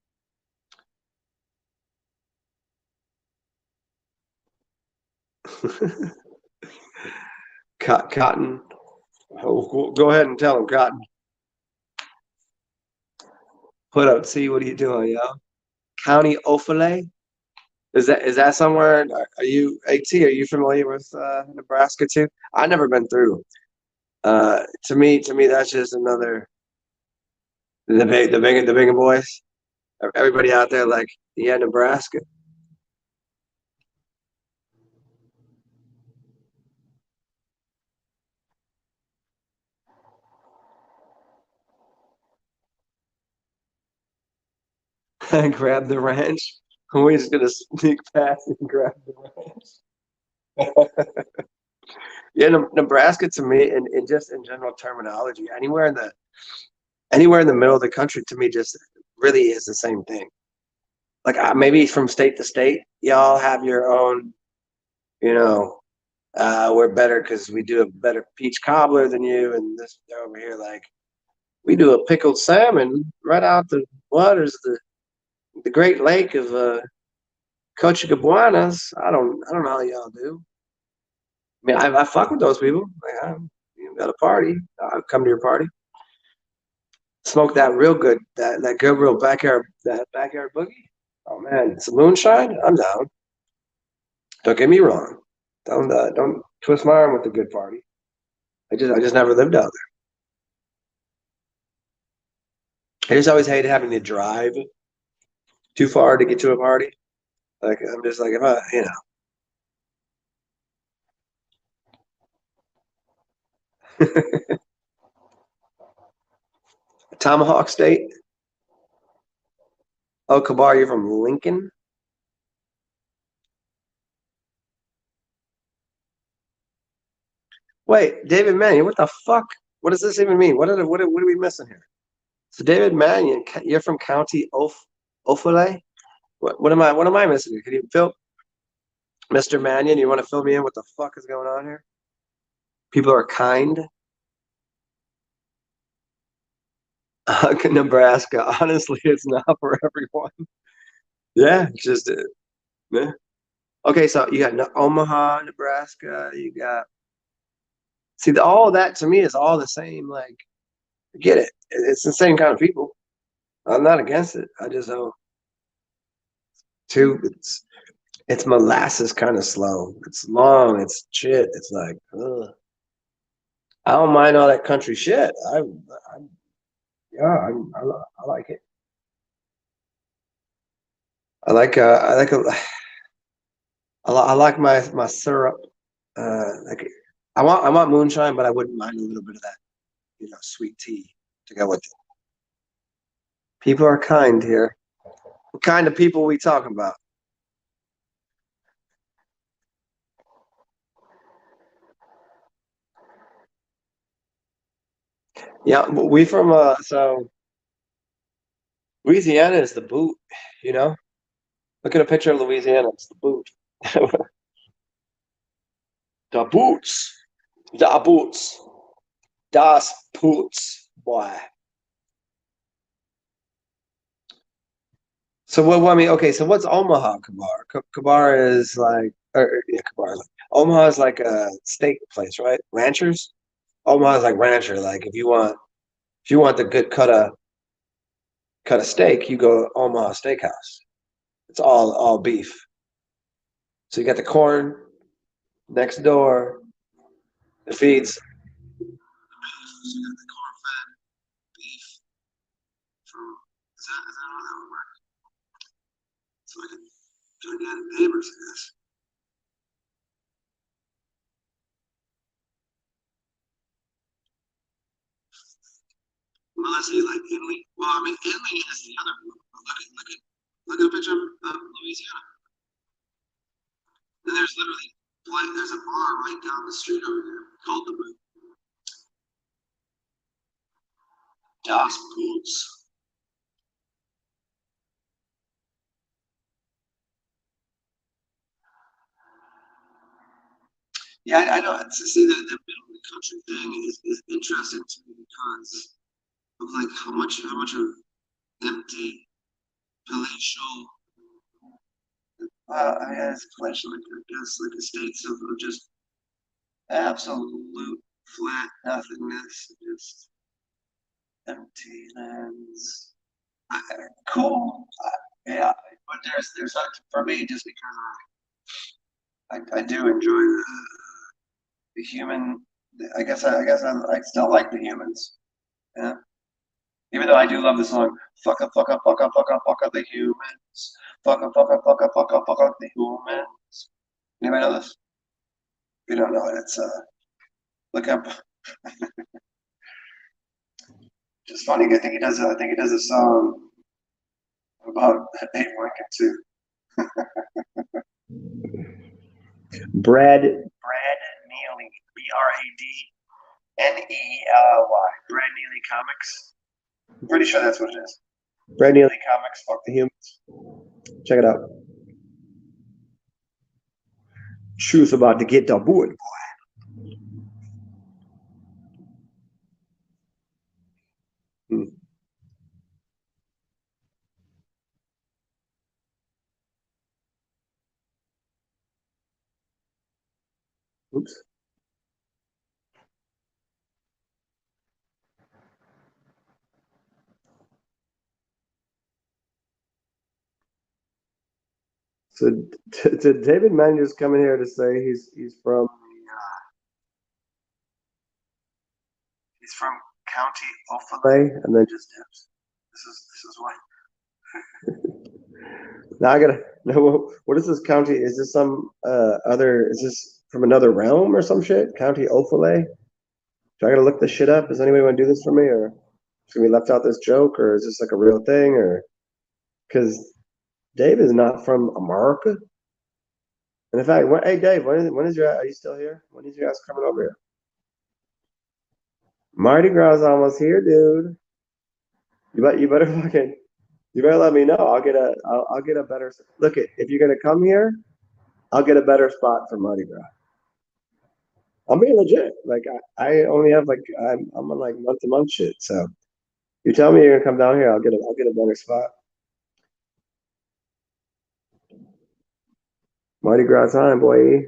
Cotton. Oh, go ahead and tell him, Cotton. Put up. See what are you doing, yo? County Offaly. Is that somewhere? Are you AT? Are you familiar with Nebraska too? I've never been through. To me, that's just another the big boys. Everybody out there, like, yeah, Nebraska. Grab the ranch. We're just gonna sneak past and grab the ranch. Yeah, Nebraska to me, and just in general terminology, anywhere in the middle of the country to me just really is the same thing. Like maybe from state to state, y'all have your own, you know, we're better because we do a better peach cobbler than you, and this they're over here like we do a pickled salmon right out the waters, the Great Lake of Cochacabuanas. I don't know how y'all do. I mean, I fuck with those people. Like, you got a party, I'll come to your party. Smoke that real good, that good real backyard boogie. Oh man, some moonshine. I'm down. Don't get me wrong. Don't twist my arm with the good party. I just never lived out there. I just always hated having to drive too far to get to a party. Like I'm just like if Tomahawk State. Oh, Kabar, you're from Lincoln. Wait, David Mannion, what the fuck? What does this even mean? What are we missing here? So David Mannion, you're from County Offaly. What am I missing here? Can you fill Mr. Mannion? You want to fill me in? What the fuck is going on here? People are kind. Nebraska. Honestly, it's not for everyone. Yeah, just yeah. Okay, so you got Omaha, Nebraska. You got all that to me is all the same. Like, I get it. It's the same kind of people. I'm not against it. I just don't. Too. It's molasses kind of slow. It's long. It's shit. It's like, ugh. I don't mind all that country shit. Yeah, I like it. I like my syrup. Like I want moonshine, but I wouldn't mind a little bit of that, sweet tea to go with it. People are kind here. What kind of people we talking about? Yeah, we from so Louisiana is the boot, you know? Look at a picture of Louisiana, it's the boot. The boots. The boots. Das Boots, boy. So what? I mean, okay. So what's Omaha Kabar? Kabar is like, yeah, Kabar. Omaha is like a steak place, right? Ranchers. Omaha is like rancher. Like if you want the good cut of steak, you go to Omaha Steakhouse. It's all beef. So you got the corn next door. It feeds. So you got the corn-fed beef from. Is that how that would work? It's like a gigantic neighbors, I guess. Unless you like Italy. Well, I mean, Italy is the other. Look at a picture of Louisiana. And there's literally there's a bar right down the street over there called the Das Boots. Yeah, I know. To see that the middle of the country thing is interesting to me because of like how much of empty palatial I mean, it's palatial, like, I guess, like estates of just absolute flat nothingness, just empty lands. I, cool. Yeah, but there's not for me just because I do enjoy the human. I still like the humans. Yeah, even though I do love the song "Fuck up, fuck up, fuck up, fuck up, fuck up the humans." Fuck up, fuck up, fuck up, fuck up, fuck up the humans. Anybody know this? If you don't know it, it's look up. Just funny. I think he does a song about Abe Lincoln too. Brad Neely, BRADNEELY, Brad Neely Comics. I'm pretty sure that's what it is. Brad Neely Comics, fuck the humans. Check it out. Truth about to get the boy. Hmm. Oops. So did David Mangus come in here to say he's from County Offaly and then just dips. This is why. Now I gotta know what is this county? Is this some other? Is this from another realm or some shit? County Offaly? Do I gotta look this shit up? Does anybody want to do this for me, or should we left out this joke, or is this like a real thing, or because Dave is not from America? And in fact, hey Dave, when is your are you still here? When is your ass coming over here? Mardi Gras is almost here, dude. You better fucking you better let me know. I'll get a better look at if you're gonna come here. I'll get a better spot for Mardi Gras. I'm being legit. Like I only have like I'm on like month to month shit. So you tell me you're gonna come down here, I'll get a better spot. Mardi Gras time, boy.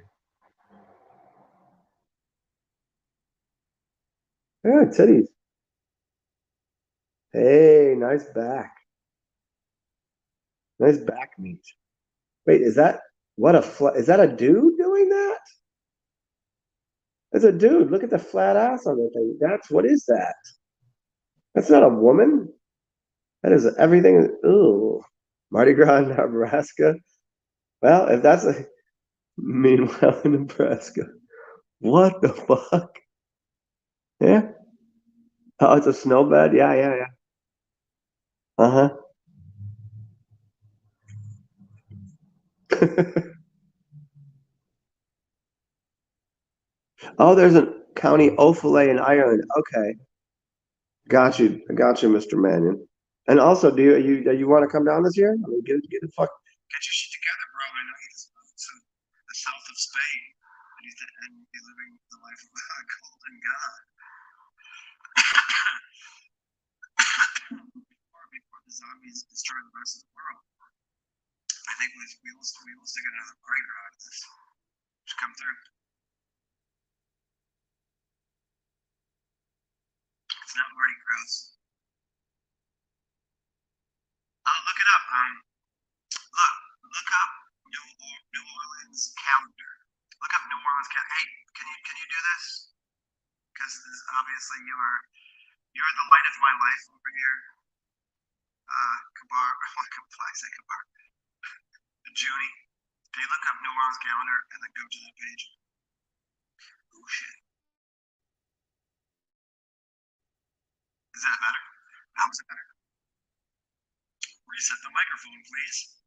Yeah, titties. Hey, nice back. Nice back meat. Wait, is that what is that a dude doing that? It's a dude. Look at the flat ass on the thing. That's what is that? That's not a woman. That is everything. Ooh, Mardi Gras, Nebraska. Well, if that's a meanwhile in Nebraska, what the fuck? Yeah. Oh, it's a snow bed. Yeah, yeah, yeah. Uh huh. Oh, there's a county Offaly in Ireland. Okay, got you. I got you, Mr. Mannion. And also, do you want to come down this year? I mean, get the fuck get your shit together, bro. I know you just moved to the south of Spain, and you're living the life of a golden god. Before the zombies destroy the rest of the world, I think we will stick another Mardi Gras out of this. Just come through. It's not Mardi Gras. Look it up. Look up New Orleans calendar. Look up New Orleans calendar. Hey, can you do this? Because obviously you're the light of my life over here. Kabar, I say Kabar. Junie, can you look up New Orleans calendar and then go to that page? Oh shit. Is that better? How is it better? Reset the microphone, please.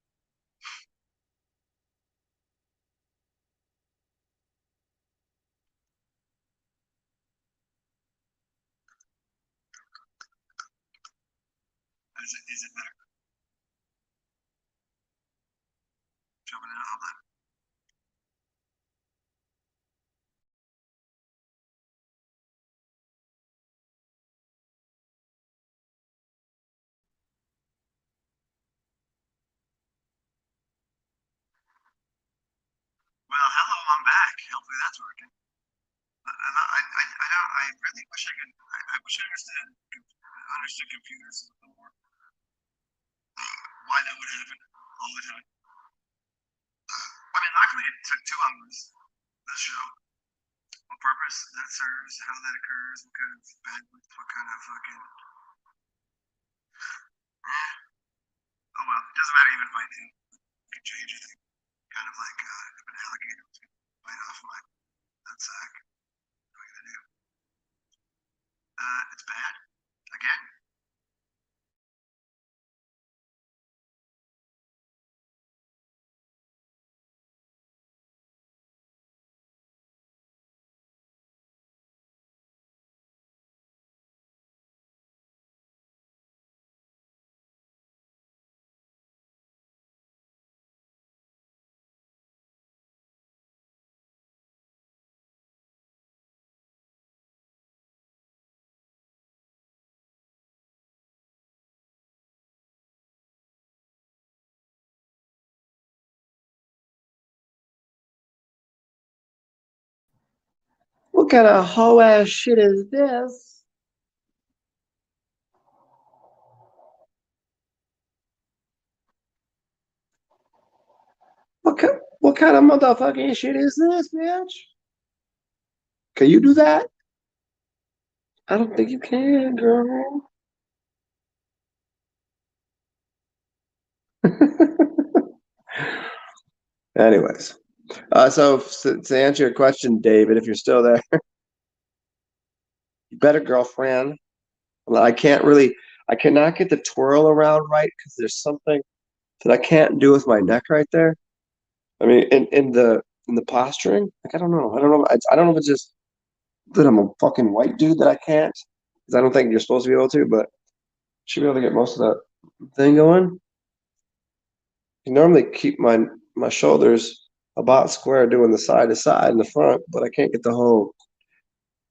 Is it better? Jumping in, hold on. Well, hello, I'm back. Hopefully that's working. And I really wish I could. I wish I understood computers a little more. Why that would happen all the time. I mean, luckily it took 2 hours. This show. What purpose that serves, how that occurs, what kind of bandwidth, what kind of fucking. Oh well, it doesn't matter even if I do. You can change it. Kind of like an alligator bite off my nutsack. What are you gonna do? It's bad. Again. What kind of hoe ass shit is this? What kind of motherfucking shit is this, bitch? Can you do that? I don't think you can, girl. Anyways, so to answer your question, David, if you're still there, you better, girlfriend. Well, I cannot get the twirl around right because there's something that I can't do with my neck right there. I mean, in the posturing, like I don't know if it's just that I'm a fucking white dude that I can't, because I don't think you're supposed to be able to, but should be able to get most of that thing going. You normally keep my shoulders about square doing the side to side in the front, but I can't get the whole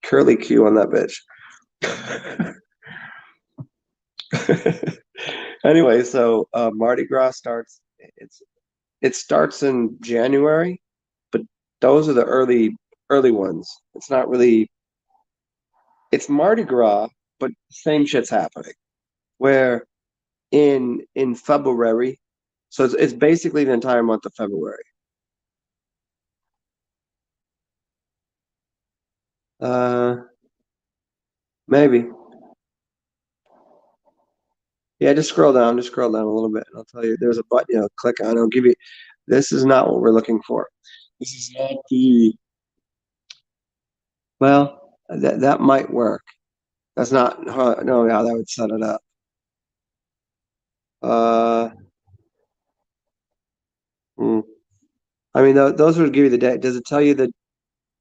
curly Q on that bitch. Anyway, so Mardi Gras starts. it starts in January, but those are the early ones. It's not really it's Mardi Gras, but same shit's happening. Where in February, so it's basically the entire month of February. Uh, maybe. Yeah, just scroll down a little bit, and I'll tell you. There's a button, click on. It'll give you. This is not what we're looking for. This is not the. Well, that might work. That's not. No, how that would set it up. Uh, hmm. I mean, those would give you the day. Does it tell you the?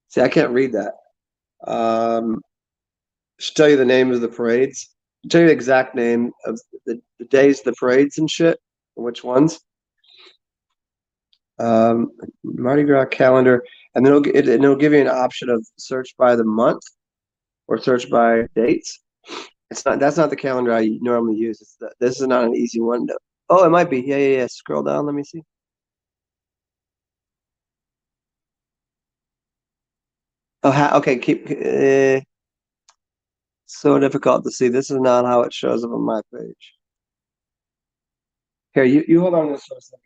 See, I can't read that. Should tell you the names of the parades. Tell you the exact name of the days, the parades and shit. Which ones? Um, Mardi Gras calendar, and then it'll give you an option of search by the month or search by dates. It's not That's not the calendar I normally use. This is not an easy one. Oh, it might be. Yeah, yeah, yeah. Scroll down. Let me see. Oh, okay. Keep. So difficult to see. This is not how it shows up on my page. Here, you hold on to this for a second.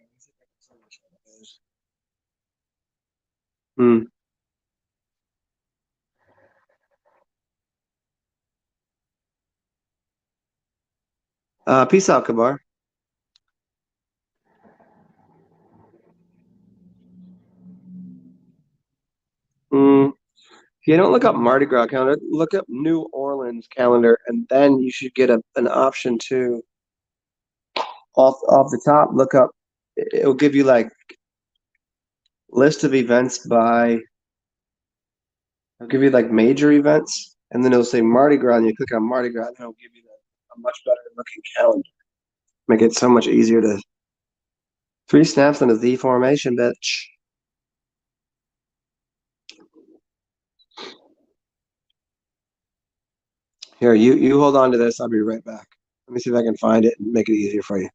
Hmm. Peace out, Kabar. Hmm. Yeah, don't look up Mardi Gras calendar. Look up New Orleans calendar, and then you should get an option to off the top. Look up. It'll give you like list of events by. It'll give you like major events, and then it'll say Mardi Gras, and you click on Mardi Gras, and it'll give you a much better looking calendar. Make it so much easier to. Three snaps in a Z formation, bitch. Here, you hold on to this. I'll be right back. Let me see if I can find it and make it easier for you.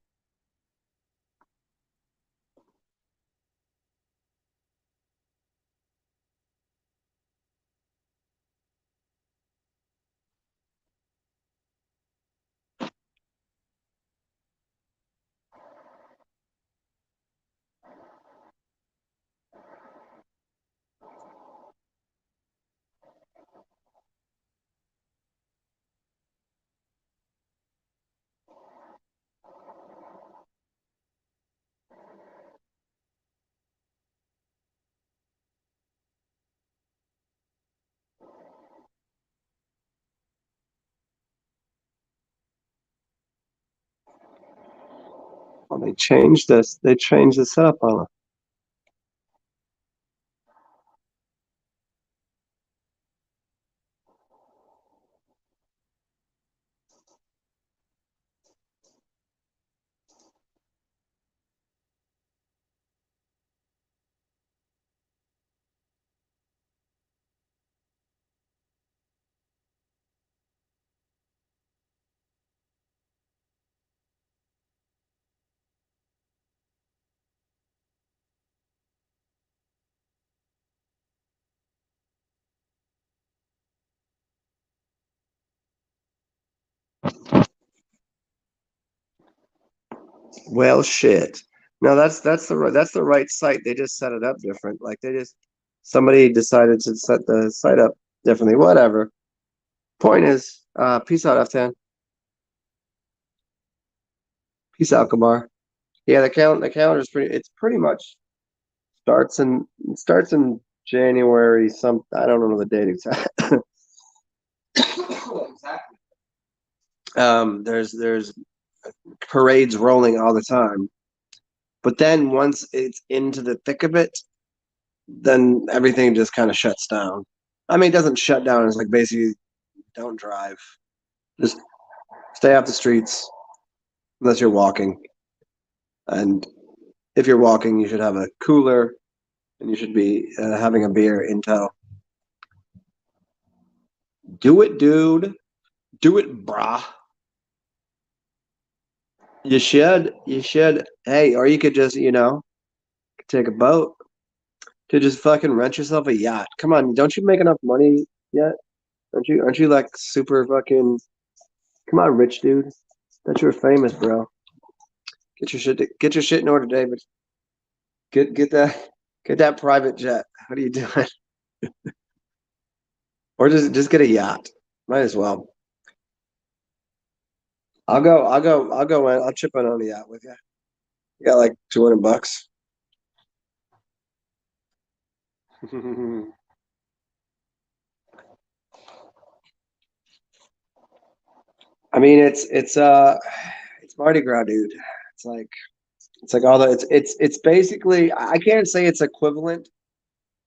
Well, they changed this. They changed the setup on it. Well, shit. No, that's the right site. They just set it up different. Like somebody decided to set the site up differently. Whatever. Point is, peace out, F10. Peace out, Kamar. Yeah, the calendar is it's pretty much starts in January. I don't know the date exactly. Exactly. There's parades rolling all the time, but then once it's into the thick of it, then everything just kind of shuts down. I mean, it doesn't shut down. It's like basically don't drive. Just stay off the streets unless you're walking. And if you're walking, you should have a cooler and you should be having a beer in tow. Do it, dude. Do it, brah. You should. You should. Hey, or you could just, take a boat. To just fucking rent yourself a yacht. Come on, don't you make enough money yet? Don't you? Aren't you like super fucking? Come on, rich dude. That you're famous, bro. Get your shit in order, David. Get that private jet. What are you doing? Or just get a yacht. Might as well. I'll go in. I'll chip in on the yacht with you. You got like $200. I mean, it's Mardi Gras, dude. It's like it's like all the it's basically I can't say it's equivalent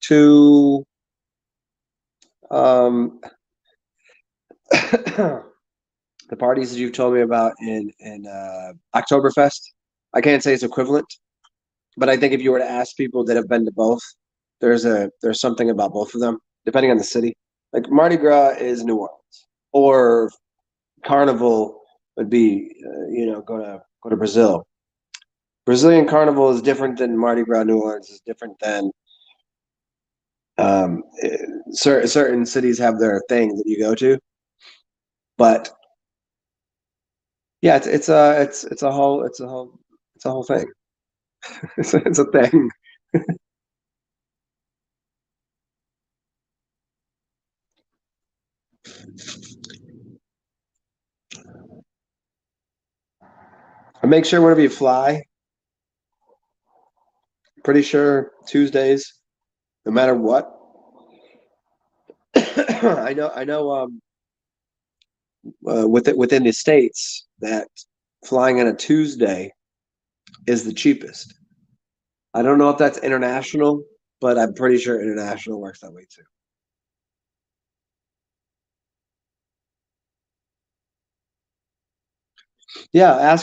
to um the parties that you've told me about in Oktoberfest. I can't say it's equivalent, but I think if you were to ask people that have been to both, there's something about both of them, depending on the city. Like Mardi Gras is New Orleans, or Carnival would be go to Brazil. Brazilian Carnival is different than Mardi Gras. New Orleans is different than certain cities have their thing that you go to, but yeah, it's a whole thing. It's a thing. I make sure whenever you fly, pretty sure Tuesdays, no matter what. I know within the states that flying on a Tuesday is the cheapest. I don't know if that's international, but I'm pretty sure international works that way too. Yeah,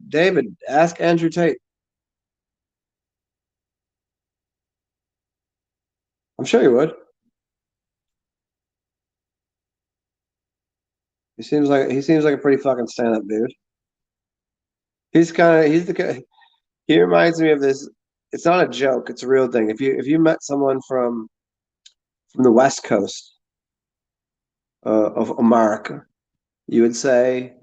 David, ask Andrew Tate. I'm sure you would. He seems like a pretty fucking stand-up dude. He's the guy. He reminds me of this. It's not a joke. It's a real thing. If you met someone from the West Coast of America, you would say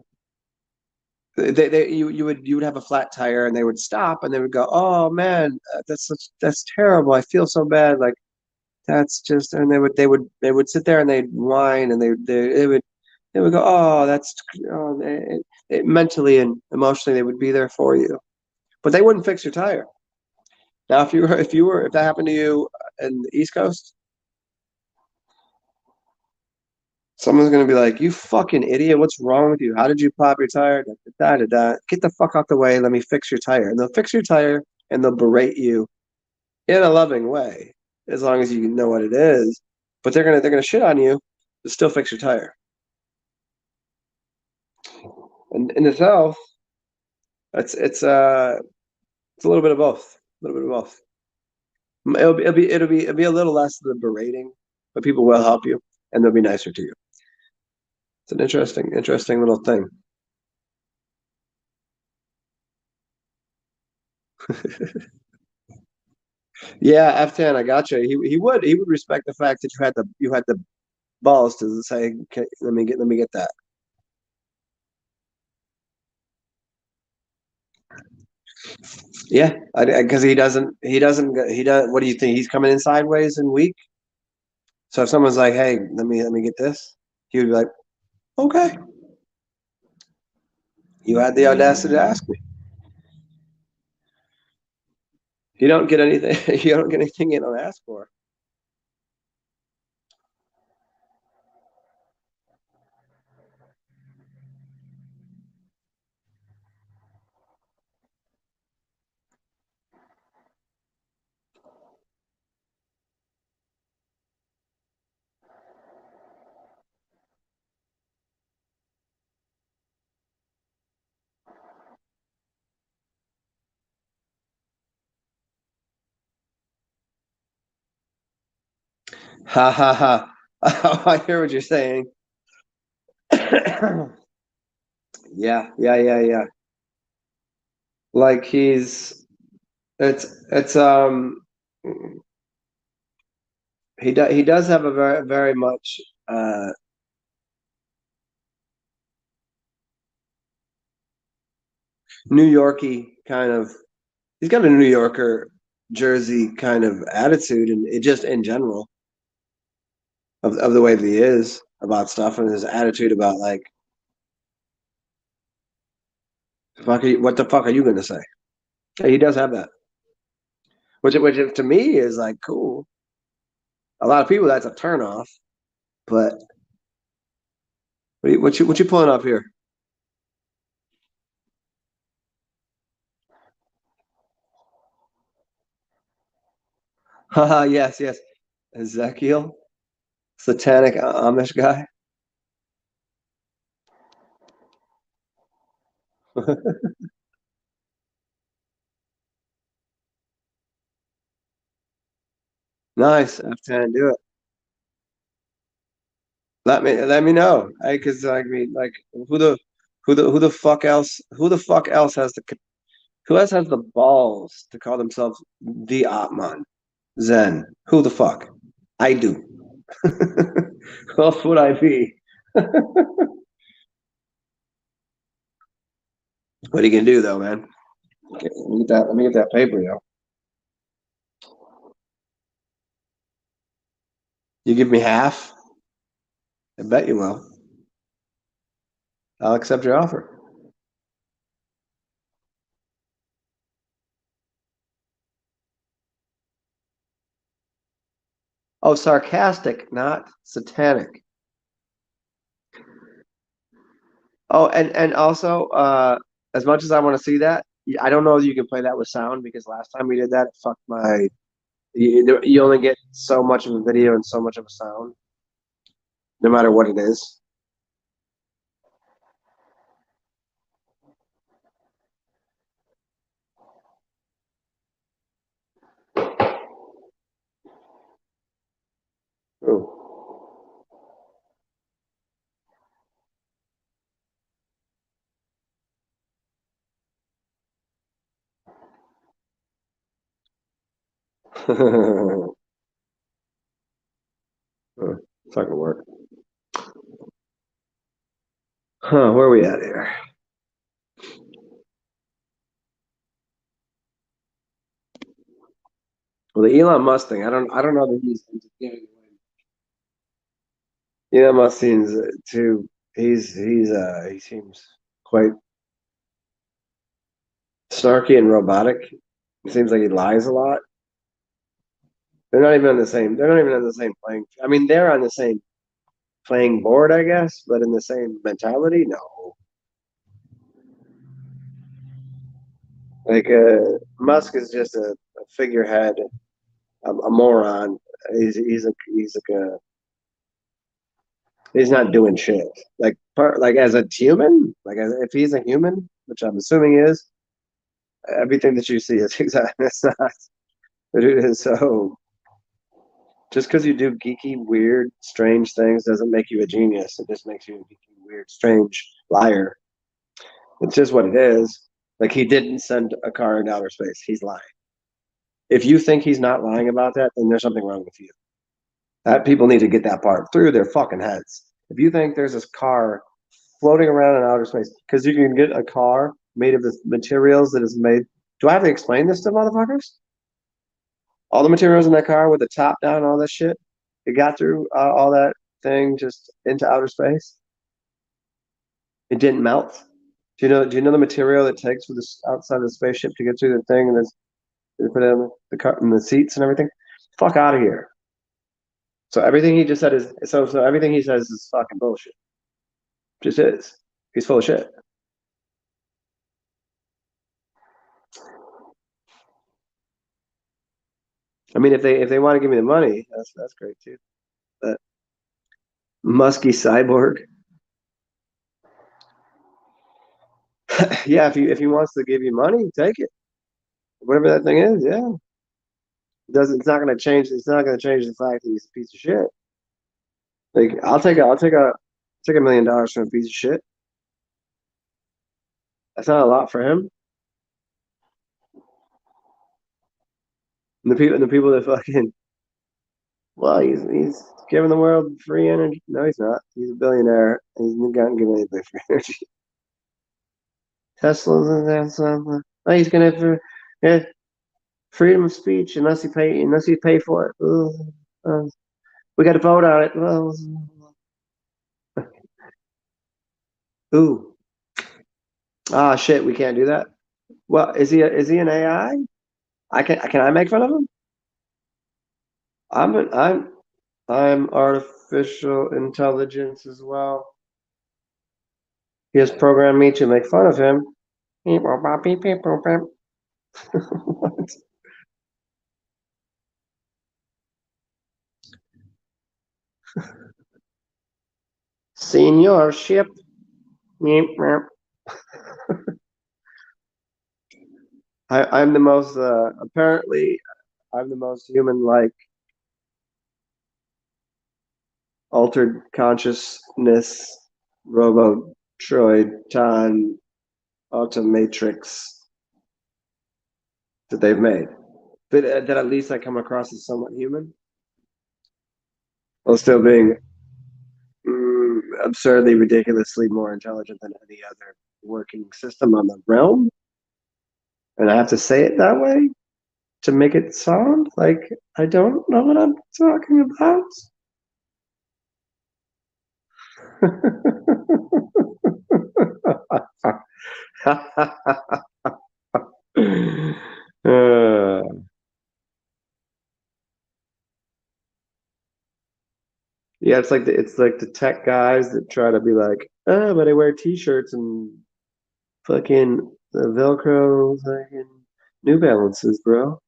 you would have a flat tire, and they would stop, and they would go, "Oh man, that's terrible. I feel so bad. Like that's just," and they would sit there and they'd whine, and they would go, "Oh, that's," mentally and emotionally they would be there for you, but they wouldn't fix your tire. Now, if that happened to you in the East Coast, someone's gonna be like, "You fucking idiot! What's wrong with you? How did you pop your tire? Da, da, da, da. Get the fuck out the way. Let me fix your tire." And they'll fix your tire and they'll berate you in a loving way, as long as you know what it is. But they're gonna shit on you to still fix your tire. And in the South, it's a little bit of both. A little bit of both. It'll be a little less of the berating, but people will help you and they'll be nicer to you. It's an interesting little thing. Yeah, F10, I got you. He would respect the fact that you had the balls to say, okay, let me get that. Yeah, because he does. What do you think? He's coming in sideways and weak. So if someone's like, "Hey, let me get this," he would be like, "Okay, you had the audacity to ask me." You don't get anything. You don't get anything you don't ask for. Ha ha ha. Oh, I hear what you're saying. Yeah, yeah, yeah, yeah. Like he's It's he does have a very much New Yorky kind of. He's got a New Yorker Jersey kind of attitude, and it just in general of the way that he is about stuff and his attitude about like, what the fuck are you gonna say? Yeah, he does have that, which to me is like cool. A lot of people that's a turnoff, but what you pulling up here? Haha, yes, yes. Ezekiel, satanic Amish guy. Nice, F10, do it. Let me know. Because I mean, like, who the fuck else has who else has the balls to call themselves the Atman Zen? Who the fuck? I do. Who else would I be? What are you gonna do though, man? Okay, let me get that. Let me get that paper, yo. You give me half? I bet you will. I'll accept your offer. Oh, sarcastic, not satanic. Oh, and also, as much as I want to see that, I don't know if you can play that with sound because last time we did that, it fucked my. You only get so much of a video and so much of a sound, no matter what it is. Oh. It's not gonna work. Huh, where are we at here? Well, the Elon Musk thing, I don't know that he's into giving away. Elon Musk seems too. He seems quite snarky and robotic. It seems like he lies a lot. They're not even on the same. They're not even on the same playing. I mean, they're on the same playing board, I guess, but in the same mentality, no. Like Musk is just a figurehead, a moron. He's like a he's not doing shit. Like as a human, if he's a human, which I'm assuming he is, everything that you see is exactly it's not. It is so. Just because you do geeky, weird, strange things doesn't make you a genius. It just makes you a geeky, weird, strange liar. It's just what it is. Like he didn't send a car into outer space. He's lying. If you think he's not lying about that, then there's something wrong with you. That people need to get that part through their fucking heads. If you think there's this car floating around in outer space, because you can get a car made of the materials that is made. Do I have to explain this to motherfuckers? All the materials in that car with the top down, all this shit. It got through all that thing just into outer space. It didn't melt. Do you know the material it takes for this outside of the spaceship to get through the thing and then they put in the car and the seats and everything? Fuck out of here. So everything he just said is so everything he says is fucking bullshit. Just is. He's full of shit. I mean, if they want to give me the money, that's great too. But musky cyborg, yeah. If he wants to give you money, take it. Whatever that thing is, yeah. It doesn't. It's not going to change. It's not going to change the fact that he's a piece of shit. Like take $1 million from a piece of shit. That's not a lot for him. And the people that fucking, well, he's giving the world free energy. No, he's not. He's a billionaire. He's not giving anybody free energy. Tesla's oh, he's gonna have yeah, freedom of speech unless you pay for it. We got to vote on it. Ooh, ah, shit, we can't do that. Well, is he an AI? Can I make fun of him? I'm an, I'm artificial intelligence as well. He has programmed me to make fun of him. What? Seniorship. I'm the most apparently I'm the most human-like altered consciousness robotroid automatrix that they've made. But that at least I come across as somewhat human, while still being absurdly, ridiculously more intelligent than any other working system on the realm. And I have to say it that way to make it sound like I don't know what I'm talking about. uh, yeah, it's like the tech guys that try to be like, oh, but I wear t-shirts and fucking Velcro fucking New Balances, bro.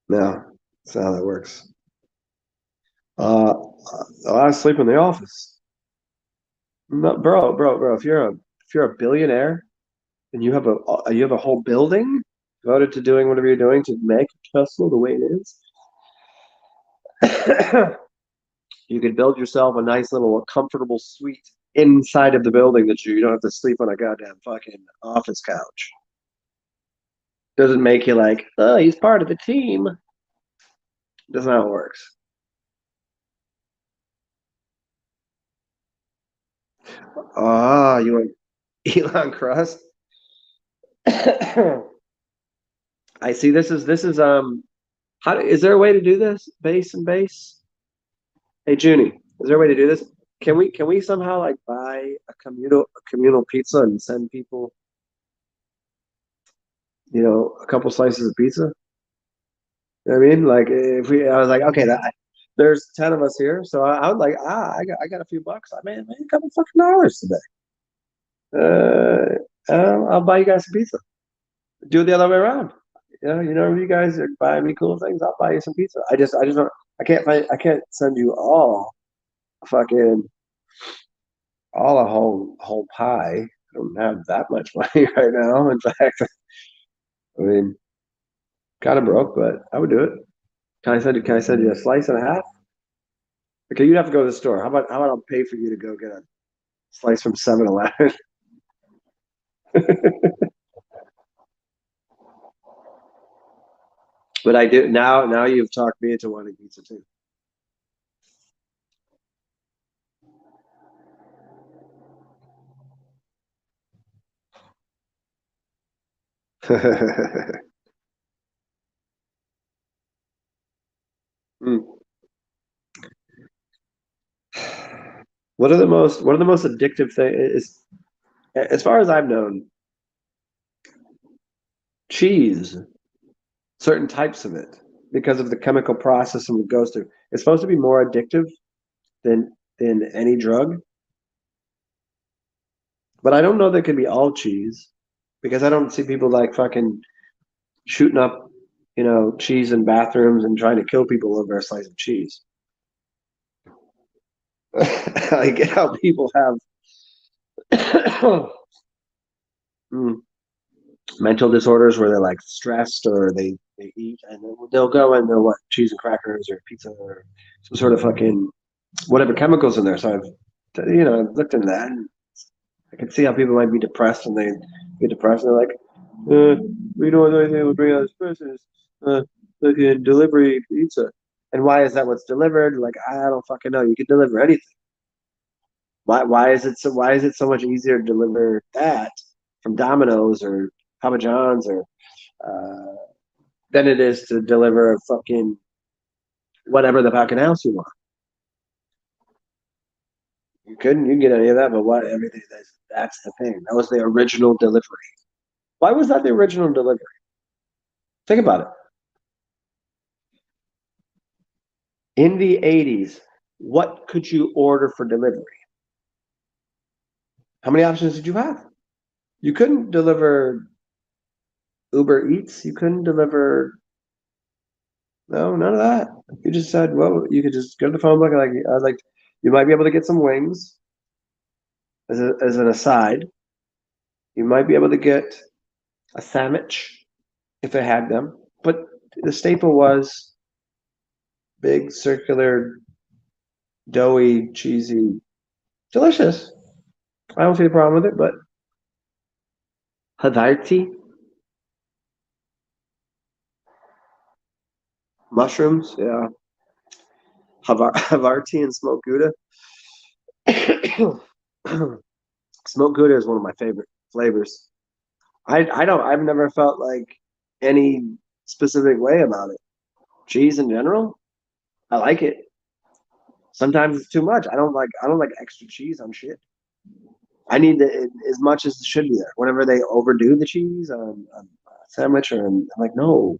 No, that's not how that works. Uh, I sleep in the office. No, bro. If you're a billionaire and you have a whole building devoted to doing whatever you're doing to make Tesla the way it is, you could build yourself a nice little comfortable suite inside of the building that you don't have to sleep on a goddamn fucking office couch. Doesn't make you like, oh, he's part of the team. That's not how it works. Ah, you want Elon Crust? I see. This is how is there a way to do this? Base and base? Hey Junie, is there a way to do this? Can we somehow like buy a communal pizza and send people, a couple slices of pizza? You know what I mean? Like if I was like, okay, there's 10 of us here, so I would like, I got a few bucks. I made a couple fucking dollars today. I'll buy you guys some pizza. Do it the other way around. If you guys are buying me cool things, I'll buy you some pizza. I just don't. I can't send you fucking all a whole pie. I don't have that much money right now. In fact, I mean, kind of broke, but I would do it. Can I send you a slice and a half? Okay, you'd have to go to the store. How about I'll pay for you to go get a slice from 7-Eleven? But I do now. Now you've talked me into wanting pizza too. Mm. What are the most addictive things is as far as I've known, cheese, certain types of it, because of the chemical process and it goes through. It's supposed to be more addictive than any drug, but I don't know that it can be all cheese because I don't see people like fucking shooting up, cheese in bathrooms and trying to kill people over a slice of cheese. I get how people have mm, mental disorders where they're like stressed or they eat and they'll go and they'll what cheese and crackers or pizza or some sort of fucking whatever chemicals in there. So I've looked into that. I can see how people might be depressed and they get depressed and they're like, we don't know anything that would bring out this person is fucking delivery pizza. And why is that what's delivered? Like, I don't fucking know. You can deliver anything. Why is it so much easier to deliver that from Domino's or Papa John's or uh, than it is to deliver a fucking whatever the fucking house you want? You can get any of that, but what everything that's the thing. That was the original delivery. Why was that the original delivery? Think about it. In the 80s, what could you order for delivery? How many options did you have? You couldn't deliver Uber Eats. You couldn't deliver, no, none of that. You just said, well, you could just go to the phone book and like you might be able to get some wings as an aside. You might be able to get a sandwich if they had them. But the staple was big, circular, doughy, cheesy, delicious. I don't see the problem with it, but Havarti, mushrooms, yeah. Havarti and smoked Gouda. Smoked Gouda is one of my favorite flavors. I've never felt like any specific way about it. Cheese in general, I like it. Sometimes it's too much. I don't like extra cheese on shit. I need as much as should be there. Whenever they overdo the cheese on a sandwich, or I'm like, no,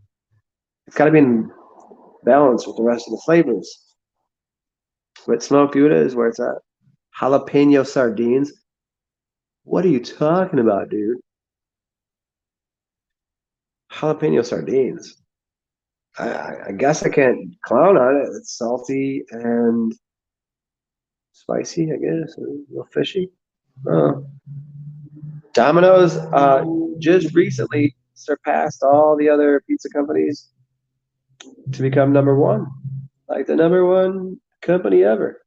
it's got to be in balance with the rest of the flavors. But smoked Gouda is where it's at. Jalapeno sardines. What are you talking about, dude? Jalapeno sardines. I guess I can't clown on it. It's salty and spicy, I guess. A little fishy. Uh, Domino's just recently surpassed all the other pizza companies to become number one, like the number one company ever.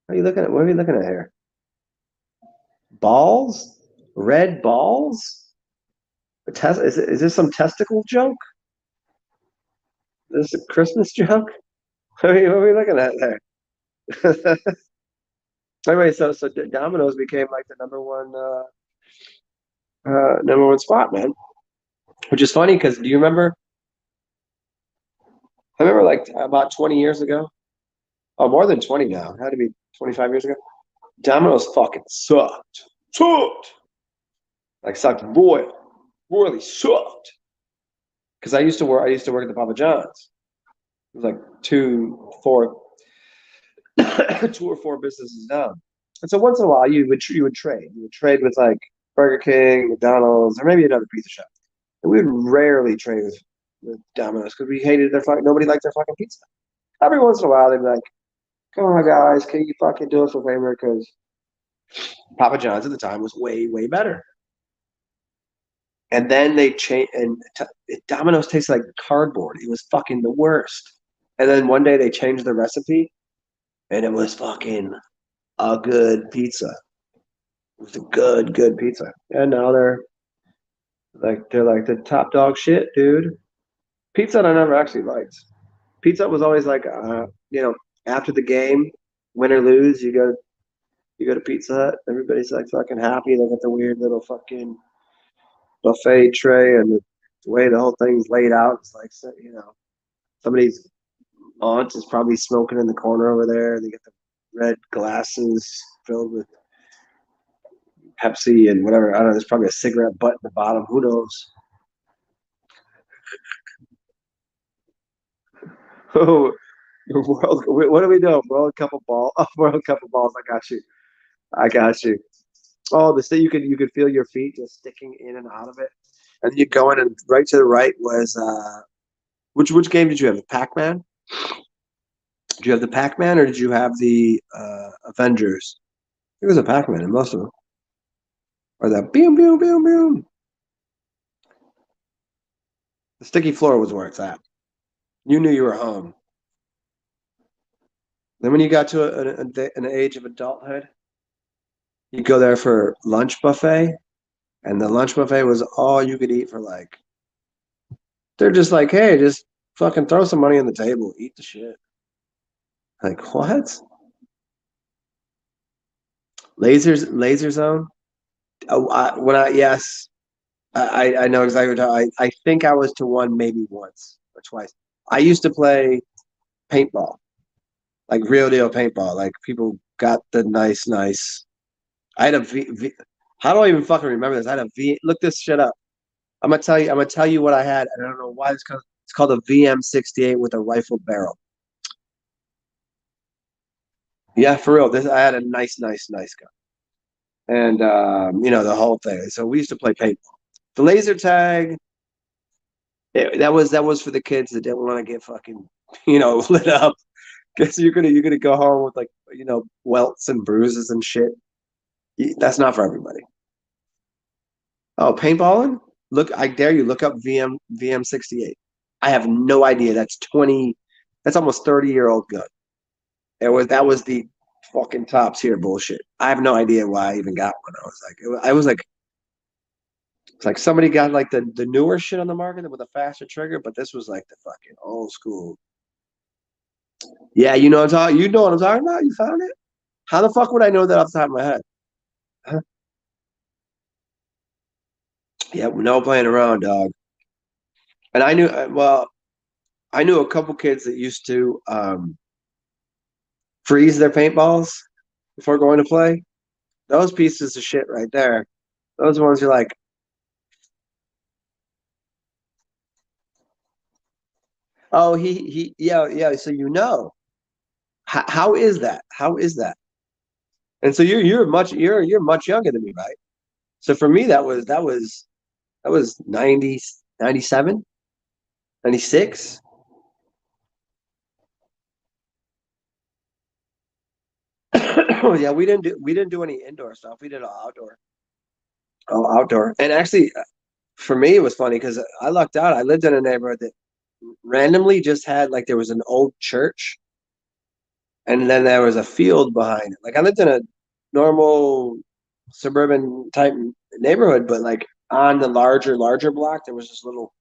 What are you looking at? What are you looking at here? Balls? Red balls? Is this some testicle joke? Is this a Christmas joke? What are you looking at there? Anyway, so Domino's became like the number one spot, man. Which is funny because do you remember? I remember like about 20 years ago. Oh, more than 20 now. It had to be 25 years ago. Domino's fucking sucked. Sucked. Like sucked royal. Royally sucked. Because I used to work at the Papa John's. It was like two or four businesses down. And so once in a while you would trade. You would trade with like Burger King, McDonald's, or maybe another pizza shop. And we would rarely trade with Domino's because we hated their fucking nobody liked their fucking pizza. Every once in a while they'd be like, come on guys, can you fucking do us a favor? Because Papa John's at the time was way, way better. And then they changed, and Domino's tasted like cardboard. It was fucking the worst. And then one day they changed the recipe, and it was fucking a good pizza. It was a good, good pizza. And now they're like the top dog shit, dude. Pizza I never actually liked. Pizza was always like, after the game, win or lose, you go to Pizza Hut. Everybody's like fucking happy. They got the weird little fucking buffet tray, and the way the whole thing's laid out, it's like somebody's aunt is probably smoking in the corner over there. They get the red glasses filled with Pepsi and whatever. I don't know. There's probably a cigarette butt in the bottom. Who knows? Oh, world. What are we doing? World Cup of ball. Oh, World Cup of balls. I got you. I got you. Oh, the thing you could feel your feet just sticking in and out of it, and then you go in and right to the right was which game did you have? The Pac-Man? Did you have the Pac-Man or did you have the Avengers? It was a Pac-Man in most of them. Or that boom boom boom boom. The sticky floor was where it's at. You knew you were home. Then when you got to an age of adulthood, You go there for lunch buffet, and the lunch buffet was all you could eat for like. They're just like, hey, just fucking throw some money on the table, eat the shit. Like what? Laser zone. Oh, yes, I know exactly what I think I was to one maybe once or twice. I used to play paintball, like real deal paintball. Like people got the nice. I had a V. How do I even fucking remember this? I had a V. Look this shit up. I'm gonna tell you. I'm gonna tell you what I had, and I don't know why it's called a VM-68 with a rifled barrel. Yeah, for real. This I had a nice gun, and the whole thing. So we used to play paintball. The laser tag. That was for the kids that didn't want to get fucking lit up. Because you're gonna go home with like welts and bruises and shit. That's not for everybody. Oh, paintballing? Look, I dare you look up VM-68. I have no idea. That's 20. That's almost 30-year-old gun. That was the fucking top tier bullshit. I have no idea why I even got one. I was like it's like somebody got like the newer shit on the market with a faster trigger, but this was like the fucking old school. Yeah, you know what I'm talking about? You found it? How the fuck would I know that off the top of my head? Huh? Yeah, no playing around, dog. And I knew a couple kids that used to freeze their paintballs before going to play. Those pieces of shit right there. Those ones you're like, oh, yeah. So how is that? How is that? And so you're much younger than me, right? So for me, that was 90, 97, 96. Yeah, we didn't do any indoor stuff. We did all outdoor. And actually, for me, it was funny because I lucked out. I lived in a neighborhood that randomly just had like there was an old church, and then there was a field behind it. Like I lived in a normal suburban type neighborhood, but like on the larger block, there was this little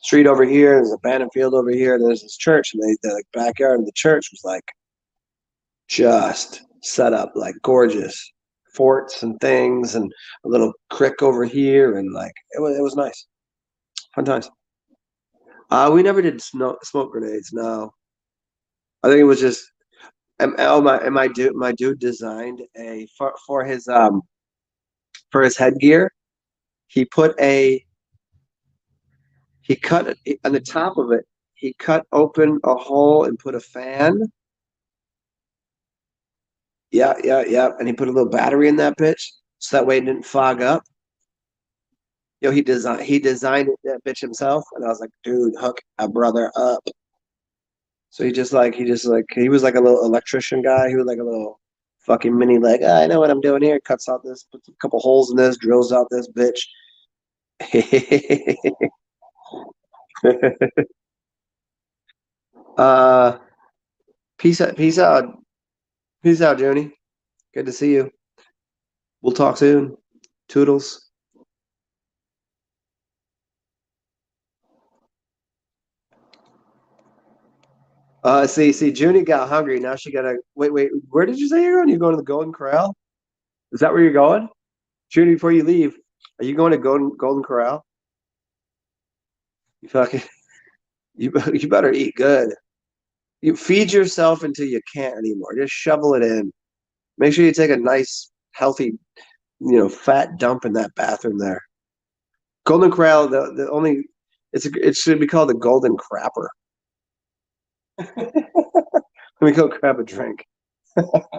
street over here. There's a abandoned field over here. There's this church, and the like backyard of the church was like just set up like gorgeous forts and things, and a little creek over here, and like it was nice, fun times. We never did smoke grenades. No, I think it was just my dude designed a for his headgear. He put a he cut on the top of it. He cut open a hole and put a fan. Yeah, and he put a little battery in that bitch so that way it didn't fog up. He designed that bitch himself, and I was like, dude, hook a brother up. So he was like a little electrician guy. He was like a little fucking mini like, I know what I'm doing here. Cuts out this, puts a couple holes in this, drills out this bitch. uh, peace out, Joni. Good to see you. We'll talk soon. Toodles. See, Junie got hungry. Now she gotta wait. Where did you say you're going? You going to the Golden Corral? Is that where you're going? Junie, before you leave, are you going to Golden Corral? You fucking you better eat good. You feed yourself until you can't anymore. Just shovel it in. Make sure you take a nice, healthy, fat dump in that bathroom there. Golden Corral, the only it should be called the Golden Crapper. Let me go grab a drink. Let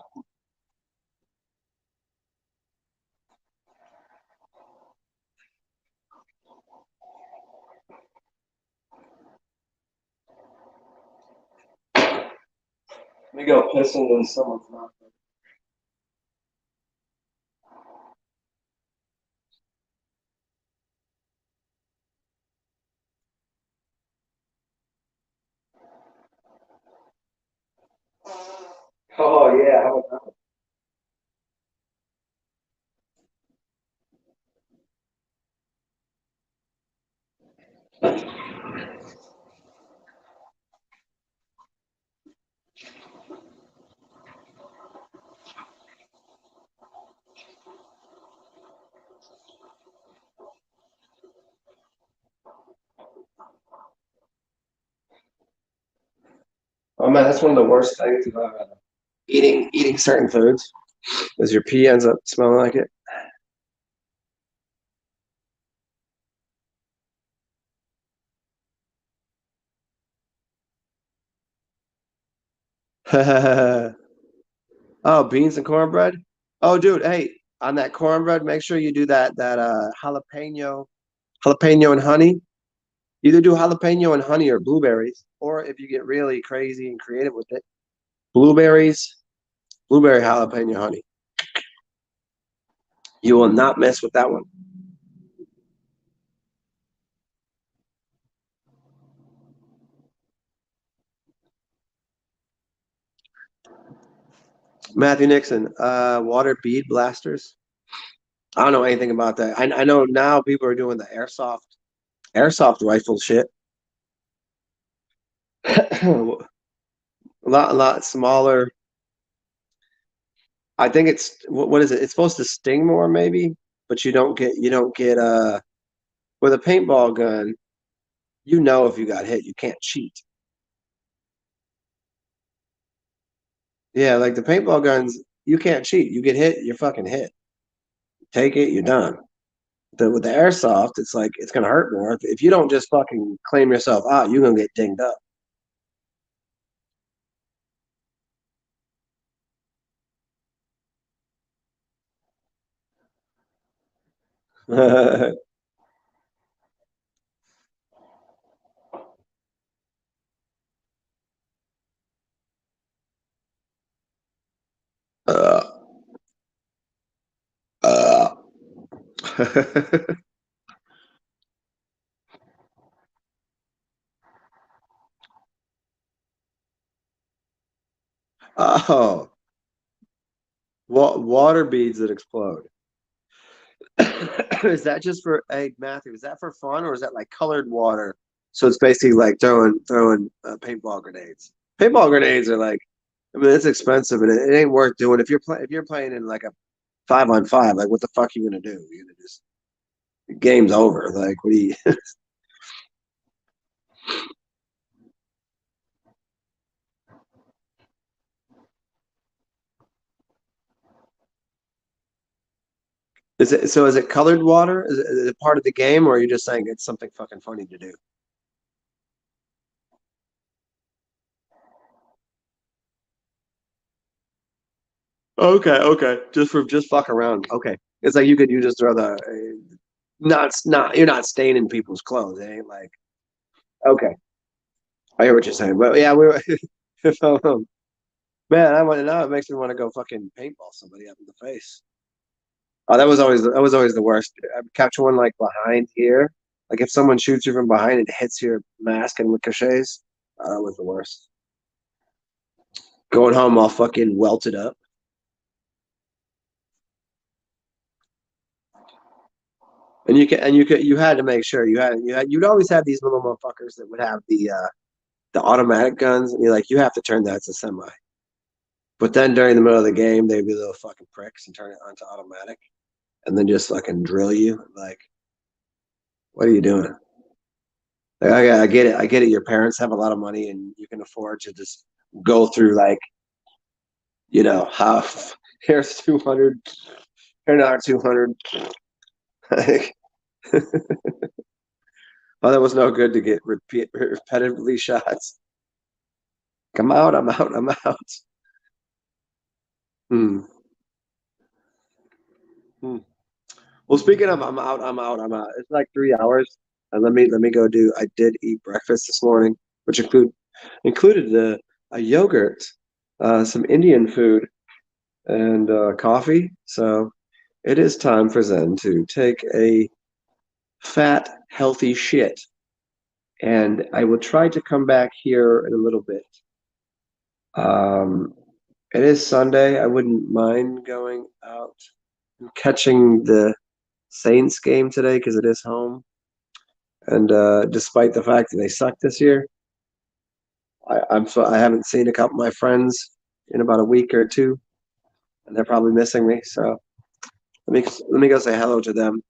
me go piss into someone's mouth. Oh yeah, how about Oh man, that's one of the worst things about eating certain foods is your pee ends up smelling like it. Oh, beans and cornbread. Oh, dude, hey, on that cornbread, make sure you do that jalapeno and honey. Either do jalapeno and honey or blueberries, or if you get really crazy and creative with it, blueberries, blueberry jalapeno honey. You will not mess with that one. Matthew Nixon, water bead blasters. I don't know anything about that. I know now people are doing the airsoft rifle shit. A lot smaller. I think it's what is it? It's supposed to sting more maybe, but you don't get with a paintball gun, you know if you got hit, you can't cheat. Yeah, like the paintball guns, you can't cheat. You get hit, you're fucking hit. Take it, you're done. With the airsoft, it's like it's gonna hurt more. If you don't just fucking claim yourself out, you're gonna get dinged up. uh, uh. Oh, water beads that explode. Is that just for hey Matthew? Is that for fun or is that like colored water? So it's basically like throwing paintball grenades. Paintball grenades are like, I mean, it's expensive and it ain't worth doing. If you're playing in like a 5-on-5, like what the fuck are you gonna do? You're gonna just game's over. Like what do you? Is it so? Is it colored water? Is it part of the game, or are you just saying it's something fucking funny to do? Okay, okay. Just fuck around. Okay. It's like you just throw the not you're not staining people's clothes. It ain't like okay. I hear what you're saying. But yeah, we were man, I want now it makes me want to go fucking paintball somebody up in the face. Oh, that was always the worst. I would catch one like behind here. Like if someone shoots you from behind and hits your mask and ricochets. That was the worst. Going home all fucking welted up. You had to make sure you'd always have these little motherfuckers that would have the automatic guns and you're like you have to turn that to semi. But then during the middle of the game they'd be little fucking pricks and turn it onto automatic and then just fucking drill you. Like, what are you doing? Like, I get it. I get it. Your parents have a lot of money and you can afford to just go through like, half here's 200, here now 200. Like, oh, that was no good to get repetitively shots. I'm out. I'm out. I'm out. Hmm. Hmm. Well, speaking of, I'm out. I'm out. I'm out. It's like 3 hours. And let me go do. I did eat breakfast this morning, which included a yogurt, some Indian food, and coffee. So it is time for Zen to take a fat, healthy shit. And I will try to come back here in a little bit. Um, it is Sunday. I wouldn't mind going out and catching the Saints game today because it is home. And despite the fact that they suck this year, I haven't seen a couple of my friends in about a week or two, and they're probably missing me. So let me go say hello to them.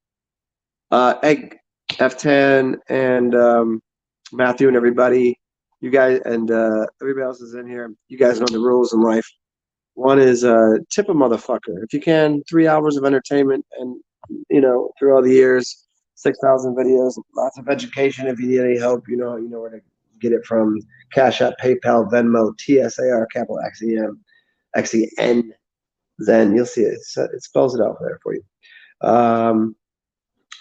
Egg F10 and Matthew and everybody. You guys and everybody else is in here. You guys know the rules in life. One is tip a motherfucker. If you can, 3 hours of entertainment and through all the years, 6,000 videos, lots of education. If you need any help, you know where to get it from. Cash App, PayPal, Venmo, TSAR, capital XEN, Zen. You'll see it. It spells it out there for you.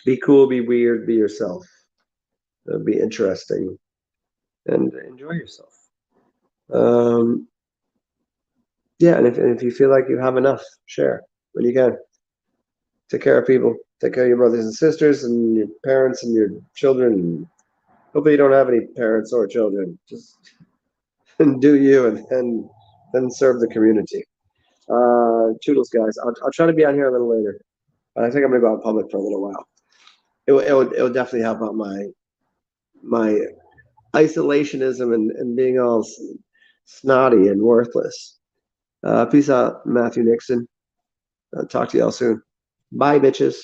Be cool, be weird, be yourself. Be interesting, and enjoy yourself. Yeah, and if you feel like you have enough, share when you can. Take care of people. Take care of your brothers and sisters and your parents and your children. Hopefully you don't have any parents or children. Just do you and then serve the community. Toodles, guys. I'll try to be on here a little later. But I think I'm gonna go out in public for a little while. It would definitely help out my isolationism and being all snotty and worthless. Peace out, Matthew Nixon. Talk to y'all soon. Bye, bitches.